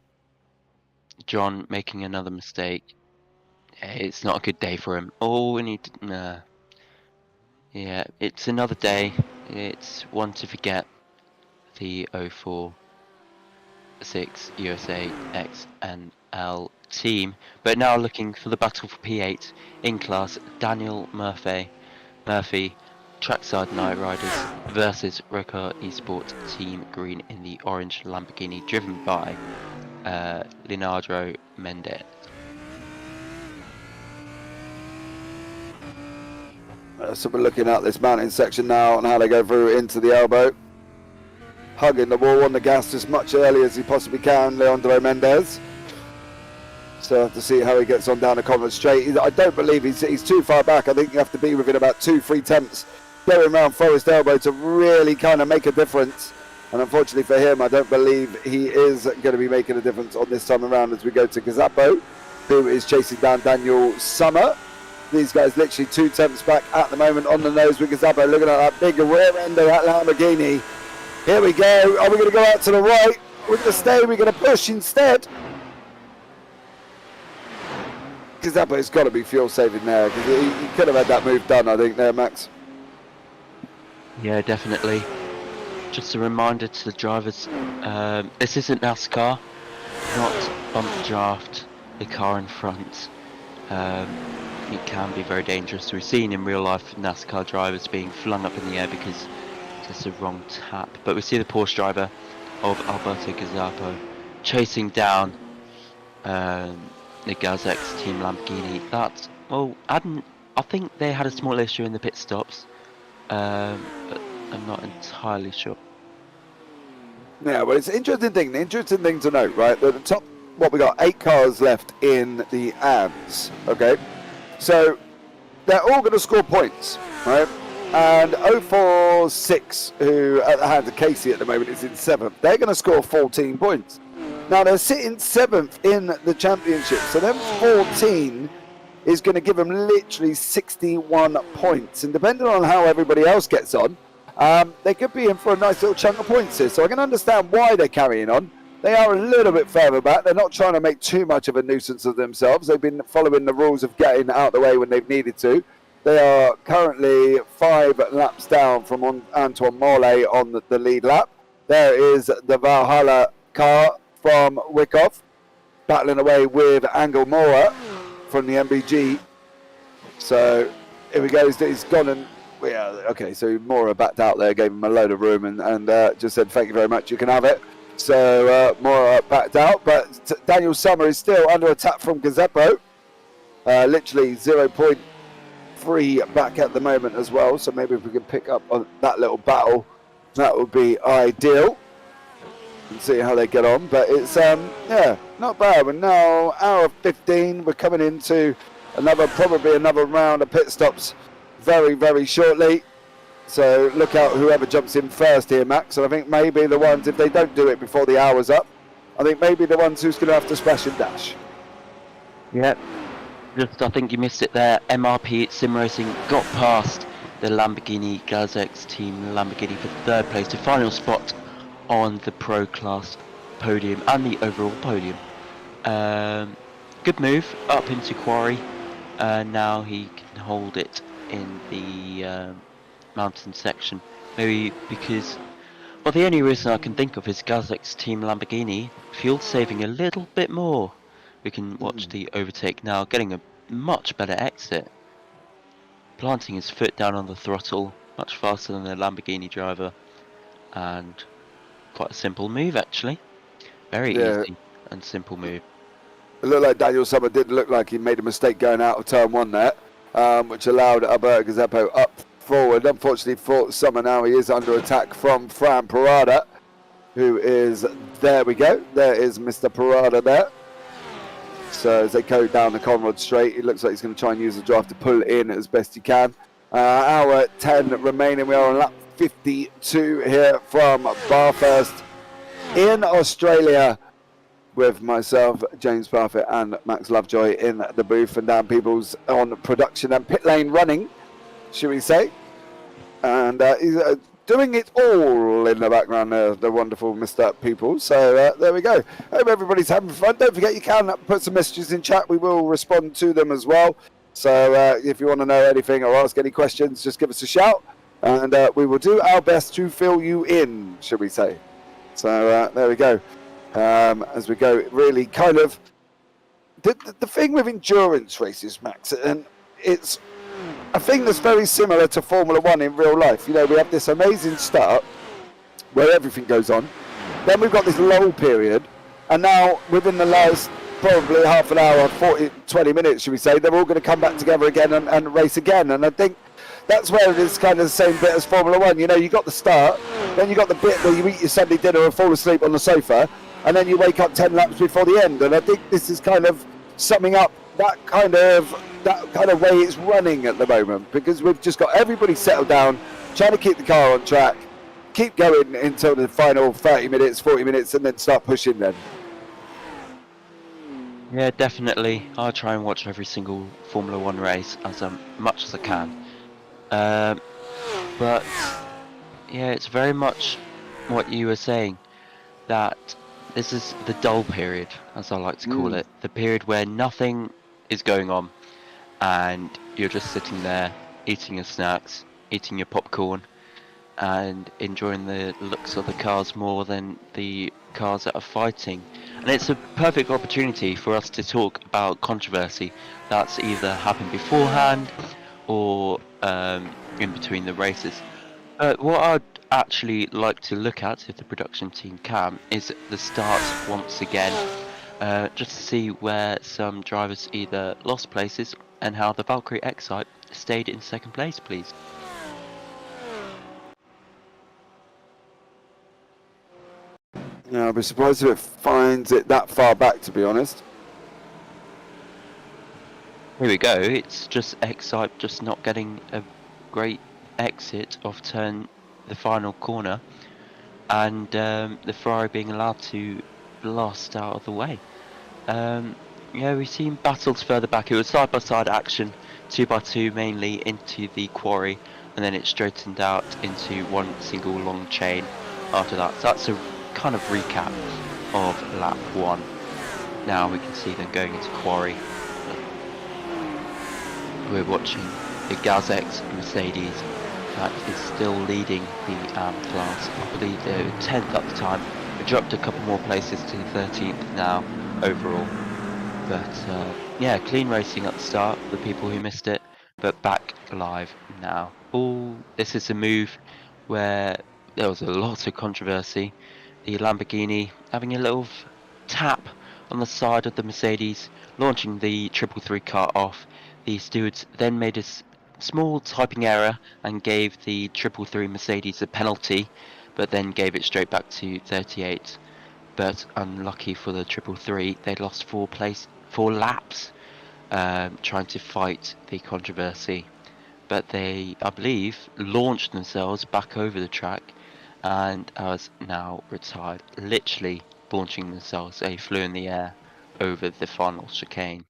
John making another mistake. It's not a good day for him. Oh, we need to, nah. Yeah, it's another day. It's one to forget. The 046 USA X and L team, but now looking for the battle for P8 in class. Daniel Murphy, Trackside Night Riders versus Rocker Esport Team Green in the orange Lamborghini, driven by Leonardo Mendez. So we're looking at this mountain section now and how they go through into the elbow. Hugging the wall on the gas as much early as he possibly can, Leandro Mendez. So have to see how he gets on down the Convent Straight. I don't believe he's too far back. I think you have to be within about 2-3 tenths going around Forest Elbow to really kind of make a difference. And unfortunately for him, I don't believe he is going to be making a difference on this time around as we go to Gazzapo, who is chasing down Daniel Summer. These guys literally 2 tenths back at the moment on the nose with Gazzapo, looking at that big rear end of that Lamborghini. Here we go. Are we going to go out to the right? We're going to stay. We're going to push instead. Gazzapo's got to be fuel saving there because he could have had that move done, I think, there, Max. Yeah, definitely. Just a reminder to the drivers, this isn't NASCAR, not bump draft the car in front. It can be very dangerous. We've seen in real life NASCAR drivers being flung up in the air because it's a wrong tap. But we see the Porsche driver of Alberto Gazzapo chasing down the Gazex Team Lamborghini. That's, well, I think they had a small issue in the pit stops, but I'm not entirely sure. Yeah, well, it's an interesting thing. The interesting thing to note, right? At the top, what we got 8 cars left in the AMS. Okay, so they're all going to score points, right? And 046, who at the hands of Casey at the moment is in 7th, they're going to score 14 points. Now they're sitting 7th in the championship, so them 14 is going to give them literally 61 points. And depending on how everybody else gets on, they could be in for a nice little chunk of points here. So I can understand why they're carrying on. They are a little bit further back. They're not trying to make too much of a nuisance of themselves. They've been following the rules of getting out of the way when they've needed to. They are currently 5 laps down from Antoine Morley on the lead lap. There is the Valhalla car from Wyckoff battling away with Angel Mora from the MBG. So here we go. He's gone and yeah, okay. So Mora backed out there, gave him a load of room, and just said thank you very much. You can have it. So Mora backed out, but Daniel Summer is still under attack from Gazzapo. Literally 0.3 back at the moment as well. So maybe if we can pick up on that little battle, that would be ideal. And see how they get on, but it's yeah, not bad. We're now hour 15. We're coming into probably another round of pit stops very, very shortly. So look out whoever jumps in first here, Max. And I think maybe the ones, if they don't do it before the hour's up, I think maybe the ones who's going to have to splash and dash. Yep. Just, I think you missed it there. MRP Sim Racing got past the Lamborghini Gazex Team Lamborghini for 3rd place, the final spot on the Pro Class podium and the overall podium. Good move up into Quarry. Now he can hold it in the mountain section. Maybe because, well, the only reason I can think of is Gazex Team Lamborghini fuel saving a little bit more. We can watch the overtake now, getting a much better exit. Planting his foot down on the throttle, much faster than the Lamborghini driver, and quite a simple move actually. Very easy and simple move. It looked like Daniel Summer did look like he made a mistake going out of turn 1 there, which allowed Alberto Gazzapo up forward. Unfortunately for Summer now, he is under attack from Fran Parada, who is, there we go, there is Mr. Parada there. So as they go down the Conrad straight, it looks like he's going to try and use the drive to pull in as best he can. Hour 10 remaining, we are on lap 52 here from Bathurst in Australia with myself, James Parfitt and Max Lovejoy in the booth, and Dan Peebles on production and pit lane running, should we say. And doing it all in the background there, the wonderful Mr. People. So there we go. Hope everybody's having fun. Don't forget you can put some messages in chat. We will respond to them as well. So if you want to know anything or ask any questions, just give us a shout. And we will do our best to fill you in, should we say. So there we go. As we go, really kind of... The thing with endurance races, Max, and it's a thing that's very similar to Formula One in real life. You know, we have this amazing start where everything goes on. Then we've got this lull period. And now, within the last probably half an hour, 20 minutes, should we say, they're all going to come back together again and race again. And I think that's where it is kind of the same bit as Formula One. You know, you got the start, then you got the bit where you eat your Sunday dinner and fall asleep on the sofa, and then you wake up 10 laps before the end. And I think this is kind of summing up that kind of way it's running at the moment, because we've just got everybody settled down, trying to keep the car on track, keep going until the final 30 minutes, 40 minutes, and then start pushing then. Yeah, definitely. I'll try and watch every single Formula One race as much as I can. But yeah, it's very much what you were saying, that this is the dull period, as I like to call it. The period where nothing is going on and you're just sitting there eating your snacks, eating your popcorn, and enjoying the looks of the cars more than the cars that are fighting. And it's a perfect opportunity for us to talk about controversy that's either happened beforehand or in between the races. What I'd actually like to look at, if the production team can, is the start once again, just to see where some drivers either lost places and how the Valkyrie Excite stayed in second place, please. Yeah, I'll be surprised if it finds it that far back, to be honest. Here we go, it's just Excite just not getting a great exit off the final corner, and the Ferrari being allowed to blast out of the way. Yeah, we've seen battles further back. It was side-by-side action, 2x2 mainly into the quarry, and then it straightened out into one single long chain after that. So that's a kind of recap of lap 1. Now we can see them going into quarry. We're watching the Gazette Mercedes that is still leading the AM class. I believe they were 10th at the time. We dropped a couple more places to 13th now overall. But yeah, clean racing at the start for the people who missed it, but back live now. Oh, this is a move where there was a lot of controversy. The Lamborghini having a little tap on the side of the Mercedes, launching the 333 car off. The stewards then made a small typing error and gave the 333 Mercedes a penalty, but then gave it straight back to 38. But unlucky for the 333, they lost 4 laps trying to fight the controversy. But they, I believe, launched themselves back over the track and has now retired, literally launching themselves. They flew in the air over the final chicane.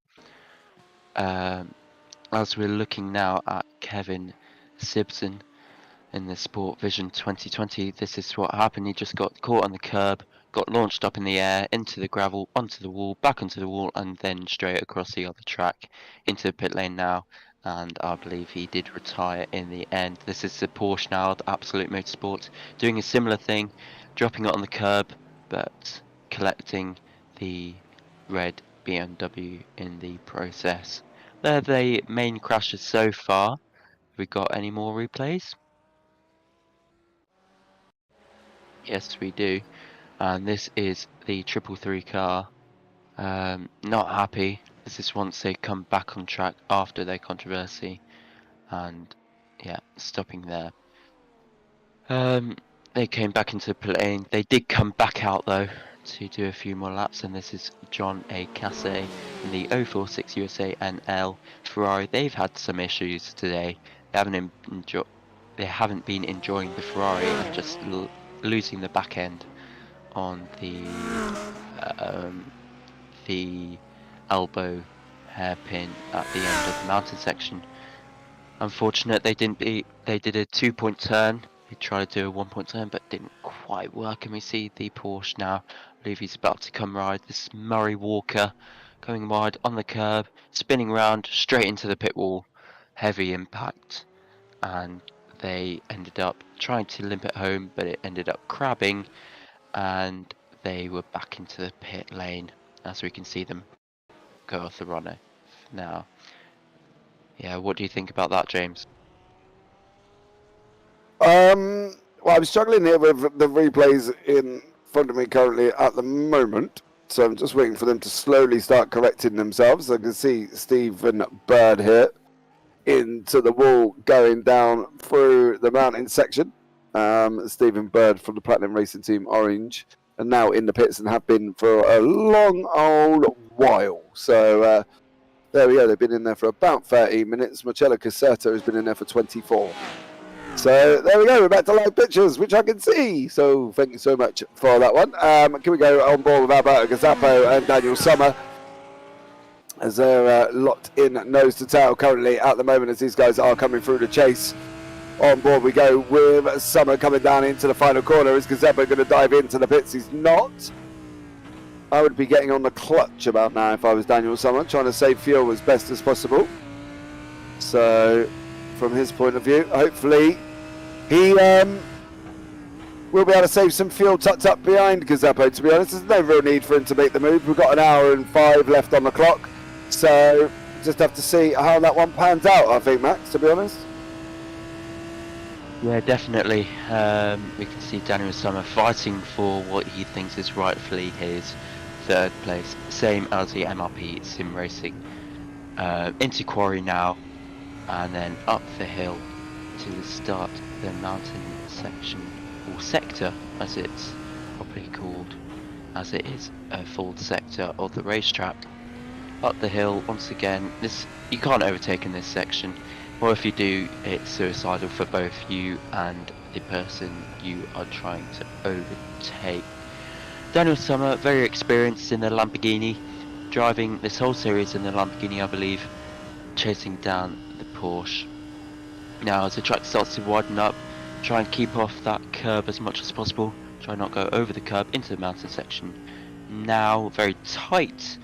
As we're looking now at Kevin Sibson in the Sport Vision 2020, this is what happened. He just got caught on the curb, got launched up in the air, into the gravel, onto the wall, back onto the wall, and then straight across the other track into the pit lane now. And I believe he did retire in the end. This is the Porsche now, the Absolute Motorsport, doing a similar thing, dropping it on the curb, but collecting the red BMW in the process. They're the main crashes so far. Have we got any more replays? Yes, we do. And this is the 333 car. Not happy. This is once they come back on track after their controversy. And yeah, stopping there. They came back into the pit. They did come back out though to do a few more laps, and this is John A. Casse in the 046 USA NL Ferrari. They've had some issues today. They haven't been enjoying the Ferrari and just losing the back end on the elbow hairpin at the end of the mountain section. Unfortunate, they did a 2-point turn He tried to do a 1-point turn, but didn't quite work. And we see the Porsche now. I believe he's about to come wide. This is Murray Walker going wide on the curb, spinning round straight into the pit wall. Heavy impact. And they ended up trying to limp it home, but it ended up crabbing. And they were back into the pit lane, as we can see them go off the runner now. Yeah, what do you think about that, James? Well, I'm struggling here with the replays in front of me currently at the moment. So I'm just waiting for them to slowly start correcting themselves. I can see Stephen Bird here into the wall going down through the mountain section. Stephen Bird from the Platinum Racing Team Orange, and now in the pits and have been for a long old while. So there we go. They've been in there for about 13 minutes. Marcello Caserta has been in there for 24. So there we go. We're back to live pictures, which I can see. So thank you so much for that one. Can we go on board with Alberto Gazzapo and Daniel Sommer, as they're locked in nose to tail currently at the moment, as these guys are coming through the chase. On board we go with Sommer coming down into the final corner. Is Gazzapo going to dive into the pits? He's not. I would be getting on the clutch about now if I was Daniel Sommer, trying to save fuel as best as possible. So from his point of view, hopefully he will be able to save some fuel tucked up behind Gazzapo. To be honest, there's no real need for him to make the move. We've got an hour and 5 left on the clock, so just have to see how that one pans out, I think, Max, to be honest. Yeah, definitely. We can see Daniel Sommer fighting for what he thinks is rightfully his third place, same as the MRP Sim Racing. Into quarry now, and then up the hill to start the mountain section, or sector as it's properly called, as it is a full sector of the racetrack. Up the hill once again. This, you can't overtake in this section, or if you do, it's suicidal for both you and the person you are trying to overtake. Daniel Sommer, very experienced in the Lamborghini, driving this whole series in the Lamborghini, I believe, chasing down the Porsche. Now as the track starts to widen up, try and keep off that curb as much as possible, try not go over the curb into the mountain section. Now very tight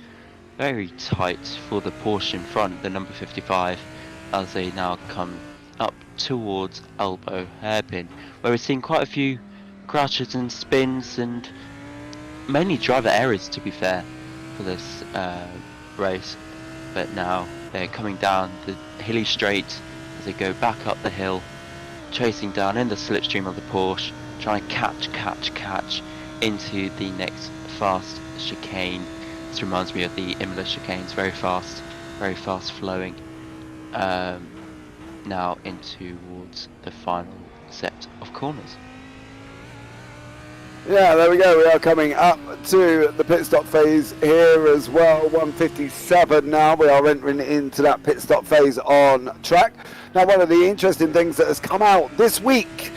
for the Porsche in front, the number 55, as they now come up towards elbow hairpin, where we're seeing quite a few crashes and spins and mainly driver errors, to be fair, for this race. But now they're coming down the hilly straight as they go back up the hill, chasing down in the slipstream of the Porsche, trying to catch into the next fast chicane. This reminds me of the Imola chicanes, very fast flowing. Now in towards the final set of corners. Yeah, there we go. We are coming up to the pit stop phase here as well. 1:57 now. We are entering into that pit stop phase on track. Now, one of the interesting things that has come out this week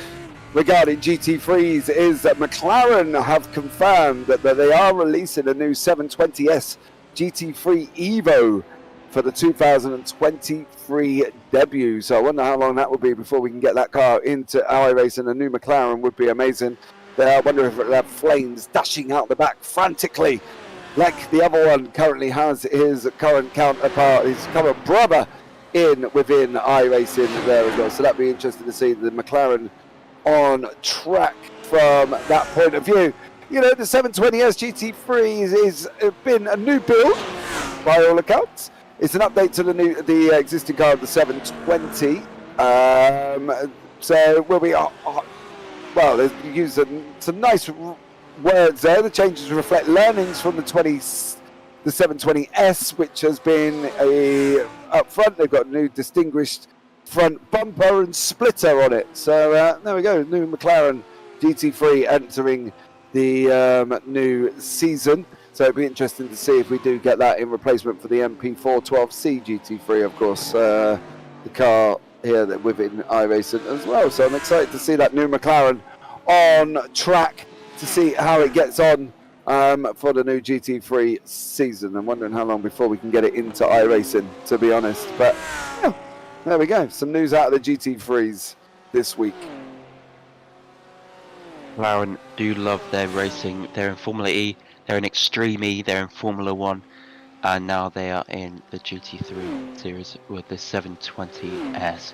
regarding GT3s is that McLaren have confirmed that they are releasing a new 720S GT3 Evo for the 2023 debut. So I wonder how long that will be before we can get that car into iRacing. A new McLaren would be amazing. I wonder if it'll have flames dashing out the back frantically, like the other one currently has his current counterpart, his current brother, within iRacing there as well. So that'd be interesting to see the McLaren on track from that point of view. You know, the 720S GT3 is been a new build by all accounts. It's an update to the existing car of the 720. So we'll be well, they use some nice words there. The changes reflect learnings from the 720S, which has been up front. They've got a new distinguished front bumper and splitter on it. So there we go, new McLaren GT3 entering the new season. So it'll be interesting to see if we do get that in replacement for the MP412C GT3, of course, the car here within iRacing as well. So I'm excited to see that new McLaren on track, to see how it gets on for the new GT3 season. I'm wondering how long before we can get it into iRacing, to be honest. But yeah, there we go, some news out of the GT3s this week. McLaren do love their racing. They're in Formula E, they're in Extreme E, they're in Formula 1, and now they are in the GT3 series with the 720S.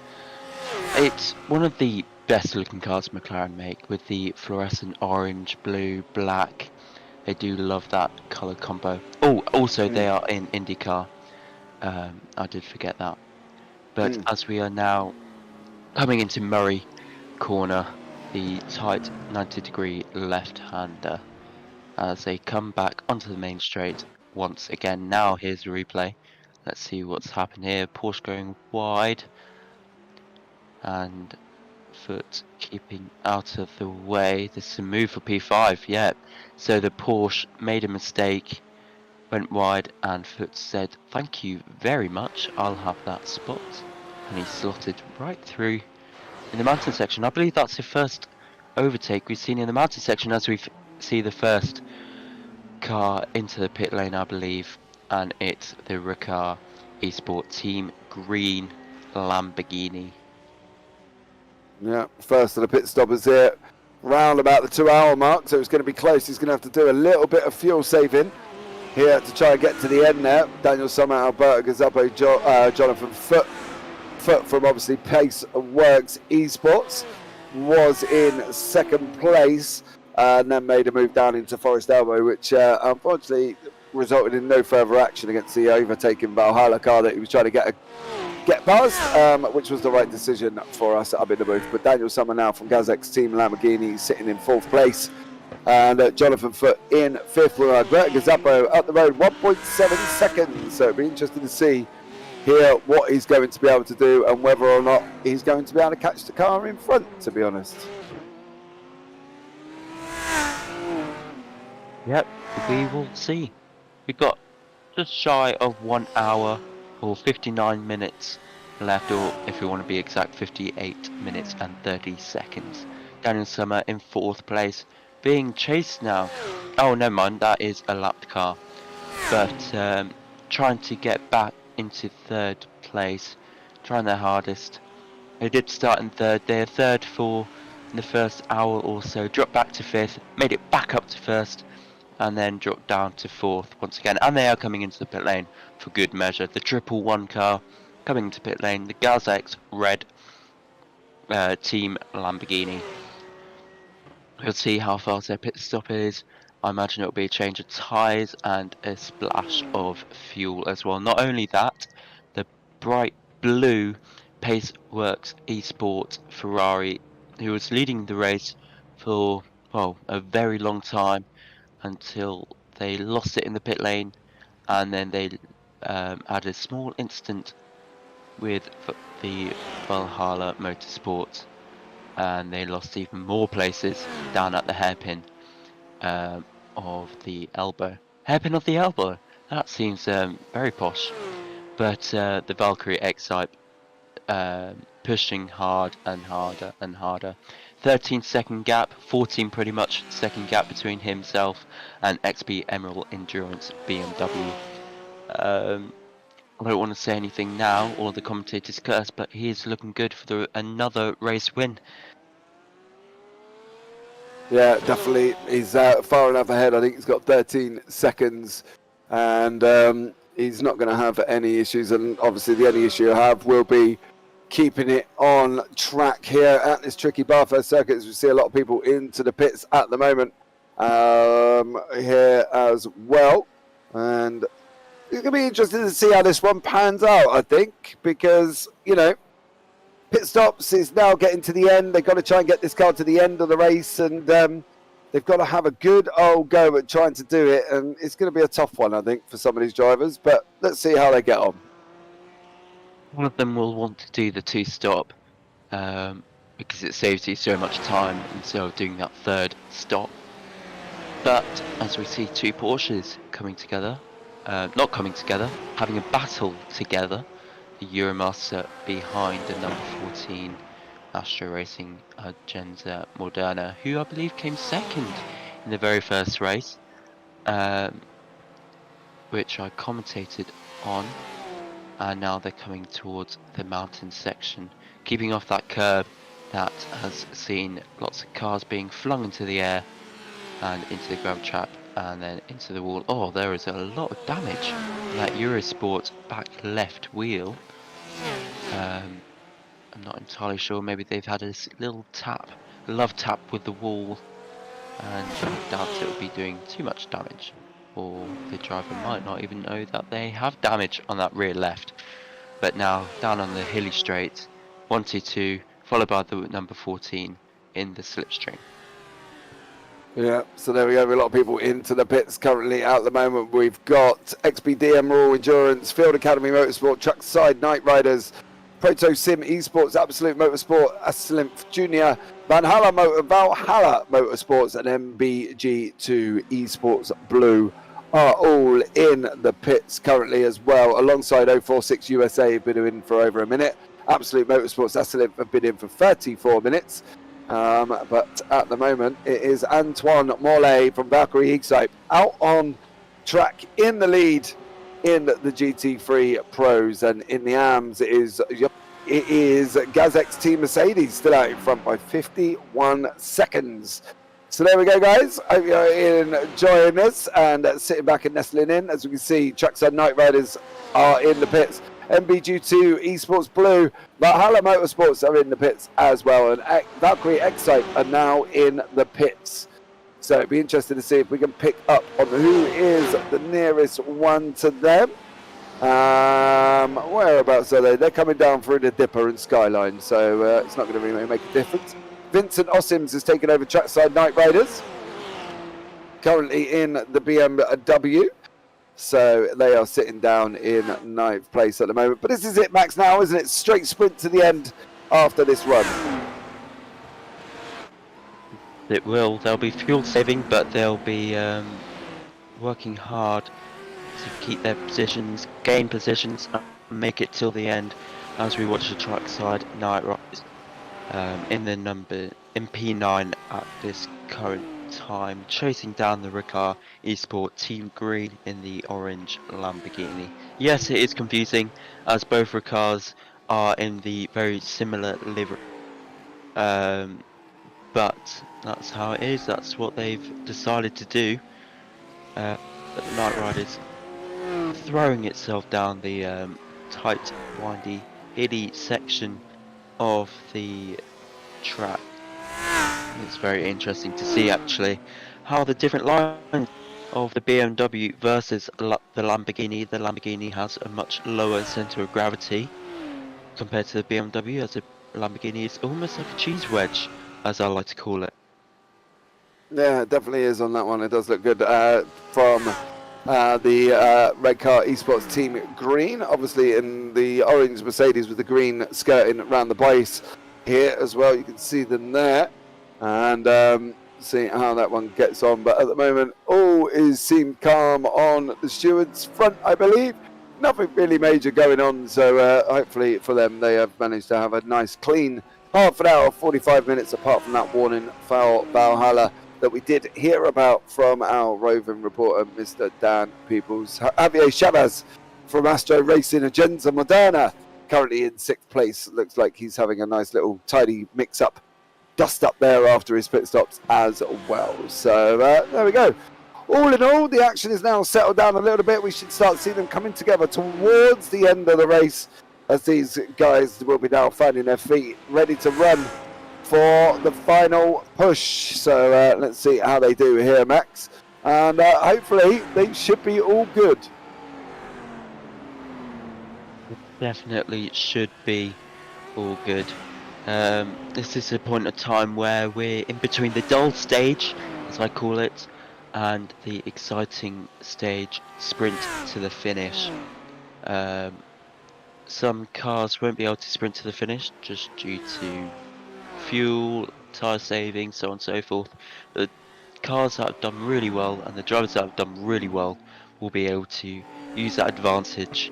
It's one of the best looking cars McLaren make, with the fluorescent orange, blue, black. They do love that colour combo. Oh, also they are in IndyCar. I did forget that. But as we are now coming into Murray corner, the tight 90-degree left-hander, as they come back onto the main straight once again. Now here's the replay. Let's see what's happened here. Porsche going wide, and Foot keeping out of the way. This is a move for P5, yeah. So the Porsche made a mistake, went wide, and Foot said, "Thank you very much, I'll have that spot." And he slotted right through in the mountain section. I believe that's the first overtake we've seen in the mountain section, as we see the first car into the pit lane, I believe, and it's the Ricard Esport Team Green Lamborghini. Yeah, first of the pit stoppers here, round about the 2-hour mark, so it's going to be close. He's going to have to do a little bit of fuel saving here to try and get to the end there. Daniel Sommer, Alberto Gazzapo, Jonathan Foot from obviously Pace Works Esports was in second place, and then made a move down into Forest Elbow, which unfortunately resulted in no further action against the overtaking Valhalla car that he was trying to get past, which was the right decision for us up in the booth. But Daniel Sommer now from Gazek's team Lamborghini sitting in 4th place, and Jonathan Foot in 5th with Alberto Gazzapo up the road 1.7 seconds. So it'll be interesting to see here what he's going to be able to do, and whether or not he's going to be able to catch the car in front, to be honest. Yep, we will see. We've got just shy of 1 hour or 59 minutes left, or if we want to be exact, 58 minutes and 30 seconds. Daniel Sommer in 4th place, being chased now. Oh, never mind, that is a lapped car. But trying to get back into 3rd place, trying their hardest. They did start in 3rd, they're 3rd for in the first hour or so, dropped back to 5th, made it back up to 1st, and then dropped down to 4th once again. And they are coming into the pit lane for good measure. The 111 car coming into pit lane, the Gazex red team Lamborghini. We'll see how fast their pit stop is. I imagine it'll be a change of tyres and a splash of fuel as well. Not only that, the bright blue Pace Works Esport Ferrari, who was leading the race for, well, a very long time, until they lost it in the pit lane, and then they had a small incident with the Valhalla Motorsport, and they lost even more places down at the hairpin of the elbow. Hairpin of the elbow? That seems very posh. But the Valkyrie X-Type pushing hard and harder and harder. 13-second gap, 14 pretty much second gap between himself and XP Emerald Endurance BMW. I don't want to say anything now, or the commentators curse, but he is looking good for another race win. Yeah, definitely. He's far enough ahead. I think he's got 13 seconds, and he's not going to have any issues. And obviously, the only issue I have will be keeping it on track here at this tricky Bathurst circuit, as we see a lot of people into the pits at the moment here as well. And it's going to be interesting to see how this one pans out, I think, because, you know, pit stops is now getting to the end. They've got to try and get this car to the end of the race, and they've got to have a good old go at trying to do it. And it's going to be a tough one, I think, for some of these drivers. But let's see how they get on. One of them will want to do the 2-stop because it saves you so much time instead of doing that 3rd stop. But as we see 2 Porsches coming together, not coming together, having a battle together. The Euromaster behind the number 14 Astro Racing Genza Moderna, who I believe came 2nd in the very first race, which I commentated on. And now they're coming towards the mountain section, keeping off that curb. that has seen lots of cars being flung into the air and into the gravel trap and then into the wall. Oh, there is a lot of damage on that Eurosport back left wheel. I'm not entirely sure, maybe they've had a little love tap with the wall, and I doubt it will be doing too much damage, or the driver might not even know that they have damage on that rear left. But now down on the hilly straight, 122, followed by the number 14 in the slipstream. Yeah, so there we go. A lot of people into the pits currently at the moment. We've got XPDM Raw Endurance, Field Academy Motorsport, Trackside Night Riders, Proto Sim Esports, Absolute Motorsport, Aslymph Junior, Valhalla Motorsports, and MBG2 Esports Blue are all in the pits currently as well, alongside 046 USA, who've been in for over a minute. Absolute Motorsports, Aslymph have been in for 34 minutes. But at the moment, it is Antoine Morlaix from Valkyrie Excite out on track in the lead in the GT3 Pros, and in the AMs it is Gazek's Team Mercedes still out in front by 51 seconds. So there we go, guys. Hope you're enjoying this and sitting back and nestling in. As we can see, Trackside Night Riders are in the pits. MBG2 Esports Blue, Valhalla Motorsports are in the pits as well, and Valkyrie Excite are now in the pits. So it'd be interesting to see if we can pick up on who is the nearest one to them. Whereabouts are they? They're coming down through the Dipper and Skyline, so it's not going to really make a difference. Vincent Ossims has taken over Trackside Night Riders, currently in the BMW. So they are sitting down in 9th place at the moment. But this is it, Max, now, isn't it? Straight sprint to the end after this run. It will. They'll be fuel saving, but they'll be working hard to keep their positions, gain positions, and make it till the end as we watch the Trackside Night Riders in the number MP9 at this current time, chasing down the Ricard Esport Team Green in the orange Lamborghini. Yes, it is confusing as both Ricards are in the very similar livery, but that's how it is. That's what they've decided to do. But the Night Riders throwing itself down the tight, windy, hilly section of the track. It's very interesting to see actually how the different lines of the BMW versus the Lamborghini. The Lamborghini has a much lower center of gravity compared to the BMW, as the Lamborghini is almost like a cheese wedge, as I like to call it. Yeah, it definitely is on that one. It does look good from the Red Car Esports Team Green. Obviously in the orange Mercedes with the green skirting around the base here as well. You can see them there. And see how that one gets on. But at the moment, all seemed calm on the Steward's front, I believe. Nothing really major going on. So hopefully for them, they have managed to have a nice, clean half an hour, 45 minutes, apart from that warning foul Valhalla that we did hear about from our roving reporter, Mr. Dan Peoples. Javier Chavez from Astro Racing Agenda Moderna, currently in 6th place. Looks like he's having a nice little tidy mix-up. Dust up there after his pit stops as well. So there we go. All in all, the action is now settled down a little bit. We should start seeing them coming together towards the end of the race, as these guys will be now finding their feet, ready to run for the final push. So let's see how they do here, Max. And hopefully they should be all good. Definitely should be all good. This is a point of time where we're in between the dull stage, as I call it, and the exciting stage, sprint to the finish. Some cars won't be able to sprint to the finish just due to fuel, tyre saving, so on and so forth. The cars that have done really well and the drivers that have done really well will be able to use that advantage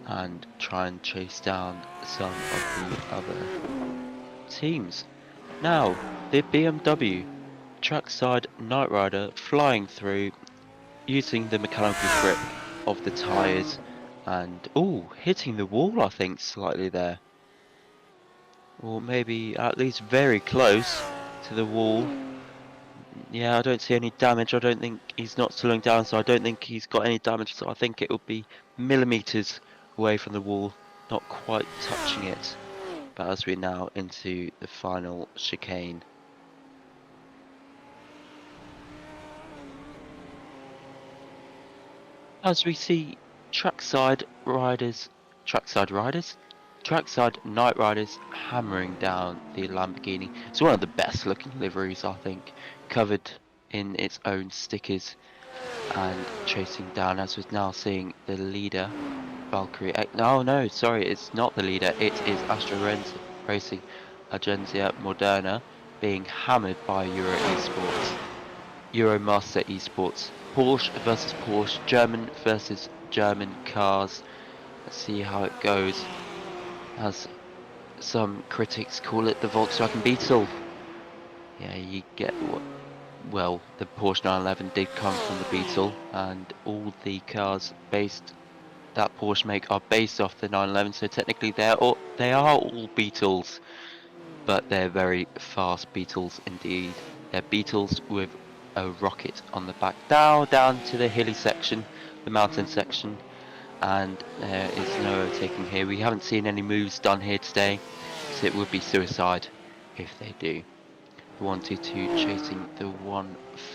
and try and chase down some of the other teams. Now, the BMW Trackside Night Rider flying through, using the mechanical grip of the tyres and hitting the wall, I think, slightly there. or maybe at least very close to the wall. Yeah, I don't see any damage. I don't think he's not slowing down, so I don't think he's got any damage. So I think it will be millimeters away from the wall, not quite touching it. But as we're now into the final chicane. As we see trackside night riders hammering down the Lamborghini. It's one of the best looking liveries, I think, covered in its own stickers and chasing down, as we're now seeing the leader, Valkyrie. Oh no, sorry, it's not the leader, it is Astra Racing Agenzia Moderna being hammered by Euromaster Esports. Porsche versus Porsche, German versus German cars. Let's see how it goes. As some critics call it the Volkswagen Beetle. Yeah, you get what. Well, the Porsche 911 did come from the Beetle, and all the cars that Porsche make are based off the 911. So technically, they are all Beetles, but they're very fast Beetles indeed. They're Beetles with a rocket on the back. Down to the hilly section, the mountain section, and there is no overtaking here. We haven't seen any moves done here today, so it would be suicide if they do. The 122 chasing the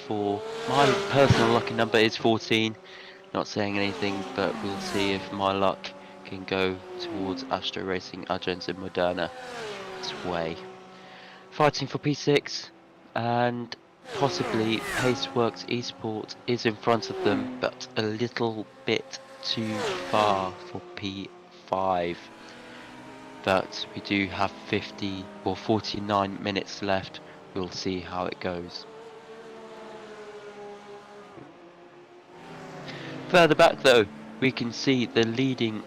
1-4. My personal lucky number is 14. Not saying anything, but we'll see if my luck can go towards Astro Racing Agenzia Moderna way. Fighting for P6, and possibly Paceworks Esports is in front of them, but a little bit too far for P5. But we do have 50 or 49 minutes left. We'll see how it goes. Further back though, we can see the leading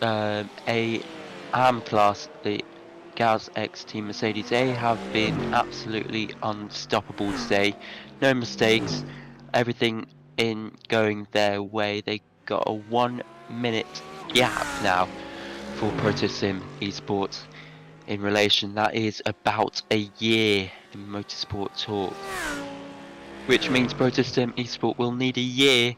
AM class, the Gaz X Team Mercedes. They have been absolutely unstoppable today. No mistakes, everything in going their way. They got a 1 minute gap now for Protosim Esports. In relation, that is about a year in motorsport talk, which means Protosim Esport will need a year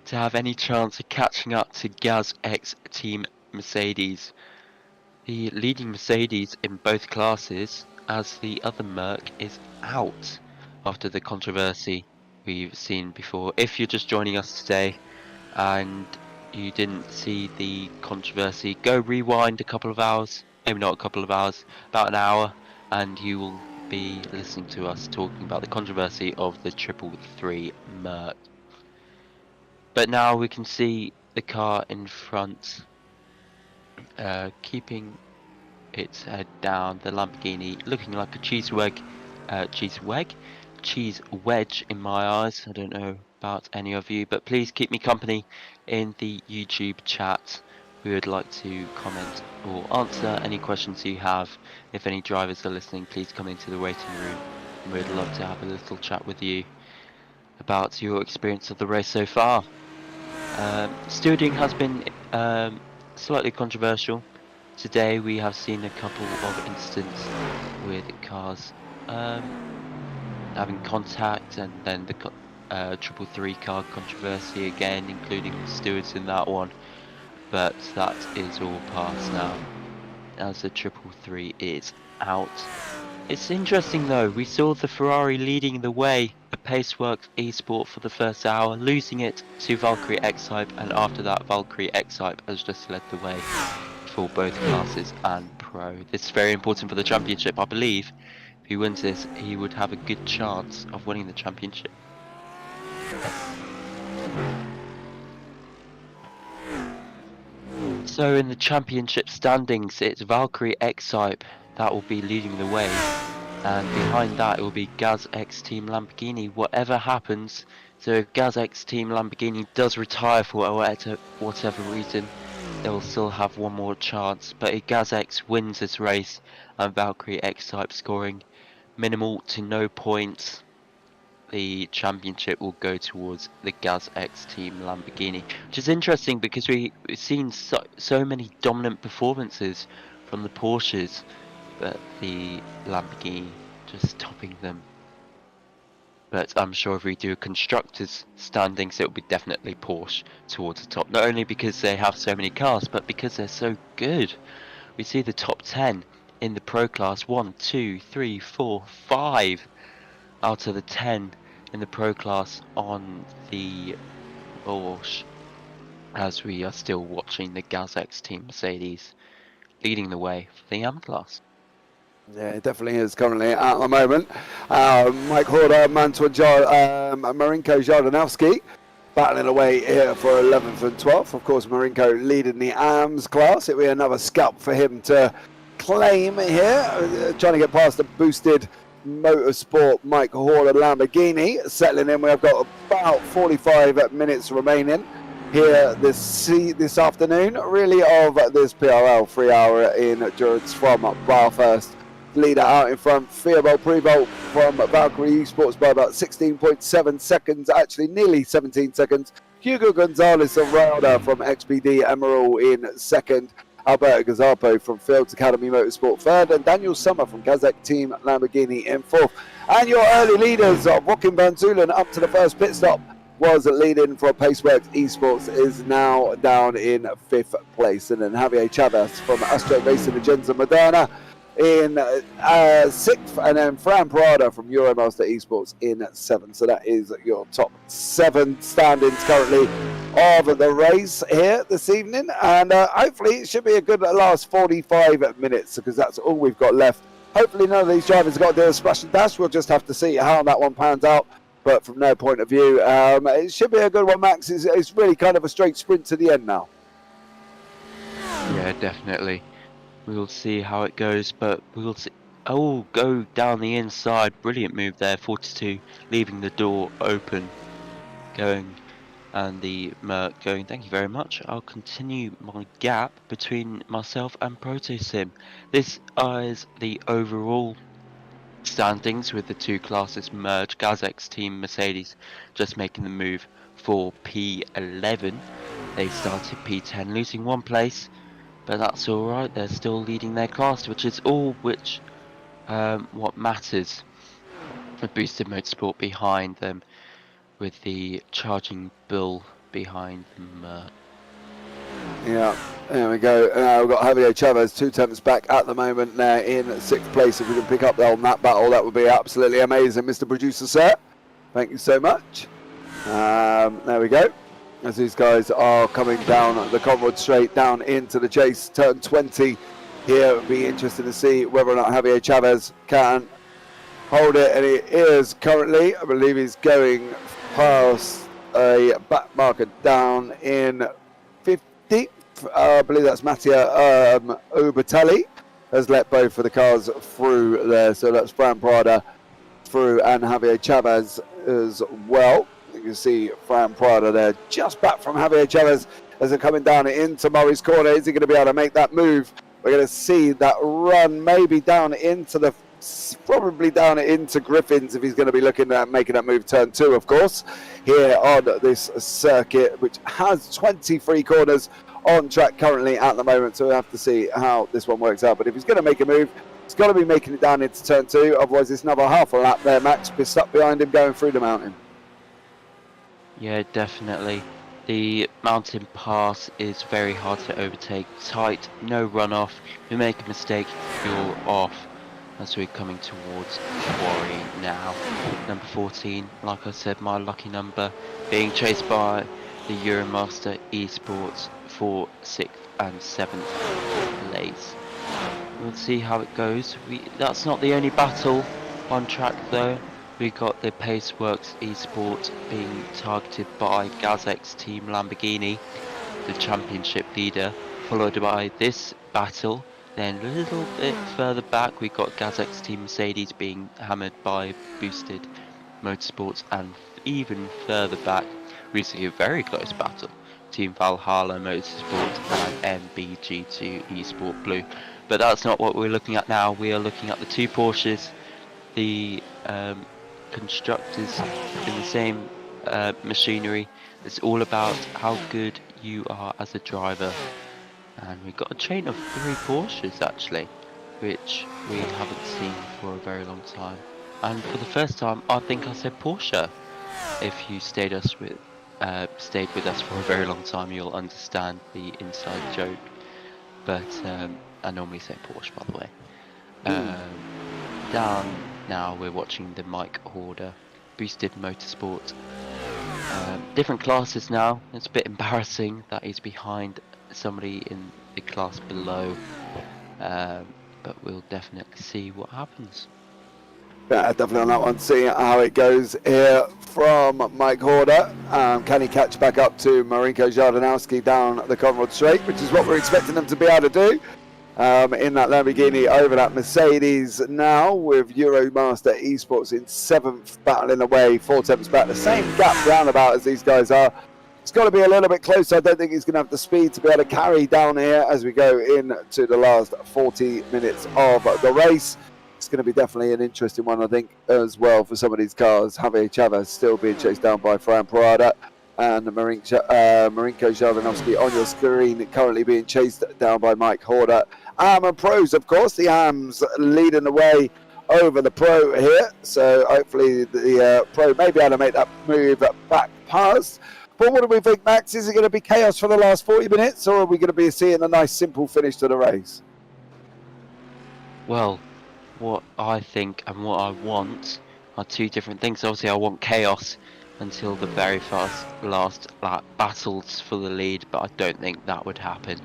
to have any chance of catching up to Gaz X Team Mercedes. The leading Mercedes in both classes, as the other Merc is out after the controversy we've seen before. If you're just joining us today and you didn't see the controversy, go rewind a couple of hours, maybe not a couple of hours, about an hour, and you will be listening to us talking about the controversy of the 333 Merc. But now we can see the car in front keeping its head down, the Lamborghini looking like a cheese wedge in my eyes. I don't know about any of you, but please keep me company in the YouTube chat. We would like to comment or answer any questions you have. If any drivers are listening, please come into the waiting room, and we'd love to have a little chat with you about your experience of the race so far. Stewarding has been slightly controversial. Today we have seen a couple of incidents with cars having contact, and then the 333 car controversy again, including stewards in that one. But that is all past now, as the 333 is out. It's interesting though, we saw the Ferrari leading the way at Paceworks Esport for the first hour, losing it to Valkyrie X-Type, and after that Valkyrie X-Type has just led the way for both classes and Pro. This is very important for the championship. I believe if he wins this, he would have a good chance of winning the championship. So in the championship standings, it's Valkyrie X-Type that will be leading the way, and behind that it will be Gaz X Team Lamborghini. Whatever happens, so if Gaz X Team Lamborghini does retire for whatever reason, they will still have one more chance. But if Gaz X wins this race and Valkyrie X-Type scoring minimal to no points, the championship will go towards the Gaz X Team Lamborghini, which is interesting because we've seen so many dominant performances from the Porsches but the Lamborghini just topping them. But I'm sure if we do a constructors standings, it will be definitely Porsche towards the top. Not only because they have so many cars, but because they're so good. We see the top 10 in the Pro class. 1, 2, 3, 4, 5 out of the 10 in the Pro class on the Porsche. As we are still watching the GazX team Mercedes leading the way for the AM class. Yeah, it definitely is currently at the moment. Mike Horder, Marinko Jardanowski battling away here for 11th and 12th. Of course, Marinko leading the AMS class. It'll be another scalp for him to claim here. Trying to get past the boosted Motorsport Mike Horder Lamborghini. Settling in, we've got about 45 minutes remaining here this afternoon, really, of this PRL 3-hour endurance from Bathurst. Leader out in front, Theobald Prevost from Valkyrie Esports by about 16.7 seconds, actually nearly 17 seconds. Hugo Gonzalez of Rauda from XPD Emerald in second. Alberto Gazapo from Fields Academy Motorsport third, and Daniel Sommer from Kazakh Team Lamborghini in fourth. And your early leaders, Joachim Van Zulen up to the first pit stop, was leading for Paceworks Esports, is now down in fifth place. And then Javier Chavez from Astro Racing Agenda Moderna in sixth, and then Fran Prada from Euromaster Esports in seventh. So that is your top 7 standings currently of the race here this evening, and hopefully it should be a good last 45 minutes, because that's all we've got left. Hopefully none of these drivers have got to do a splash and dash. We'll just have to see how that one pans out, but from their point of view, it should be a good one. Max, it's really kind of a straight sprint to the end now. Yeah, definitely. We'll see how it goes, but we'll see. Oh, go down the inside. Brilliant move there. 42 leaving the door open. Going, and the Merc going, thank you very much. I'll continue my gap between myself and ProtoSim. This is the overall standings with the two classes merged. Gazek's team Mercedes just making the move for P11. They started P10, losing 1 place. But that's alright, they're still leading their class, which is all what matters. A boosted motorsport behind them, with the charging bull behind them. Yeah, there we go. We've got Javier Chavez 2 tenths back at the moment there in 6th place. If we can pick up on that battle, that would be absolutely amazing, Mr. Producer, sir. Thank you so much. There we go. As these guys are coming down the Conrad straight down into the chase, turn 20 here. It would be interesting to see whether or not Javier Chavez can hold it, and he is currently, I believe he's going past a back marker down in 50. I believe that's Mattia Ubatelli has let both of the cars through there, so that's Fran Prada through and Javier Chavez as well. You can see Fran Prada there, just back from Javier Chavez as they're coming down into Murray's corner. Is he going to be able to make that move? We're going to see that run maybe down into probably down into Griffins, if he's going to be looking at making that move. Turn 2, of course, here on this circuit, which has 23 corners on track currently at the moment. So we'll have to see how this one works out. But if he's going to make a move, he's got to be making it down into turn 2. Otherwise, it's another half a lap there, Max, pissed up behind him going through the mountain. Yeah, definitely. The mountain pass is very hard to overtake. Tight, no runoff. If you make a mistake, you're off. As we're coming towards Quarry now. Number 14, like I said, my lucky number, being chased by the Euromaster Esports for 6th and 7th place. We'll see how it goes. That's not the only battle on track though. We got the Paceworks Esports being targeted by Gazek's team Lamborghini, the championship leader, followed by this battle. Then a little bit further back, we got Gazek's team Mercedes being hammered by Boosted Motorsports, and even further back, we see a very close battle. Team Valhalla Motorsports and MBG2 Esport Blue. But that's not what we're looking at now. We are looking at the 2 Porsches, the constructors in the same machinery. It's all about how good you are as a driver, and we've got a chain of 3 Porsches actually. which we haven't seen for a very long time. And for the first time, I think I said Porsche. If you stayed with us for a very long time, you'll understand the inside joke. But I normally say Porsche, by the way. Down now, we're watching the Mike Horder Boosted Motorsport. Different classes now. It's a bit embarrassing that he's behind somebody in the class below. But we'll definitely see what happens. Yeah, definitely on that one. See how it goes here from Mike Horder. Can he catch back up to Marinko Jardanowski down the Conrad Straight, which is what we're expecting them to be able to do in that Lamborghini over that Mercedes now, with Euromaster Esports in 7th, battling away 4 tenths back. The same gap roundabout as these guys are. It's got to be a little bit closer. I don't think he's going to have the speed to be able to carry down here as we go into the last 40 minutes of the race. It's going to be definitely an interesting one, I think, as well for some of these cars. Javier Chavez still being chased down by Fran Parada, and Marinko Jardanowski on your screen currently being chased down by Mike Horder. And Pros, of course, the AMs leading the way over the Pro here. So hopefully the Pro may be able to make that move back past. But what do we think, Max? Is it going to be chaos for the last 40 minutes, or are we going to be seeing a nice simple finish to the race? Well, what I think and what I want are two different things. Obviously, I want chaos until the very last battles for the lead, but I don't think that would happen.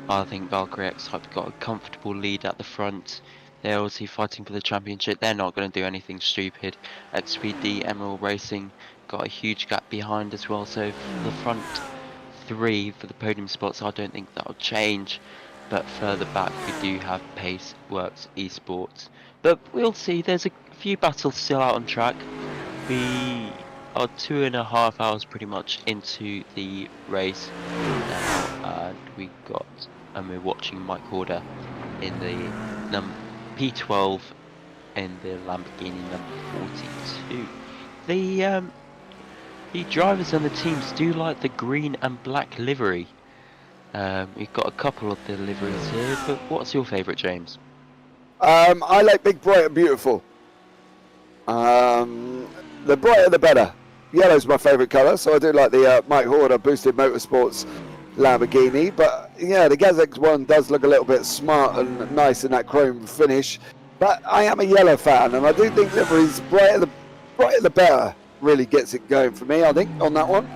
I think Valkyrie X-Type got a comfortable lead at the front. They're obviously fighting for the championship. They're not going to do anything stupid. XPD Emerald Racing got a huge gap behind as well, so for the front 3 for the podium spots, I don't think that will change. But further back we do have Pace Works Esports. But we'll see, there's a few battles still out on track. We are 2.5 hours pretty much into the race now, and we're watching Mike Horder in the P12 in the Lamborghini number 42. The drivers and the teams do like the green and black livery. We've got a couple of the liveries here, but what's your favourite, James? I like big, bright and beautiful. The brighter the better. Yellow's my favourite colour, so I do like the Mike Horder Boosted Motorsports Lamborghini. But yeah, the Gazix one does look a little bit smart and nice in that chrome finish. But I am a yellow fan, and I do think livery's brighter the better really gets it going for me, I think, on that one.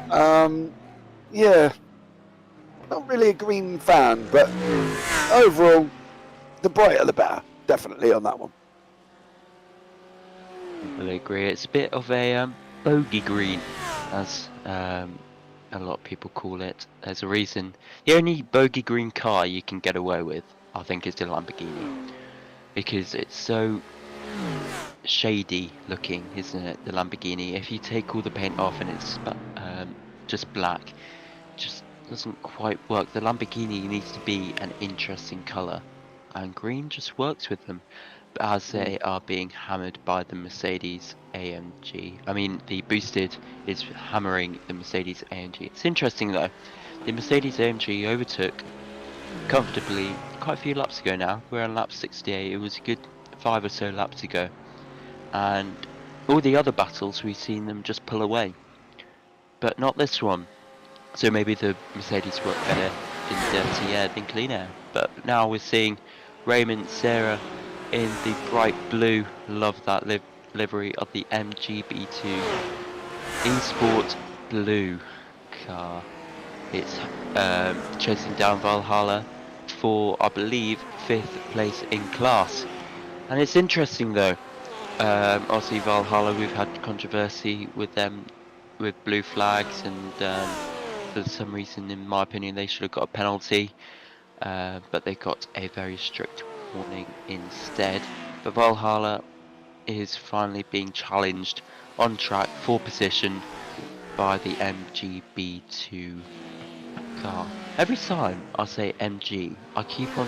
Yeah, not really a green fan, but overall, the brighter the better, definitely on that one. I agree. It's a bit of a bogey green, as a lot of people call it. There's a reason. The only bogey green car you can get away with, I think, is the Lamborghini, because it's so shady looking, isn't it? The Lamborghini. If you take all the paint off and it's just black, just doesn't quite work. The Lamborghini needs to be an interesting colour, and green just works with them. But as they are being hammered by the Mercedes AMG, I mean the Boosted is hammering the Mercedes AMG. It's interesting though, the Mercedes AMG overtook comfortably quite a few laps ago now. We're on lap 68, it was a good 5 or so laps ago, and all the other battles we've seen them just pull away, but not this one. So maybe the Mercedes work better in dirty air than clean air. But now we're seeing Raymond Serra in the bright blue, love that livery of the MGB2 Esport blue car. It's chasing down Valhalla for, I believe, 5th place in class. And it's interesting though, obviously Valhalla, we've had controversy with them with blue flags, and for some reason, in my opinion, they should have got a penalty, but they got a very strict warning instead. But Valhalla is finally being challenged on track for position by the MGB2 car. Every time I say MG, I keep on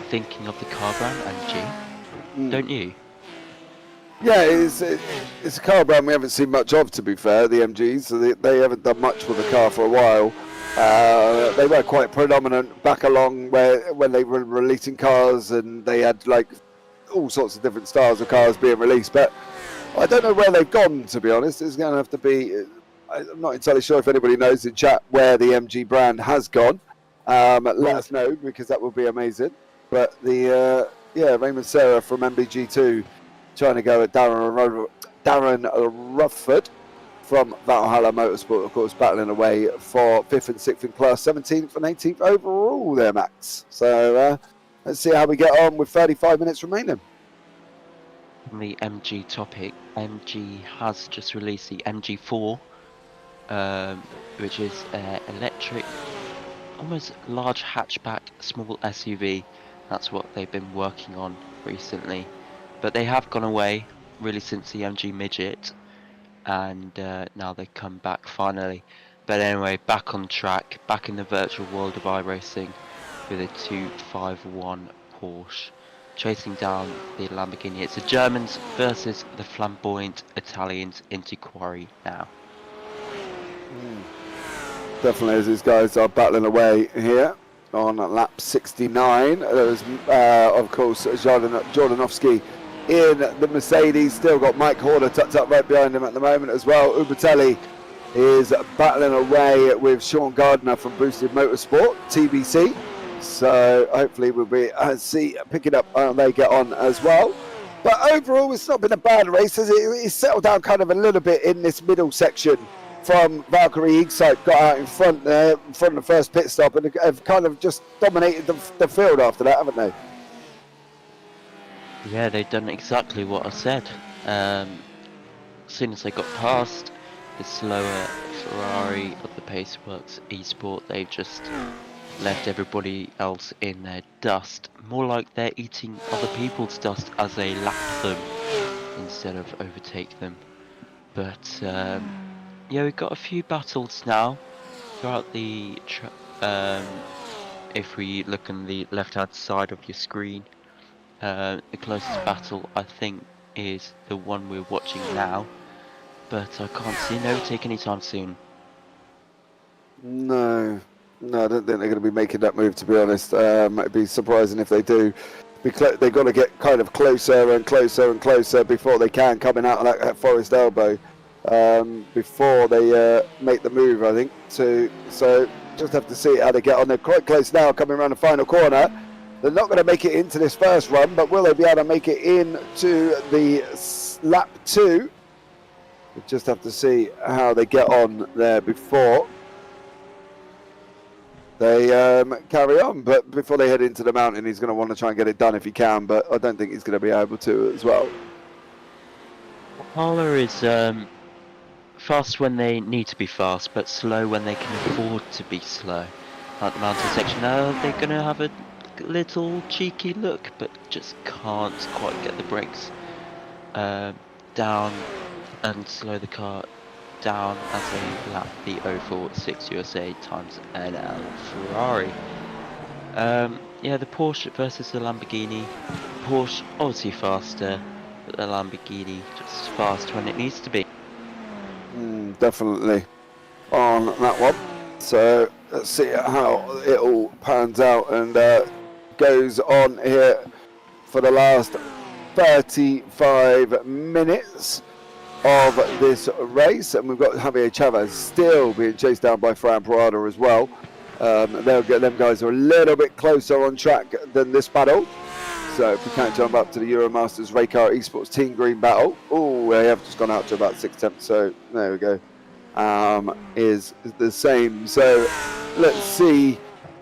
thinking of the car brand MG, don't you? Yeah, it's a car brand we haven't seen much of, to be fair, the MGs. So they haven't done much with the car for a while. They were quite predominant back along when they were releasing cars, and they had like all sorts of different styles of cars being released, but I don't know where they've gone, to be honest. It's going to have to be, I'm not entirely sure if anybody knows in chat where the MG brand has gone. Let us know, because that would be amazing. But Raymond Serra from MBG2 trying to go at Darren Rufford from Valhalla Motorsport, of course, battling away for 5th and 6th in class, 17th and 18th overall there, Max. So let's see how we get on with 35 minutes remaining. On the MG topic, MG has just released the MG4, which is an electric, almost large hatchback, small SUV. That's what they've been working on recently. But they have gone away, really, since the MG Midget. And now they come back finally. But anyway, back on track, back in the virtual world of iRacing with a 251 Porsche, chasing down the Lamborghini. It's the Germans versus the flamboyant Italians into quarry now. Definitely, as these guys are battling away here on lap 69. There was, of course, Jordanovsky in the Mercedes. Still got Mike Horner tucked up right behind him at the moment as well. Ubatelli is battling away with Sean Gardner from Boosted Motorsport, TBC. So hopefully we'll be picking up how they get on as well. But overall, it's not been a bad race, has it? It's settled down kind of a little bit in this middle section from Valkyrie Eagside, got out in front there, in front of the first pit stop, and have kind of just dominated the field after that, haven't they? Yeah, they've done exactly what I said. As soon as they got past the slower Ferrari of the Paceworks Esport, they've just left everybody else in their dust. More like they're eating other people's dust as they lap them instead of overtake them. But yeah, we've got a few battles now throughout the if we look on the left hand side of your screen, the closest battle I think is the one we're watching now, but I can't see an overtake anytime soon. No, I don't think they're going to be making that move, to be honest. It'd be surprising if they do. They've got to get kind of closer and closer and closer before they can, coming out of that forest elbow, before they make the move, I think. So just have to see how they get on. They're quite close now, coming around the final corner. They're not going to make it into this first run, but will they be able to make it into the lap 2? We just have to see how they get on there before they carry on. But before they head into the mountain, he's going to want to try and get it done if he can, but I don't think he's going to be able to as well. Hala is fast when they need to be fast, but slow when they can afford to be slow. Like the mountain section, they're going to have a little cheeky look, but just can't quite get the brakes down and slow the car down as they lap the 046 USA times NL Ferrari. Yeah, the Porsche versus the Lamborghini. Porsche obviously faster, but the Lamborghini just fast when it needs to be. Definitely on that one. So let's see how it all pans out and goes on here for the last 35 minutes of this race, and we've got Javier Chavez still being chased down by Fran Parada as well. Them guys are a little bit closer on track than this battle. So if we can't jump up to the Euromasters Raycar Esports Team Green battle, they have just gone out to about 6 tenths. So there we go. Is the same. So let's see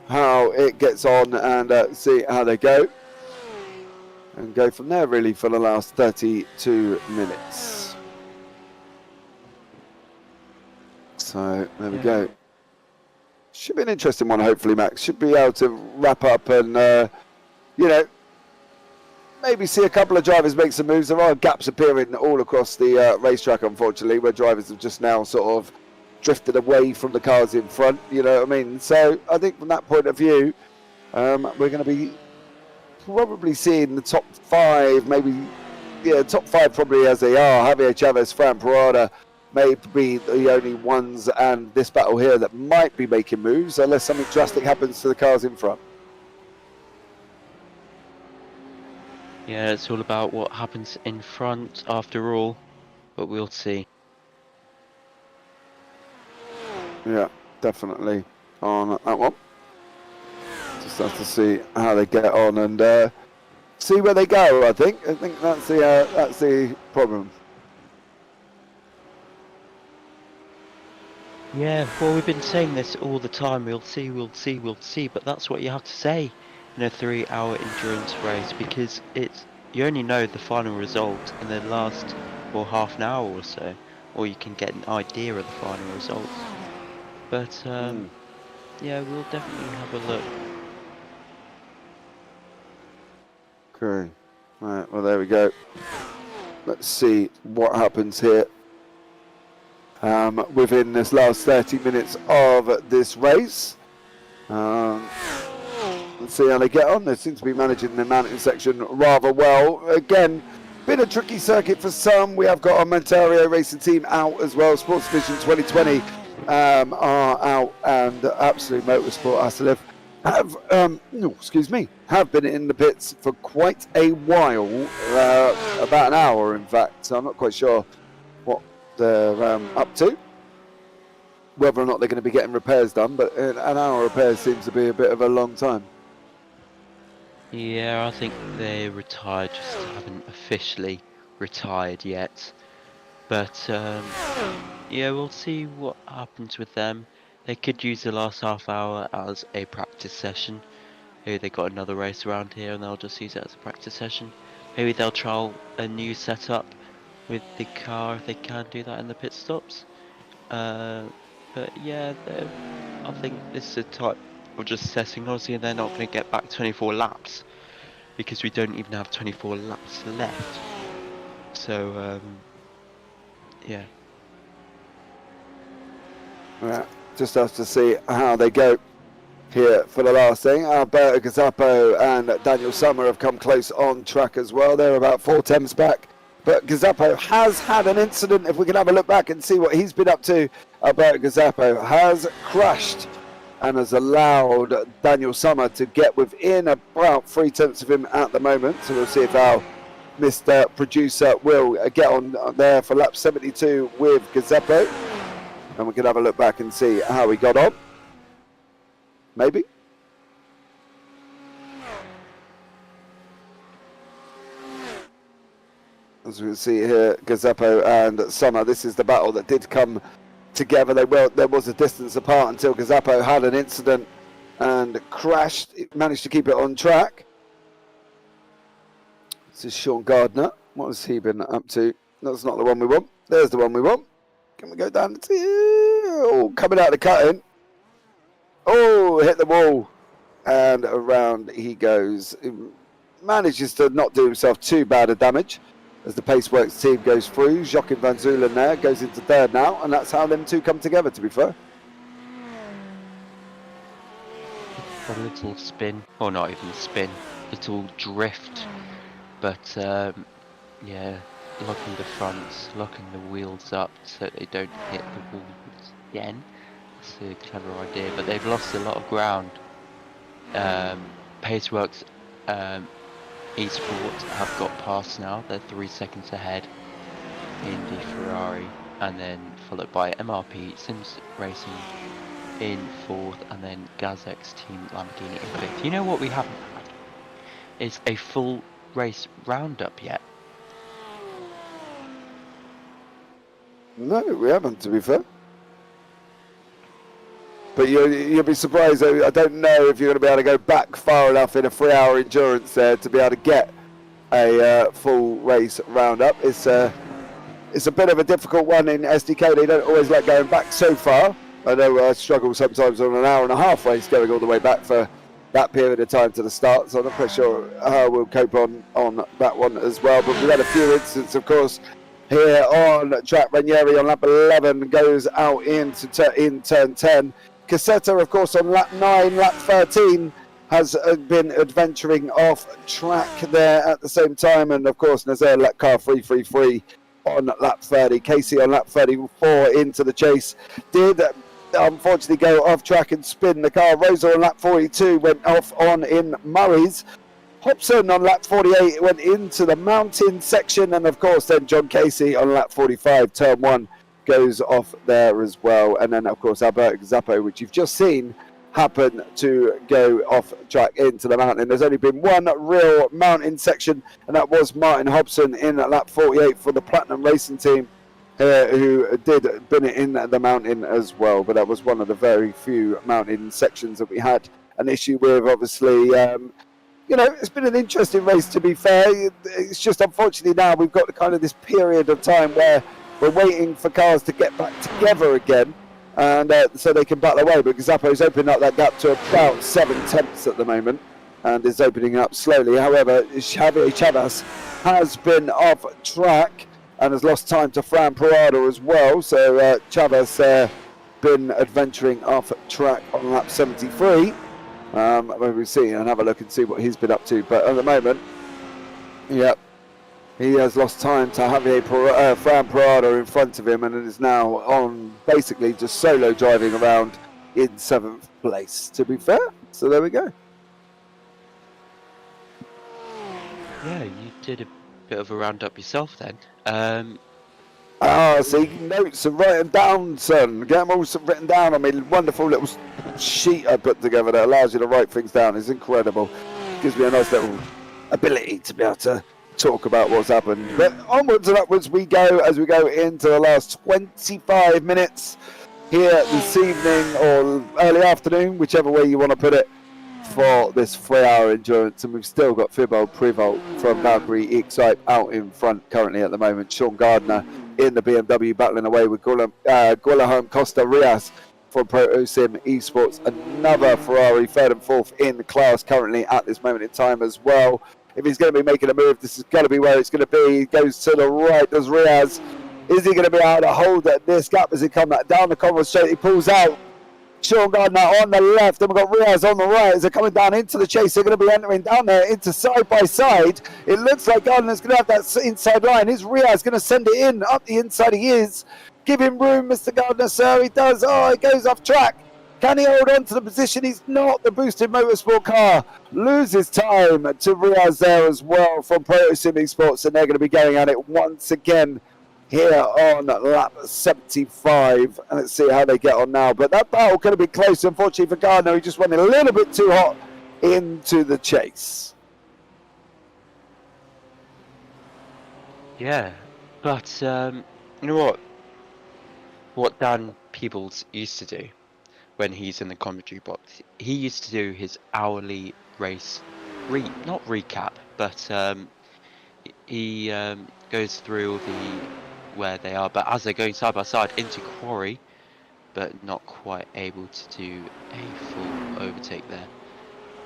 how it gets on and see how they go, and go from there really for the last 32 minutes. So there we go. Should be an interesting one, hopefully, Max. Should be able to wrap up and maybe see a couple of drivers make some moves. There are gaps appearing all across the racetrack, unfortunately, where drivers have just now sort of drifted away from the cars in front, you know what I mean? So I think from that point of view, we're going to be probably seeing the top 5, top 5 probably as they are. Javier Chavez, Fran Parada may be the only ones, and this battle here that might be making moves unless something drastic happens to the cars in front. Yeah, it's all about what happens in front after all, but we'll see. Yeah, definitely on that one. Just have to see how they get on and see where they go. I think that's the problem. Yeah, well, we've been saying this all the time. We'll see, but that's what you have to say in a 3-hour endurance race, because you only know the final result in the last half an hour or so, or you can get an idea of the final results. But yeah, we'll definitely have a look. Okay, right. Well, there we go. Let's see what happens here. Within this last 30 minutes of this race. Let's see how they get on. They seem to be managing the mountain section rather well. Again, been a tricky circuit for some. We have got our Montario racing team out as well. Sports Vision 2020 are out, and Absolute Motorsport Aslev have been in the pits for quite a while, about an hour in fact, so I'm not quite sure what they're up to, whether or not they're going to be getting repairs done, but an hour of repairs seems to be a bit of a long time. Yeah, I think they retired, just haven't officially retired yet. But yeah, we'll see what happens with them. They could use the last half hour as a practice session. Maybe they got another race around here and they'll just use it as a practice session. Maybe they'll trial a new setup with the car if they can do that in the pit stops. But yeah, I think this is a type of just assessing. Obviously, they're not going to get back 24 laps because we don't even have 24 laps left. So yeah. Yeah, just have to see how they go here for the last thing. Alberto Gazzapo and Daniel Summer have come close on track as well. They're about 4 temps back. But Gazzapo has had an incident. If we can have a look back and see what he's been up to, Alberto Gazzapo has crashed and has allowed Daniel Summer to get within about 3 tenths of him at the moment. So we'll see if our Mr. Producer will get on there for lap 72 with Gazzapo. And we can have a look back and see how he got on. Maybe. As we can see here, Gazzapo and Summer, this is the battle that did come together. There was a distance apart until Gazzapo had an incident and crashed. It managed to keep it on track. This is Sean Gardner. What has he been up to? That's not the one we want. There's the one we want. Can we go down to... Oh, coming out of the cutting. Oh, hit the wall. And around he goes. He manages to not do himself too bad a damage as the Paceworks team goes through. Joachim Van Zulen there goes into third now, and that's how them two come together, to be fair. A little spin, or not even spin, little drift, but yeah, locking the fronts, locking the wheels up so they don't hit the walls again. That's a clever idea, but they've lost a lot of ground. Paceworks Esports have got past now. They're 3 seconds ahead in the Ferrari, and then followed by MRP Sims Racing in 4th, and then Gazek's team Lamborghini in 5th. You know what we haven't had is a full race roundup yet. No, we haven't, to be fair. But you'll be surprised. I don't know if you're going to be able to go back far enough in a 3-hour endurance there to be able to get a full race roundup. It's a bit of a difficult one in SDK. They don't always like going back so far. I know I struggle sometimes on an hour and a half race going all the way back for that period of time to the start. So I'm not quite sure how we'll cope on that one as well. But we've had a few incidents, of course, here on track. Ranieri on lap 11 goes out in turn 10. Cassetta, of course, on lap 9, lap 13 has been adventuring off track there at the same time. And, of course, Nazaire Latcar 333 on lap 30. Casey on lap 34 into the chase. Did, unfortunately, go off track and spin the car. Rosa on lap 42 went off on in Murray's. Hobson on lap 48 went into the mountain section, and of course then John Casey on lap 45, turn 1, goes off there as well. And then of course Albert Zappo, which you've just seen happen to go off track into the mountain. There's only been one real mountain section, and that was Martin Hobson in lap 48 for the Platinum Racing team, who did bin it in the mountain as well. But that was one of the very few mountain sections that we had an issue with. Obviously, you know, it's been an interesting race, to be fair. It's just unfortunately now we've got kind of this period of time where we're waiting for cars to get back together again, and so they can battle away. But Zappo's opening up that gap to about 7/10 at the moment, and is opening up slowly. However, Javier Chavez has been off track and has lost time to Fran Parada as well. So Chavez been adventuring off track on lap 73. Maybe see and have a look and see what he's been up to. But at the moment, yeah, he has lost time to Javier Fran Parada in front of him, and is now on basically just solo driving around in 7th place, to be fair. So there we go. Yeah, you did a bit of a roundup yourself then. See, notes are written down, son. Get them all written down on my wonderful little sheet I put together that allows you to write things down. It's incredible. Gives me a nice little ability to be able to talk about what's happened. But onwards and upwards we go as we go into the last 25 minutes here this evening or early afternoon, whichever way you want to put it, for this 3-hour endurance. And we've still got Thibaut Prevost from Valkyrie Excite out in front currently at the moment. Sean Gardner in the BMW battling away with Guilherme Costa Rias from Protosim Esports. Another Ferrari 3rd and 4th in the class currently at this moment in time as well. If he's going to be making a move, this is going to be where it's going to be. He goes to the right, does Riaz. Is he going to be able to hold this gap as he comes down the Conrad straight? He pulls out. Sean Gardner on the left, and we've got Riaz on the right as they're coming down into the chase. They're going to be entering down there into side by side. It looks like Gardner's going to have that inside line. Is Riaz going to send it in up the inside? He is. Give him room, Mr. Gardner, sir. He does. Oh, he goes off track. Can he hold on to the position? He's not. The boosted motorsport car loses time to Riaz there as well from Protosim Esports, and they're going to be going at it once again here on lap 75, and let's see how they get on now. But that battle could have been close, unfortunately for Gardner. He just went a little bit too hot into the chase. Yeah, but you know what Dan Peebles used to do when he's in the commentary box? He used to do his hourly race not recap, but he goes through where they are, but as they're going side by side into quarry, but not quite able to do a full overtake there.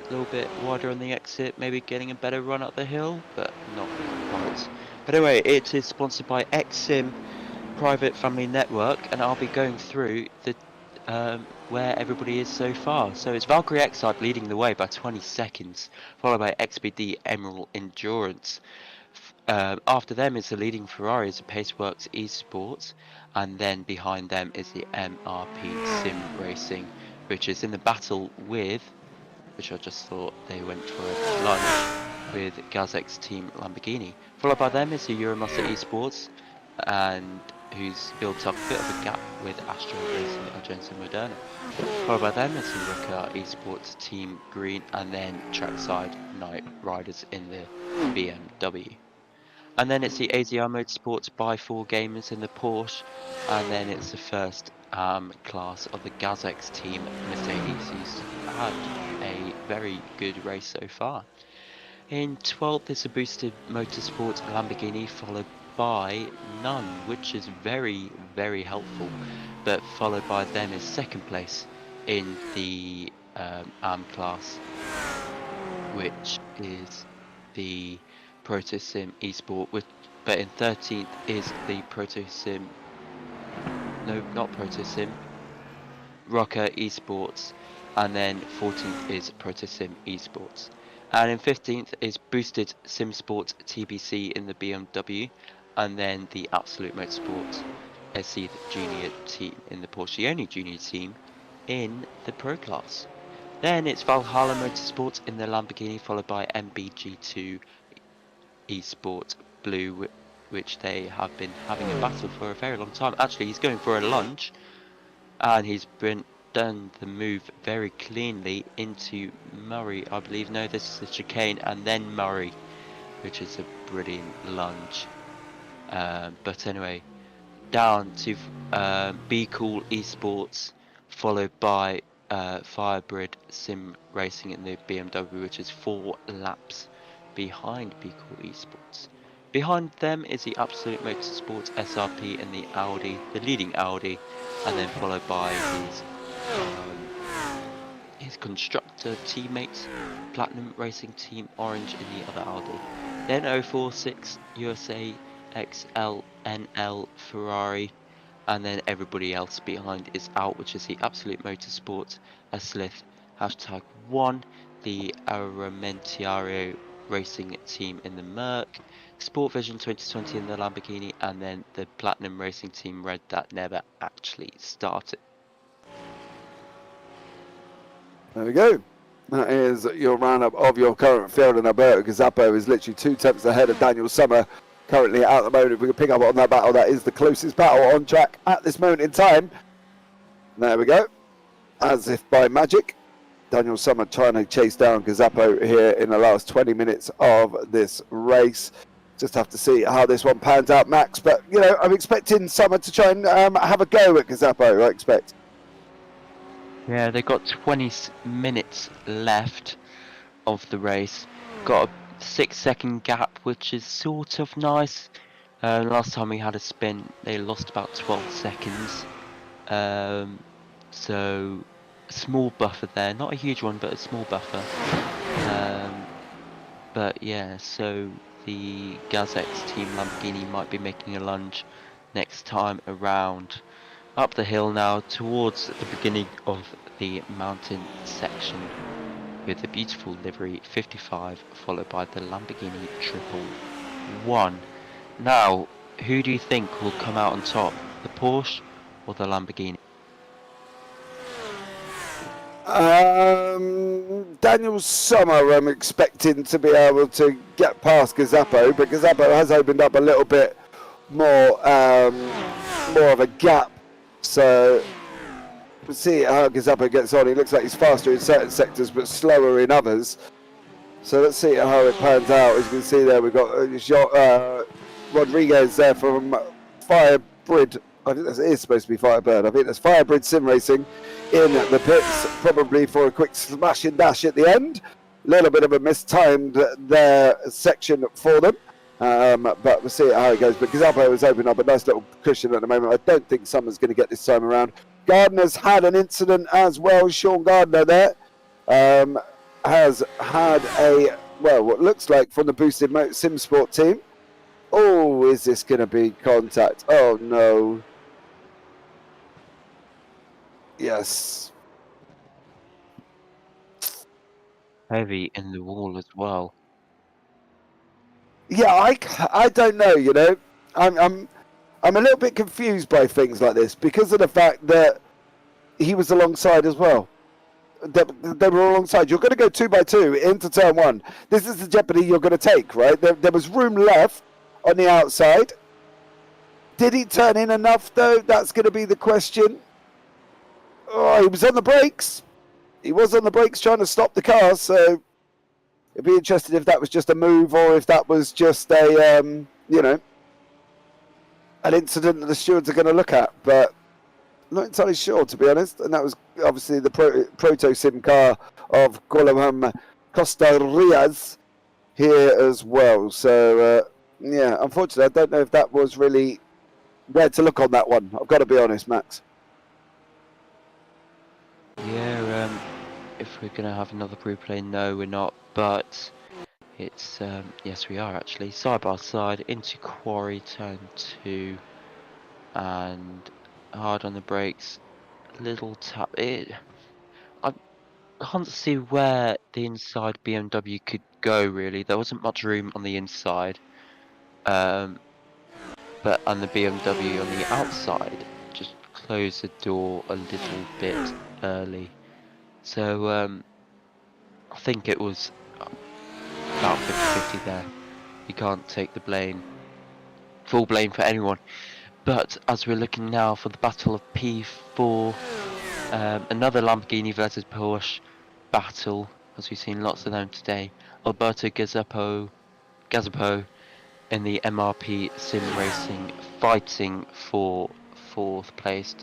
A little bit wider on the exit, maybe getting a better run up the hill, but not quite. But anyway, it is sponsored by XSIM Private Family Network, and I'll be going through the where everybody is so far. So it's Valkyrie Excite leading the way by 20 seconds, followed by XPD Emerald Endurance. After them is the leading Ferrari, is the Paceworks Esports, and then behind them is the MRP Sim Racing, which is in the battle with, which I just thought they went for a lunch, with Gazek's team Lamborghini. Followed by them is the Euromaster Esports, and who's built up a bit of a gap with Astro Racing and Jensen Moderna. Followed by them is the Rooker Esports Team Green, and then Trackside Night Riders in the BMW. And then it's the AZR Motorsports by 4 Gamers in the Porsche, and then it's the first class of the Gazek's team Mercedes, who's had a very good race so far. In 12th is a boosted Motorsports Lamborghini, followed by none, which is very, very helpful. But followed by them is second place in the AM class, which is the Protosim Esport, but in 13th is the Protosim, no, not Protosim, Rocker Esports, and then 14th is Protosim Esports. And in 15th is Boosted SimSport TBC in the BMW, and then the Absolute Motorsport SC Junior team in the Porsche, the only junior team in the Pro class. Then it's Valhalla Motorsports in the Lamborghini, followed by MBG2 Esport Blue, which they have been having a battle for a very long time. Actually, he's going for a lunge, and he's done the move very cleanly into Murray, I believe. No, this is the chicane, and then Murray, which is a brilliant lunge. But anyway, down to Be Cool Esports, followed by Firebird Sim Racing in the BMW, which is 4 laps behind Be Cool Esports. Behind them is the Absolute Motorsports SRP and the Audi, the leading Audi, and then followed by his constructor teammates, Platinum Racing Team Orange in the other Audi. Then 046 USA XLNL Ferrari, and then everybody else behind is out, which is the Absolute Motorsport Slith #1, the Armentiario Racing Team in the Merc, Sport Vision 2020 in the Lamborghini, and then the Platinum Racing Team Red that never actually started. There we go. That is your roundup of your current field, and Alberto Gazzapo is literally 2 tenths ahead of Daniel Summer currently at the moment. If we can pick up on that battle, that is the closest battle on track at this moment in time. There we go. As if by magic, Daniel Summer trying to chase down Gazzapo here in the last 20 minutes of this race. Just have to see how this one pans out, Max. But, you know, I'm expecting Summer to try and have a go at Gazzapo, I expect. Yeah, they've got 20 minutes left of the race. Got a 6-second gap, which is sort of nice. Last time we had a spin, they lost about 12 seconds. So, a small buffer there. Not a huge one, but a small buffer. But yeah, so the Gazex Team Lamborghini might be making a lunge next time around. Up the hill now towards the beginning of the mountain section with the beautiful livery 55, followed by the Lamborghini 111. Now, who do you think will come out on top, the Porsche or the Lamborghini? Daniel Summer, I'm expecting to be able to get past Gazzapo, but Gazzapo has opened up a little bit more of a gap. So we'll see how Gazzapo gets on. He looks like he's faster in certain sectors but slower in others. So let's see how it pans out. As you can see there, we've got Rodriguez there from Firebird. I think that is supposed to be Firebird. I think that's Firebird Sim Racing in the pits, probably for a quick smash and dash at the end. A little bit of a mistimed there section for them. But we'll see how it goes. But Gazzapo has opened up a nice little cushion at the moment. I don't think Summer's going to get this time around. Gardner's had an incident as well. Sean Gardner there has had a, well, what looks like from the boosted sim sport team. Oh, is this going to be contact? Oh, no. Yes. Heavy in the wall as well. Yeah, I don't know, you know. I'm a little bit confused by things like this because of the fact that he was alongside as well. They were alongside. You're going to go 2 by 2 into turn 1. This is the jeopardy you're going to take, right? There was room left on the outside. Did he turn in enough, though? That's going to be the question. Oh, he was on the brakes. He was on the brakes trying to stop the car, so it'd be interesting if that was just a move or if that was just a, you know, an incident that the stewards are going to look at. But I'm not entirely sure, to be honest. And that was obviously the proto sim car of Guillaume Costa Riaz here as well. So, yeah, unfortunately, I don't know if that was really where to look on that one. I've got to be honest, Max. Yeah, if we're going to have another replay, no, we're not. But it's, yes, we are actually. Side by side into quarry, turn 2. And hard on the brakes. Little tap. I can't see where the inside BMW could go, really. There wasn't much room on the inside. But on the BMW on the outside, just close the door a little bit early. So, I think it was about 50-50 there. You can't take the blame, full blame for anyone. But as we're looking now for the battle of P4, another Lamborghini versus Porsche battle, as we've seen lots of them today. Alberto Gazzapo in the MRP Sim Racing fighting for 4th place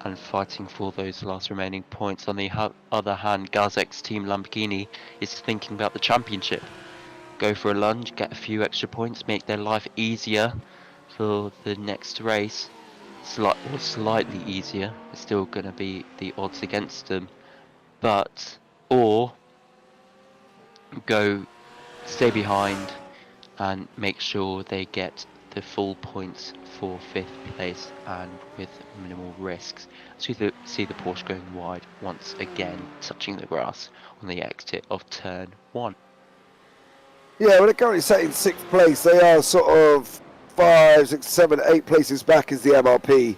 and fighting for those last remaining points. On the other hand, Gazek's team Lamborghini is thinking about the championship. Go for a lunge, get a few extra points, make their life easier for the next race. Slightly easier. It's still going to be the odds against them. Or go stay behind and make sure they get the full points for 5th place and with minimal risks. So you see the Porsche going wide once again, touching the grass on the exit of turn 1. Yeah, well, they're currently sat in 6th place. They are sort of 5, 6, 7, 8 places back as the MRP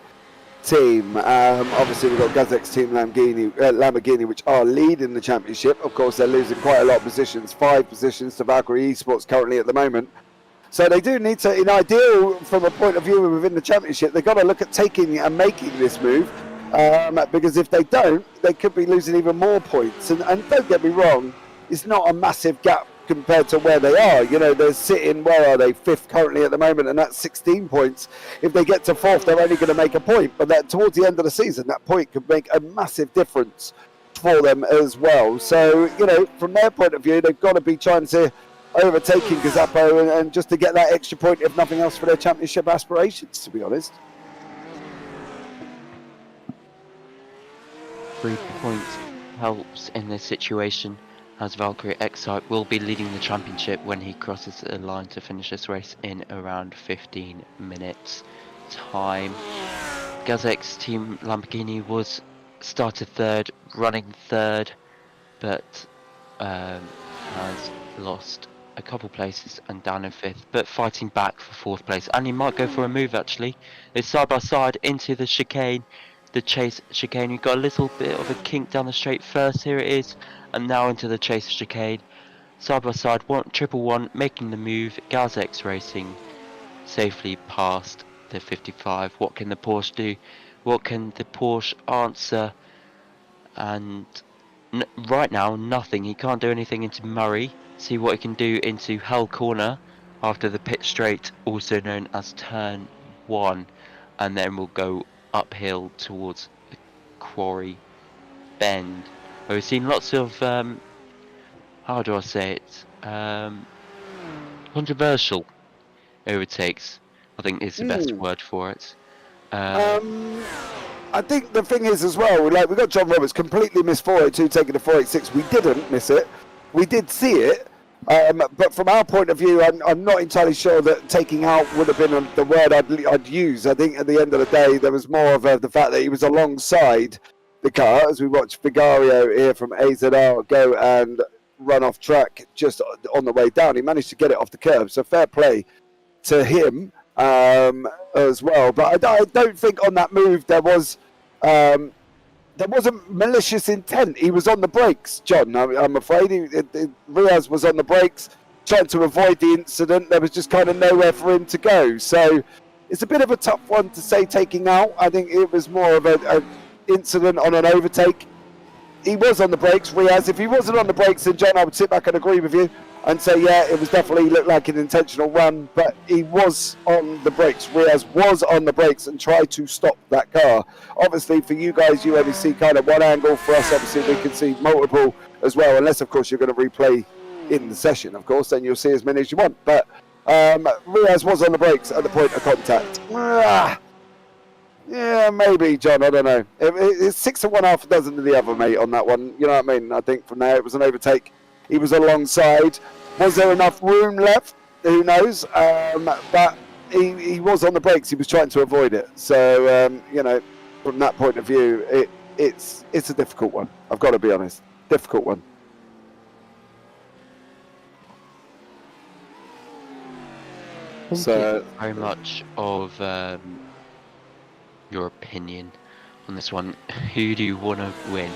team. Obviously, we've got Gazek's team Lamborghini, which are leading the championship. Of course, they're losing quite a lot of positions, 5 positions to Valkyrie Esports currently at the moment. So they do need to, in ideal, from a point of view within the championship, they've got to look at taking and making this move. Because if they don't, they could be losing even more points. And don't get me wrong, it's not a massive gap compared to where they are. You know, they're sitting, where are they, 5th currently at the moment, and that's 16 points. If they get to 4th, they're only going to make a point, but that towards the end of the season, that point could make a massive difference for them as well. So, you know, from their point of view, they've got to be trying to overtaking Gazzapo and just to get that extra point, if nothing else, for their championship aspirations, to be honest. 3 points helps in this situation, as Valkyrie Excite will be leading the championship when he crosses the line to finish this race in around 15 minutes time. Gazek's team Lamborghini was started 3rd, running 3rd, but has lost a couple places and down in 5th, but fighting back for 4th place, and he might go for a move actually. It's side by side into the chicane, the chase chicane. We've got a little bit of a kink down the straight first, here it is, and now into the chase chicane. Side by side, 1-1-1 making the move. Gazek's Racing safely past the 55. What can the Porsche do? What can the Porsche answer? And right now, nothing. He can't do anything into Murray. See what he can do into Hell Corner after the pit straight, also known as turn 1, and then we'll go uphill towards the Quarry Bend. We've seen lots of how do I say it, controversial overtakes, I think is the best word for it. I think the thing is as well, like, we got John Roberts completely missed 402 taking the 486. We didn't miss it. We did see it. But from our point of view, I'm not entirely sure that taking out would have been the word I'd use. I think at the end of the day, there was more of the fact that he was alongside the car, as we watched Vigario here from AZR go and run off track just on the way down. He managed to get it off the curb, so fair play to him as well. But I don't think on that move there wasn't malicious intent. He was on the brakes, John. I'm afraid Riaz was on the brakes, trying to avoid the incident. There was just kind of nowhere for him to go. So it's a bit of a tough one to say taking out. I think it was more of an incident on an overtake. He was on the brakes, Riaz. If he wasn't on the brakes, then John, I would sit back and agree with you and say, yeah, it was definitely looked like an intentional run, but he was on the brakes. Riaz was on the brakes and tried to stop that car. Obviously, for you guys, you only see kind of one angle. For us, obviously, we can see multiple as well, unless, of course, you're going to replay in the session, of course, then you'll see as many as you want. But Riaz was on the brakes at the point of contact. Yeah, maybe, John, I don't know. It's 6 of one, half a dozen of the other, mate, on that one. You know what I mean? I think from there it was an overtake. He was alongside. Was there enough room left? Who knows? But he was on the brakes. He was trying to avoid it. So, you know, from that point of view, it's a difficult one. I've got to be honest. Difficult one. Thank you very much of your opinion on this one. Who do you want to win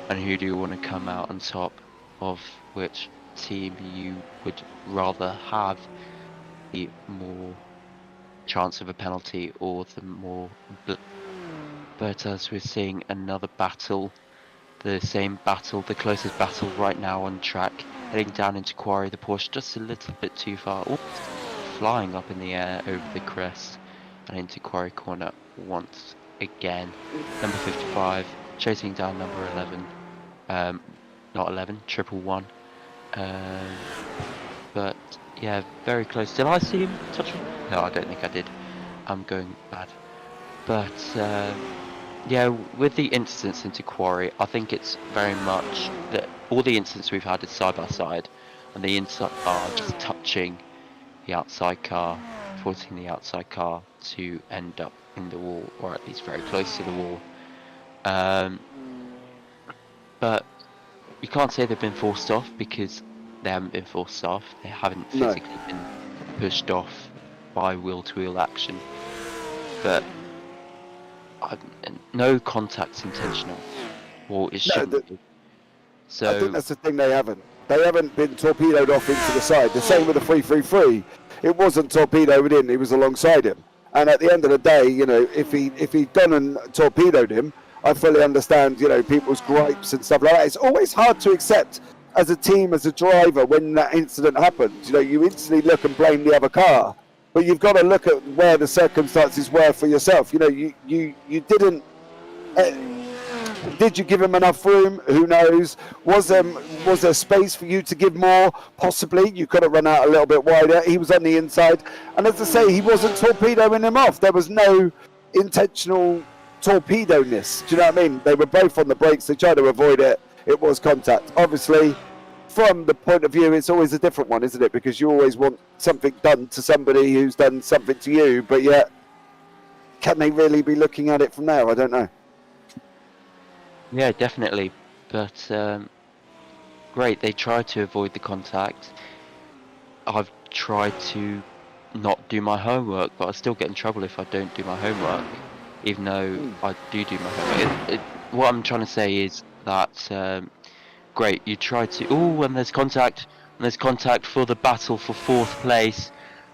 and who do you want to come out on top? of which team you would rather have the more chance of a penalty or the more. But as we're seeing another battle, the same battle, the closest battle right now on track, heading down into Quarry, the Porsche just a little bit too far, almost flying up in the air over the crest and into Quarry corner once again. Number 55 chasing down number 11, not 11, 111. But yeah, very close. Did I see him touch him? No, I don't think I did. I'm going bad. But yeah, with the incidents into Quarry, I think it's very much that all the incidents we've had is side by side, and the inside are just touching the outside car, forcing the outside car to end up in the wall, or at least very close to the wall. But you can't say they've been forced off, because they haven't been forced off. They haven't physically been pushed off by wheel-to-wheel action. But no contact's intentional, or it shouldn't be. So I think that's the thing, they haven't. They haven't been torpedoed off into the side. The same with the 333. It wasn't torpedoed in, he was alongside him. And at the end of the day, you know, if he'd gone and torpedoed him, I fully understand, you know, people's gripes and stuff like that. It's always hard to accept as a team, as a driver, when that incident happens. You know, you instantly look and blame the other car. But you've got to look at where the circumstances were for yourself. You know, you didn't. Did you give him enough room? Who knows? Was there space for you to give more? Possibly. You could have run out a little bit wider. He was on the inside, and as I say, he wasn't torpedoing him off. There was no intentional torpedo-ness. Do you know what I mean? They were both on the brakes. They tried to avoid it. It was contact. Obviously, from the point of view, it's always a different one, isn't it? Because you always want something done to somebody who's done something to you, but yet, can they really be looking at it from there? I don't know. yeah, definitely. But great, they tried to avoid the contact. I've tried to not do my homework, but I still get in trouble if I don't do my homework, even though I do my homework. What I'm trying to say is that great, you try to. Oh, and there's contact for the battle for 4th place.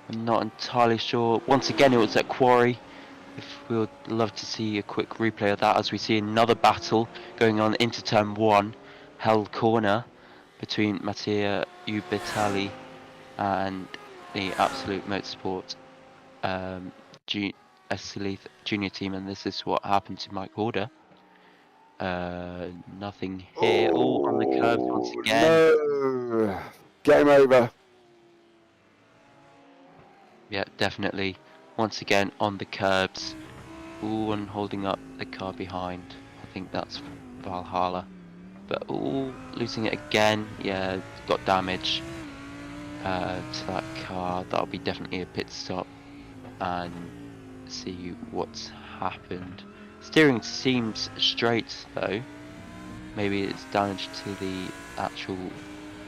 I'm not entirely sure. Once again, it was at Quarry. We would love to see a quick replay of that, as we see another battle going on into turn 1, Hell Corner, between Mattia Ubitali and the Absolute Motorsport junior team, and this is what happened to Mike Horder. Nothing here. Oh, on the curves once again. No. Game over. Yeah, definitely. Once again on the curbs. Ooh, and holding up the car behind. I think that's Valhalla. But ooh, losing it again. Yeah, got damage to that car. That'll be definitely a pit stop. And see what's happened. Steering seems straight though. Maybe it's damage to the actual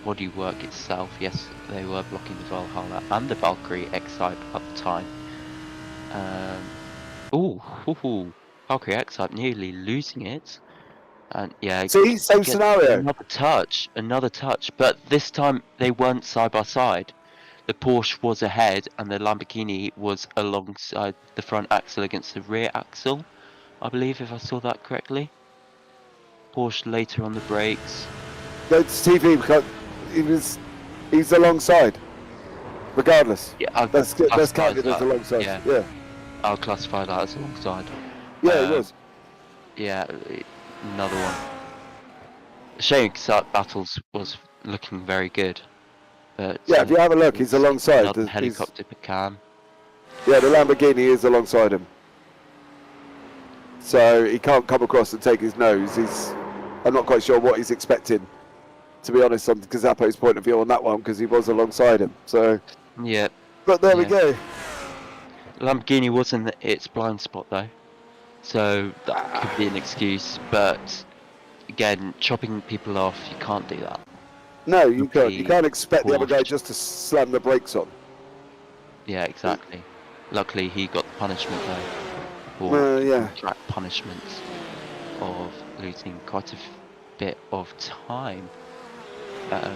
bodywork itself. Yes, they were blocking the Valhalla and the Valkyrie X-Type at the time. Valkyrie X-Type nearly losing it. And yeah, See, same scenario. Another touch, but this time they weren't side by side. The Porsche was ahead and the Lamborghini was alongside the front axle against the rear axle, I believe, if I saw that correctly. Porsche later on the brakes. That's TV because he's alongside, regardless. Yeah, that's counted as alongside. Yeah. I'll classify that as alongside. Yeah, it was. Yeah, another one. Shame because that battles was looking very good. But yeah, if you have a look, he's alongside. The helicopter cam. Yeah, the Lamborghini is alongside him. So he can't come across and take his nose. I'm not quite sure what he's expecting, to be honest, on Gazzapo's point of view on that one, because he was alongside him. So yeah. But there we go. Lamborghini was in its blind spot though, so that could be an excuse. But again, chopping people off, you can't do that. No, you can't. You can't expect the other guy just to slam the brakes on. Yeah, exactly. Luckily, he got the punishment though, or track punishment of losing quite a bit of time. better.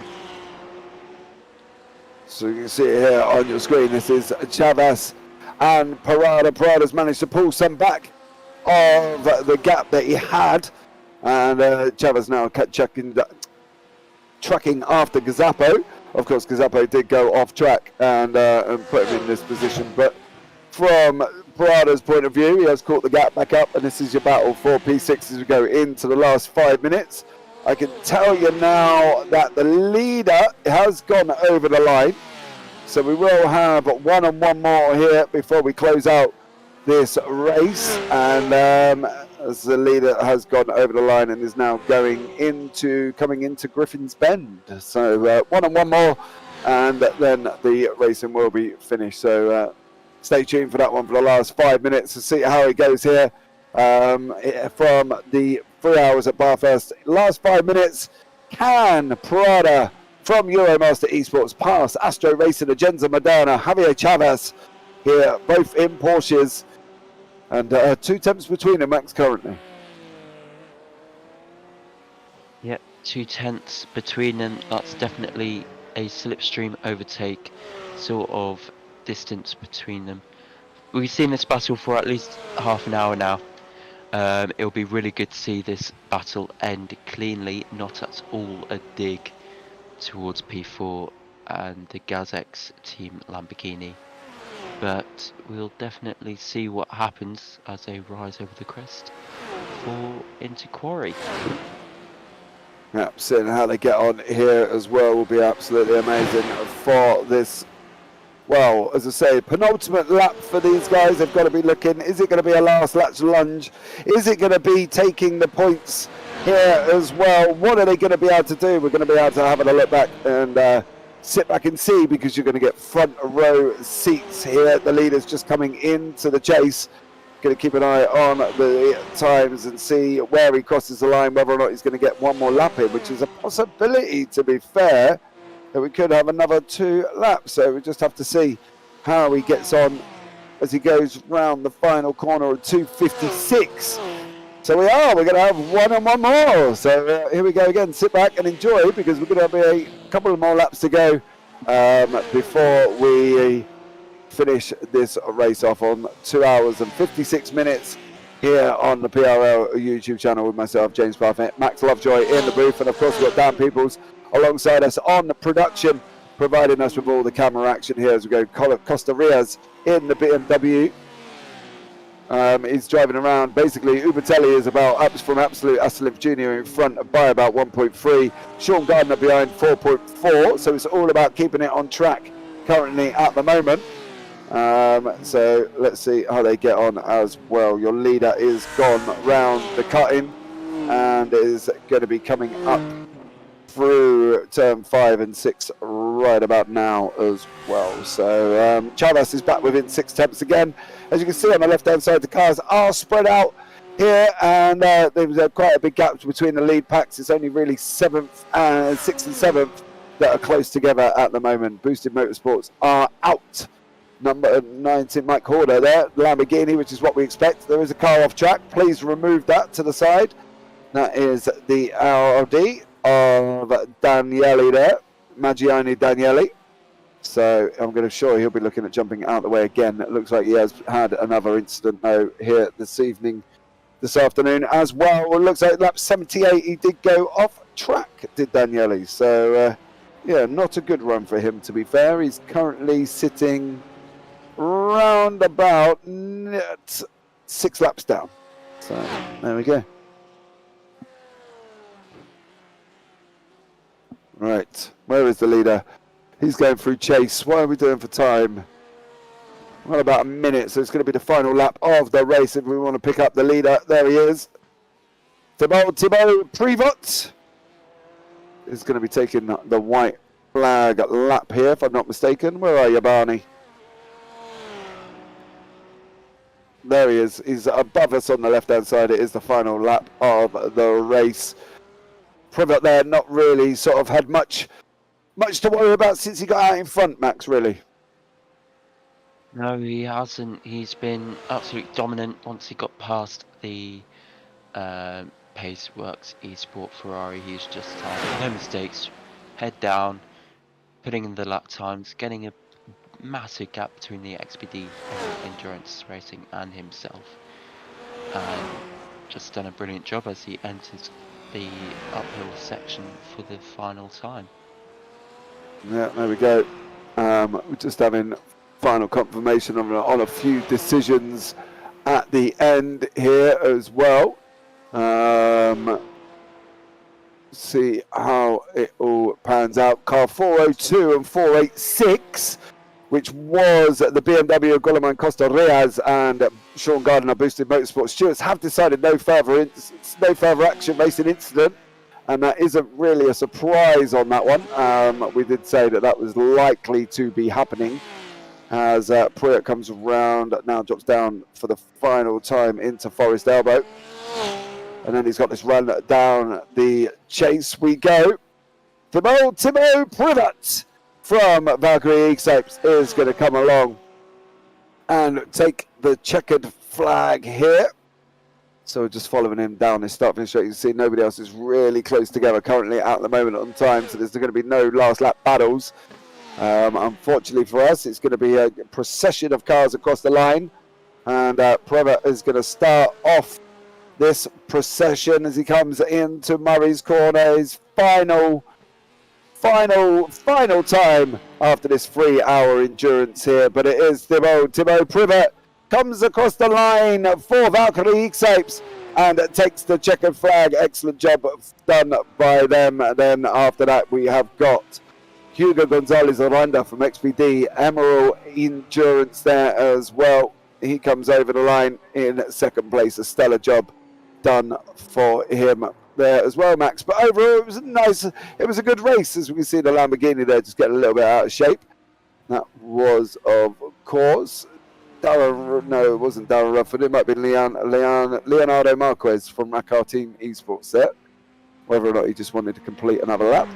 So you can see it here on your screen. This is Chavez and Parada. Parada's managed to pull some back of the gap that he had. And Chavez now tracking after Gazzapo. Of course, Gazzapo did go off track and put him in this position. But from Parada's point of view, he has caught the gap back up. And this is your battle for P6 as we go into the last 5 minutes. I can tell you now that the leader has gone over the line. So we will have one more here before we close out this race. And as the leader has gone over the line and is now coming into Griffin's Bend. So one more, and then the racing will be finished. So stay tuned for that one for the last 5 minutes to see how it goes here. From the 3 hours at Bathurst. Last 5 minutes, can Prada from Euromaster Esports pass Astro Racing, Agenza Modana, Javier Chavez here, both in Porsches, and 2 tenths between them, Max, currently. Yep, 2 tenths between them. That's definitely a slipstream overtake sort of distance between them. We've seen this battle for at least half an hour now. It'll be really good to see this battle end cleanly, not at all a dig towards P4 and the Gazex team Lamborghini. But we'll definitely see what happens as they rise over the crest into Quarry. Yep, seeing how they get on here as well will be absolutely amazing for this. Well, as I say, penultimate lap for these guys. They've got to be looking, is it going to be a last lap lunge? Is it going to be taking the points here as well? What are they going to be able to do? We're going to be able to have a look back and sit back and see, because you're going to get front row seats here. The leader's just coming into the chase. Going to keep an eye on the times and see where he crosses the line, whether or not he's going to get one more lap in, which is a possibility, to be fair, that we could have another 2 laps. So we just have to see how he gets on as he goes round the final corner of 2:56. So we're going to have one more. So here we go again. Sit back and enjoy, because we're going to have a couple of more laps to go before we finish this race off on 2 hours and 56 minutes here on the PRL YouTube channel with myself, James Parfit, Max Lovejoy in the booth, and of course we've got Dan Peoples alongside us on the production, providing us with all the camera action here as we go. Costa Rias in the BMW. He's driving around. Basically, Ubatelli is about from Absolute Aslev Jr. in front by about 1.3. Sean Gardner behind 4.4. So it's all about keeping it on track currently at the moment. So let's see how they get on as well. Your leader is gone round the cutting and is going to be coming up through turn 5 and 6 right about now as well. So Chavez is back within 6 tenths again. As you can see on the left hand side, the cars are spread out here, and there's quite a big gap between the lead packs. It's only really 6th and 7th that are close together at the moment. Boosted Motorsports are out. Number 19, Mike Horder there, Lamborghini, which is what we expect. There is a car off track. Please remove that to the side. That is the Audi of Daniele there, Maggiani Daniele. So I'm going to sure he'll be looking at jumping out the way again. It looks like he has had another incident though here this afternoon as well. It looks like lap 78 he did go off track, did Daniele. So yeah, not a good run for him, to be fair. He's currently sitting round about 6 laps down. So there we go. Right, where is the leader? He's going through chase. What are we doing for time? Well, about a minute, so it's going to be the final lap of the race if we want to pick up the leader. There he is. Thibaut Privot is going to be taking the white flag lap here, if I'm not mistaken. Where are you, Barney? There he is. He's above us on the left-hand side. It is the final lap of the race. Privet there, not really sort of had much to worry about since he got out in front, Max, really. No, he hasn't. He's been absolutely dominant once he got past the Paceworks Esport Ferrari. He's just had no mistakes, head down, putting in the lap times, getting a massive gap between the XPD Endurance Racing and himself, and just done a brilliant job as he enters the uphill section for the final time. Yeah, there we go. We're just having final confirmation on a few decisions at the end here as well. See how it all pans out. Car 402 and 486, which was the BMW Guillermo Costa Riaz and Sean Gardner Boosted Motorsport Stewards, have decided no further action racing incident, and that isn't really a surprise on that one. We did say that was likely to be happening as Pruitt comes around, now drops down for the final time into Forest Elbow. And then he's got this run down the chase. We go. Timo Privat from Valkyrie Escapes is going to come along and take the checkered flag here. So we're just following him down this start finish straight. You can see nobody else is really close together currently at the moment on time. So there's going to be no last lap battles. Unfortunately for us, it's going to be a procession of cars across the line. And Privat is going to start off this procession as he comes into Murray's corner. His final time after this 3-hour endurance here, but it is Timo Privat comes across the line for Valkyrie Escapes and takes the checkered flag. Excellent job done by them. And then after that we have got Hugo Gonzalez Aranda from XPD Emerald Endurance there as well. He comes over the line in second place. A stellar job done for him there as well, Max. But overall, it was a good race. As we can see, the Lamborghini there just getting a little bit out of shape. That was, of course, it wasn't Darren Rufford. It might be Leonardo Marquez from Racar Team Esports there. Whether or not he just wanted to complete another lap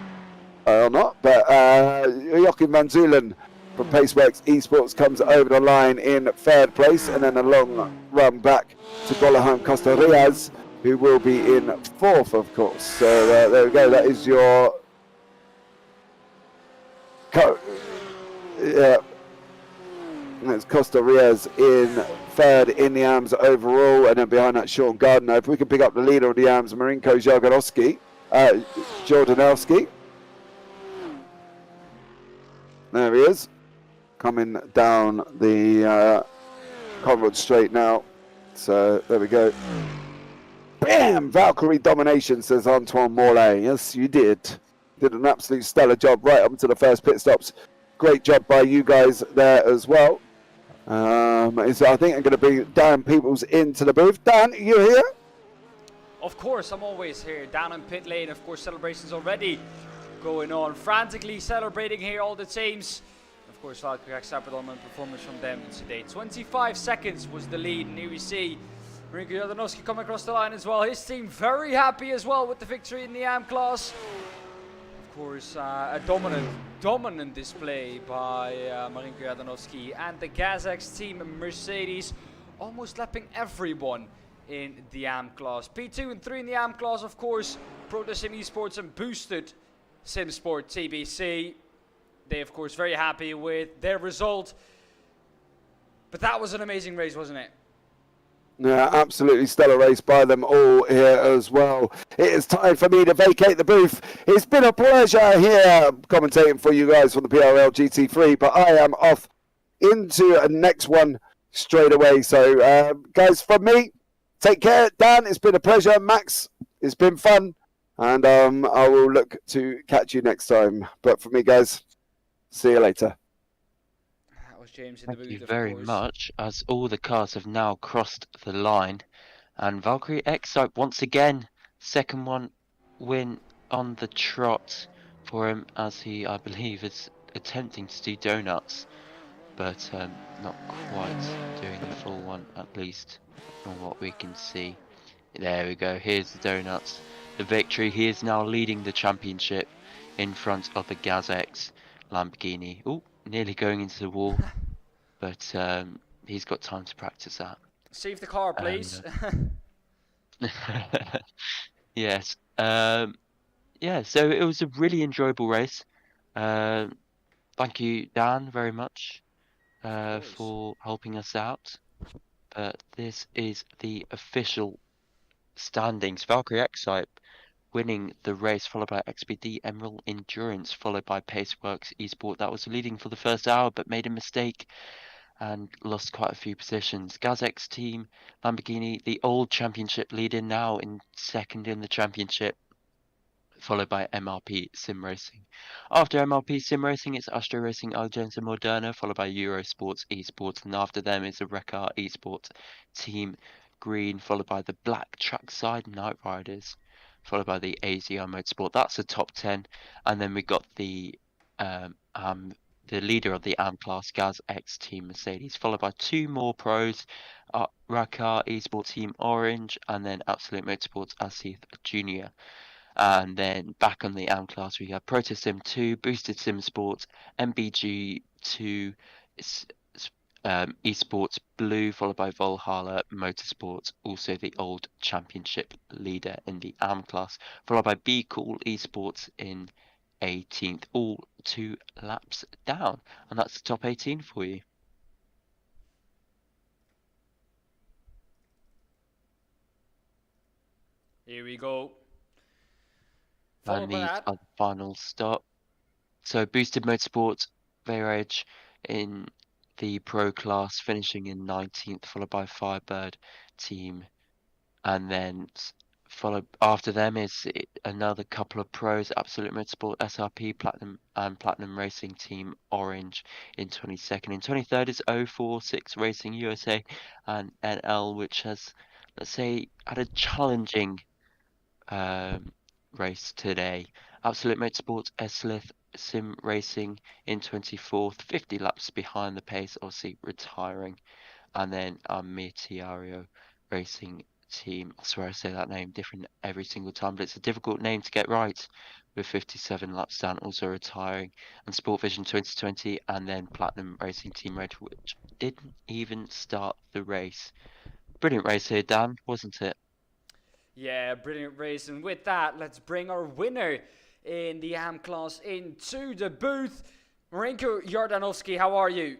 or not. But Joachim Van Zulen from Paceworks Esports comes over the line in third place, and then a long run back to Golahan Costa Riaz, who will be in fourth, of course. So there we go. That is your that's Costa Riaz in third in the AMS overall, and then behind that Sean Gardner. If we can pick up the leader of the AMS, Marinko Jordanowski. There he is, coming down the Conrad Straight now. So there we go. Bam! Valkyrie domination, says Antoine Morlaix. Yes, you did. Did an absolute stellar job right up to the first pit stops. Great job by you guys there as well. I think I'm going to bring Dan Peoples into the booth. Dan, you here? Of course, I'm always here. Down in pit lane, of course, celebrations already going on. Frantically celebrating here, all the teams. Of course, Valkyrie dominant performance from them today. 25 seconds was the lead, and here we see Marinko Jordanowski coming across the line as well. His team very happy as well with the victory in the AM class. Of course, a dominant display by Marinko Jordanowski and the GazX team Mercedes, almost lapping everyone in the AM class. P2 and 3 in the AM class, of course, Proto Sim Esports and Boosted SimSport TBC. They, of course, very happy with their result. But that was an amazing race, wasn't it? Yeah, absolutely stellar race by them all here as well. It is time for me to vacate the booth. It's been a pleasure here commentating for you guys from the PRL GT3, but I am off into a next one straight away. So, guys, from me, take care. Dan, it's been a pleasure. Max, it's been fun. And I will look to catch you next time. But for me, guys, see you later. That was James in the booth. Thank you very much, as all the cars have now crossed the line. And Valkyrie X-Type once again, second win on the trot for him, as he, I believe, is attempting to do donuts, but not quite doing the full one, at least from what we can see. There we go, here's the donuts. The victory. He is now leading the championship in front of the GazX Lamborghini. Oh, nearly going into the wall, but he's got time to practice that. Save the car, please. Yes. Yeah, so it was a really enjoyable race. Uh, Thank you, Dan, very much Of course. for helping us out. But this is the official standings. Valkyrie Excite winning the race, followed by XPD Emerald Endurance, followed by Paceworks Esport. That was leading for the first hour, but made a mistake and lost quite a few positions. Gazx team, Lamborghini, the old championship leader, now in second in the championship, followed by MRP Sim Racing. After MRP Sim Racing, it's Astro Racing, Argenta Moderna, followed by Eurosports Esports, and after them is the Rekar Esports Team Green, followed by the Black Trackside Night Riders, followed by the AZR Motorsport. That's the top 10, and then we got the leader of the AM class, Gaz X Team Mercedes, followed by two more pros, Rekar Esports Team Orange, and then Absolute Motorsports Asif Junior. And then back on the AM class, we have Proto Sim 2, Boosted Sim Sports, MBG 2, Esports Blue, followed by Valhalla Motorsports, also the old championship leader in the AM class, followed by Be Cool Esports in 18th, all 2 laps down. And that's the top 18 for you. Here we go. Followed And by these that. are the final stop. So Boosted Motorsports, Veyrage in the Pro class, finishing in 19th, followed by Firebird team. And then followed after them is another couple of pros, Absolute Motorsport, SRP, Platinum and Platinum Racing Team Orange in 22nd. In 23rd is 046 Racing USA and NL, which has, let's say, had a challenging race today. Absolute Motorsports, Eslith Sim Racing in 24th, 50 laps behind the pace, obviously retiring. And then our Meteorio Racing team, I swear I say that name different every single time, but it's a difficult name to get right, with 57 laps down, also retiring. And Sport Vision 2020, and then Platinum Racing Team Red, which didn't even start the race. Brilliant race here, Dan, wasn't it? Yeah, brilliant race. And with that, let's bring our winner in the AM class into the booth. Marinko Jordanovsky, how are you?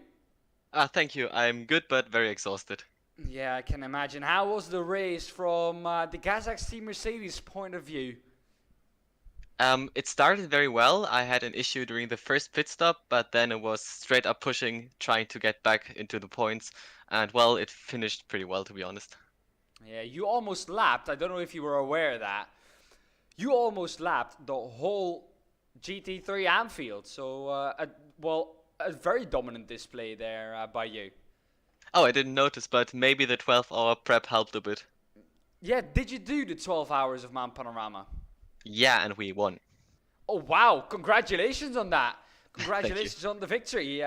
Thank you. I'm good, but very exhausted. Yeah, I can imagine. How was the race from the Kazakh Team Mercedes point of view? It started very well. I had an issue during the first pit stop, but then it was straight up pushing, trying to get back into the points. And well, it finished pretty well, to be honest. Yeah, you almost lapped. I don't know if you were aware of that. You almost lapped the whole GT3 Anfield. So, a very dominant display there by you. Oh, I didn't notice, but maybe the 12-hour prep helped a bit. Yeah, did you do the 12 hours of Mount Panorama? Yeah, and we won. Oh, wow. Congratulations on that. Thank Congratulations you. on the victory.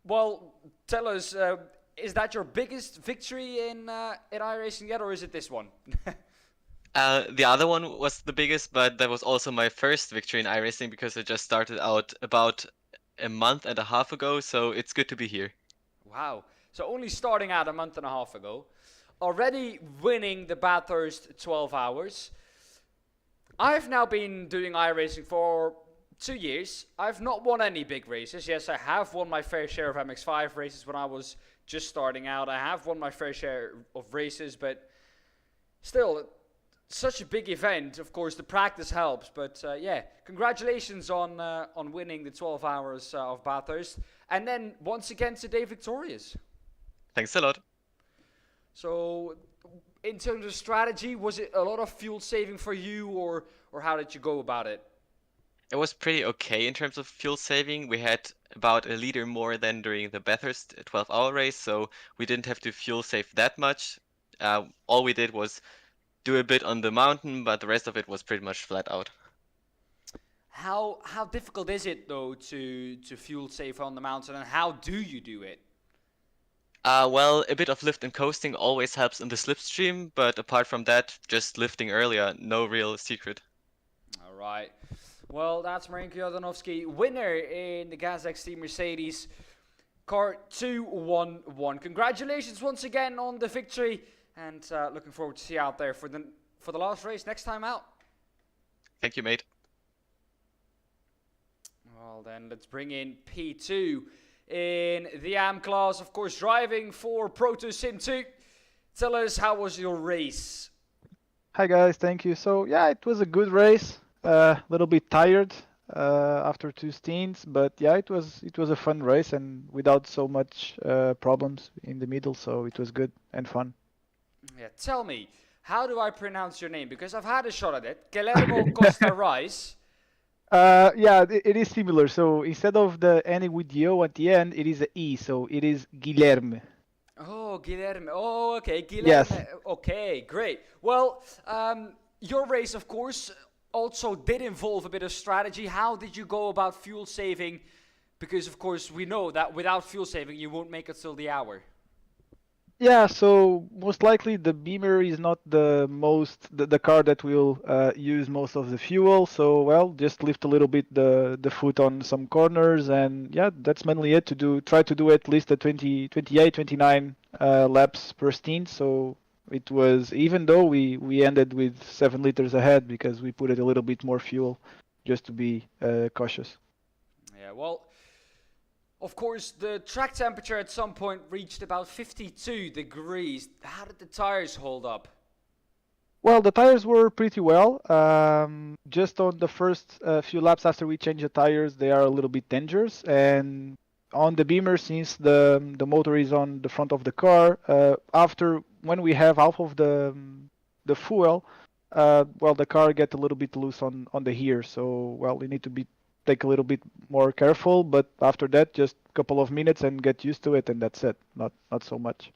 Well, tell us, is that your biggest victory in iRacing yet, or is it this one? The other one was the biggest, but that was also my first victory in iRacing because I just started out about a month and a half ago, so it's good to be here. Wow. So only starting out a month and a half ago. Already winning the Bathurst 12 hours. I've now been doing iRacing for 2 years. I've not won any big races. Yes, I have won my fair share of MX5 races when I was just starting out. I have won my fair share of races, but still, such a big event. Of course, the practice helps, but yeah, congratulations on winning the 12 hours of Bathurst, and then once again today victorious. Thanks a lot. So, in terms of strategy, was it a lot of fuel saving for you, or how did you go about it? It was pretty okay in terms of fuel saving. We had about a liter more than during the Bathurst 12-hour race, so we didn't have to fuel save that much. All we did was do a bit on the mountain, but the rest of it was pretty much flat out. How difficult is it though to fuel save on the mountain, and how do you do it? Well, a bit of lift and coasting always helps in the slipstream, but apart from that, just lifting earlier, no real secret. All right. Well, that's Marinko Jordanovsky, winner in the Kazakh Team Mercedes car 211. Congratulations once again on the victory, and looking forward to see you out there for the last race next time out. Thank you, mate. Well then, let's bring in P2 in the AM class, of course, driving for Proto Sim 2. Tell us, how was your race? Hi guys, thank you. So yeah, it was a good race. A little bit tired after 2 stints, but yeah, it was a fun race and without so much problems in the middle. So it was good and fun. Yeah, tell me, how do I pronounce your name? Because I've had a shot at it. Guillermo Costa Rice. Yeah, it is similar. So instead of the ending with the O at the end, it is a E. So it is Guilherme. Oh, Guilherme. Oh, okay, Guilherme. Yes. Okay, great. Well, your race, of course, also did involve a bit of strategy. How did you go about fuel saving? Because, of course, we know that without fuel saving, you won't make it till the hour. Yeah, so most likely the Beamer is not the car that will use most of the fuel. So well, just lift a little bit the foot on some corners, and yeah, that's mainly it. Try to do at least a 28, 29 laps per stint. So it was, even though we ended with 7 liters ahead because we put it a little bit more fuel, just to be cautious. Yeah, well, of course, the track temperature at some point reached about 52 degrees. How did the tires hold up? Well, the tires were pretty well. Just on the first few laps after we changed the tires, they are a little bit dangerous. And on the Beamer, since the motor is on the front of the car, when we have half of the fuel, well, the car get a little bit loose on the here. So well, we need to take a little bit more careful. But after that, just a couple of minutes and get used to it, and that's it. Not so much.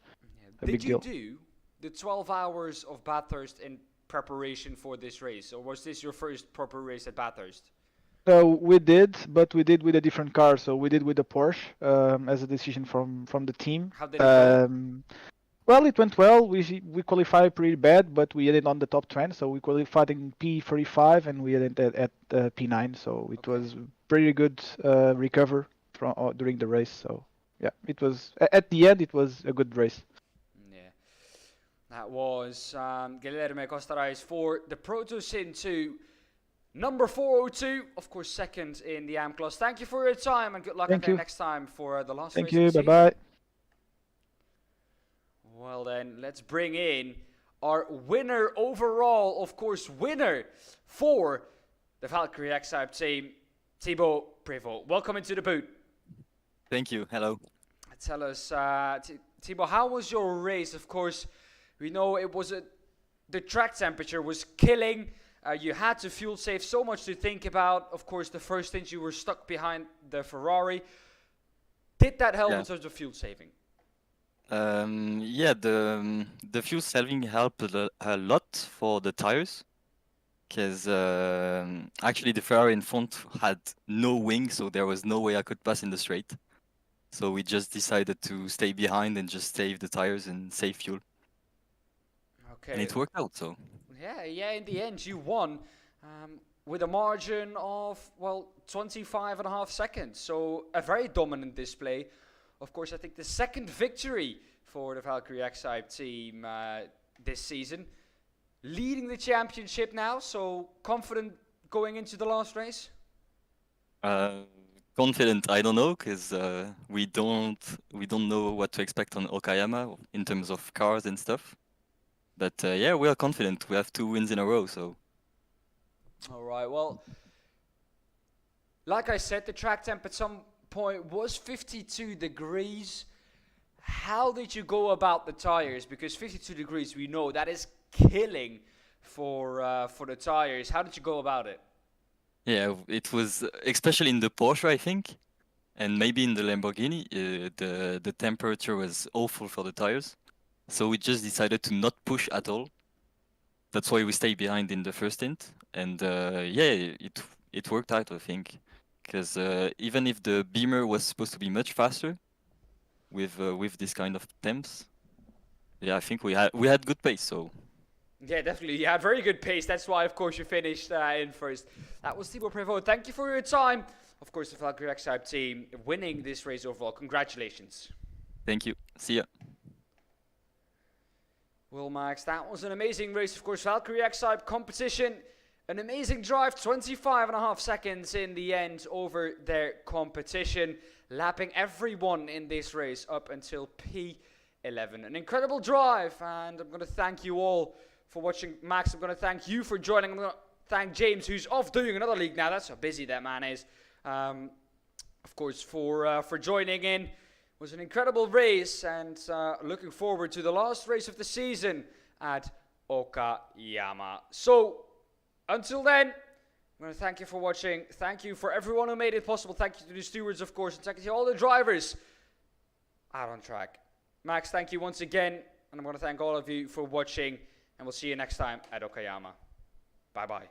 Yeah. Did you do the 12 hours of Bathurst in preparation for this race, or was this your first proper race at Bathurst? So we did, but we did with a different car. So we did with the Porsche as a decision from the team. How did it go? Well, it went well. We qualified pretty bad, but we ended on the top 20. So we qualified in P35 and we ended at P9. So it was pretty good recover during the race. So yeah, it was at the end. It was a good race. Yeah, that was Guilherme Costa Rice for the Proto Sim 2. Number 402, of course, second in the AM class. Thank you for your time and good luck next time for the last race. Thank you. Bye bye. Well then, let's bring in our winner overall, of course, winner for the Valkyrie X-Type team, Thibaut Prévost. Welcome into the booth. Thank you. Hello. Tell us, Thibaut, how was your race? Of course, we know it was the track temperature was killing. You had to fuel save, so much to think about. Of course, the first thing you were stuck behind the Ferrari. Did that help in terms of fuel saving? Yeah, the fuel saving helped a lot for the tires, because actually the Ferrari in front had no wing, so there was no way I could pass in the straight. So we just decided to stay behind and just save the tires and save fuel. Okay. And it worked out, so. Yeah, in the end you won with a margin of, well, 25.5 seconds. So a very dominant display. Of course, I think the second victory for the Valkyrie X-Type team this season. Leading the championship now, so confident going into the last race? Confident, I don't know, because we don't know what to expect on Okayama in terms of cars and stuff. But yeah, we are confident. We have 2 wins in a row, so. All right, well, like I said, the track temp at some point was 52 degrees. How did you go about the tires? Because 52 degrees, we know that is killing for the tires. How did you go about it? Yeah, it was especially in the Porsche, I think, and maybe in the Lamborghini. The temperature was awful for the tires, so we just decided to not push at all. That's why we stayed behind in the first stint, and yeah, it worked out, I think, because even if the Beamer was supposed to be much faster with this kind of temps, yeah, I think we had good pace, so. Yeah, definitely. You had very good pace. That's why, of course, you finished in first. That was Thibaut Prévost. Thank you for your time. Of course, the Valkyrie X-Type team winning this race overall. Congratulations. Thank you. See ya. Well, Max, that was an amazing race. Of course, Valkyrie X-Type competition An amazing drive, 25.5 seconds in the end over their competition, lapping everyone in this race up until P11. An incredible drive, and I'm going to thank you all for watching. Max, I'm going to thank you for joining. I'm going to thank James, who's off doing another league now. That's how busy that man is. Of course, for joining in. It was an incredible race, and looking forward to the last race of the season at Okayama. So, until then, I'm going to thank you for watching. Thank you for everyone who made it possible. Thank you to the stewards, of course, and thank you to all the drivers out on track. Max, thank you once again, and I'm going to thank all of you for watching, and we'll see you next time at Okayama. Bye-bye.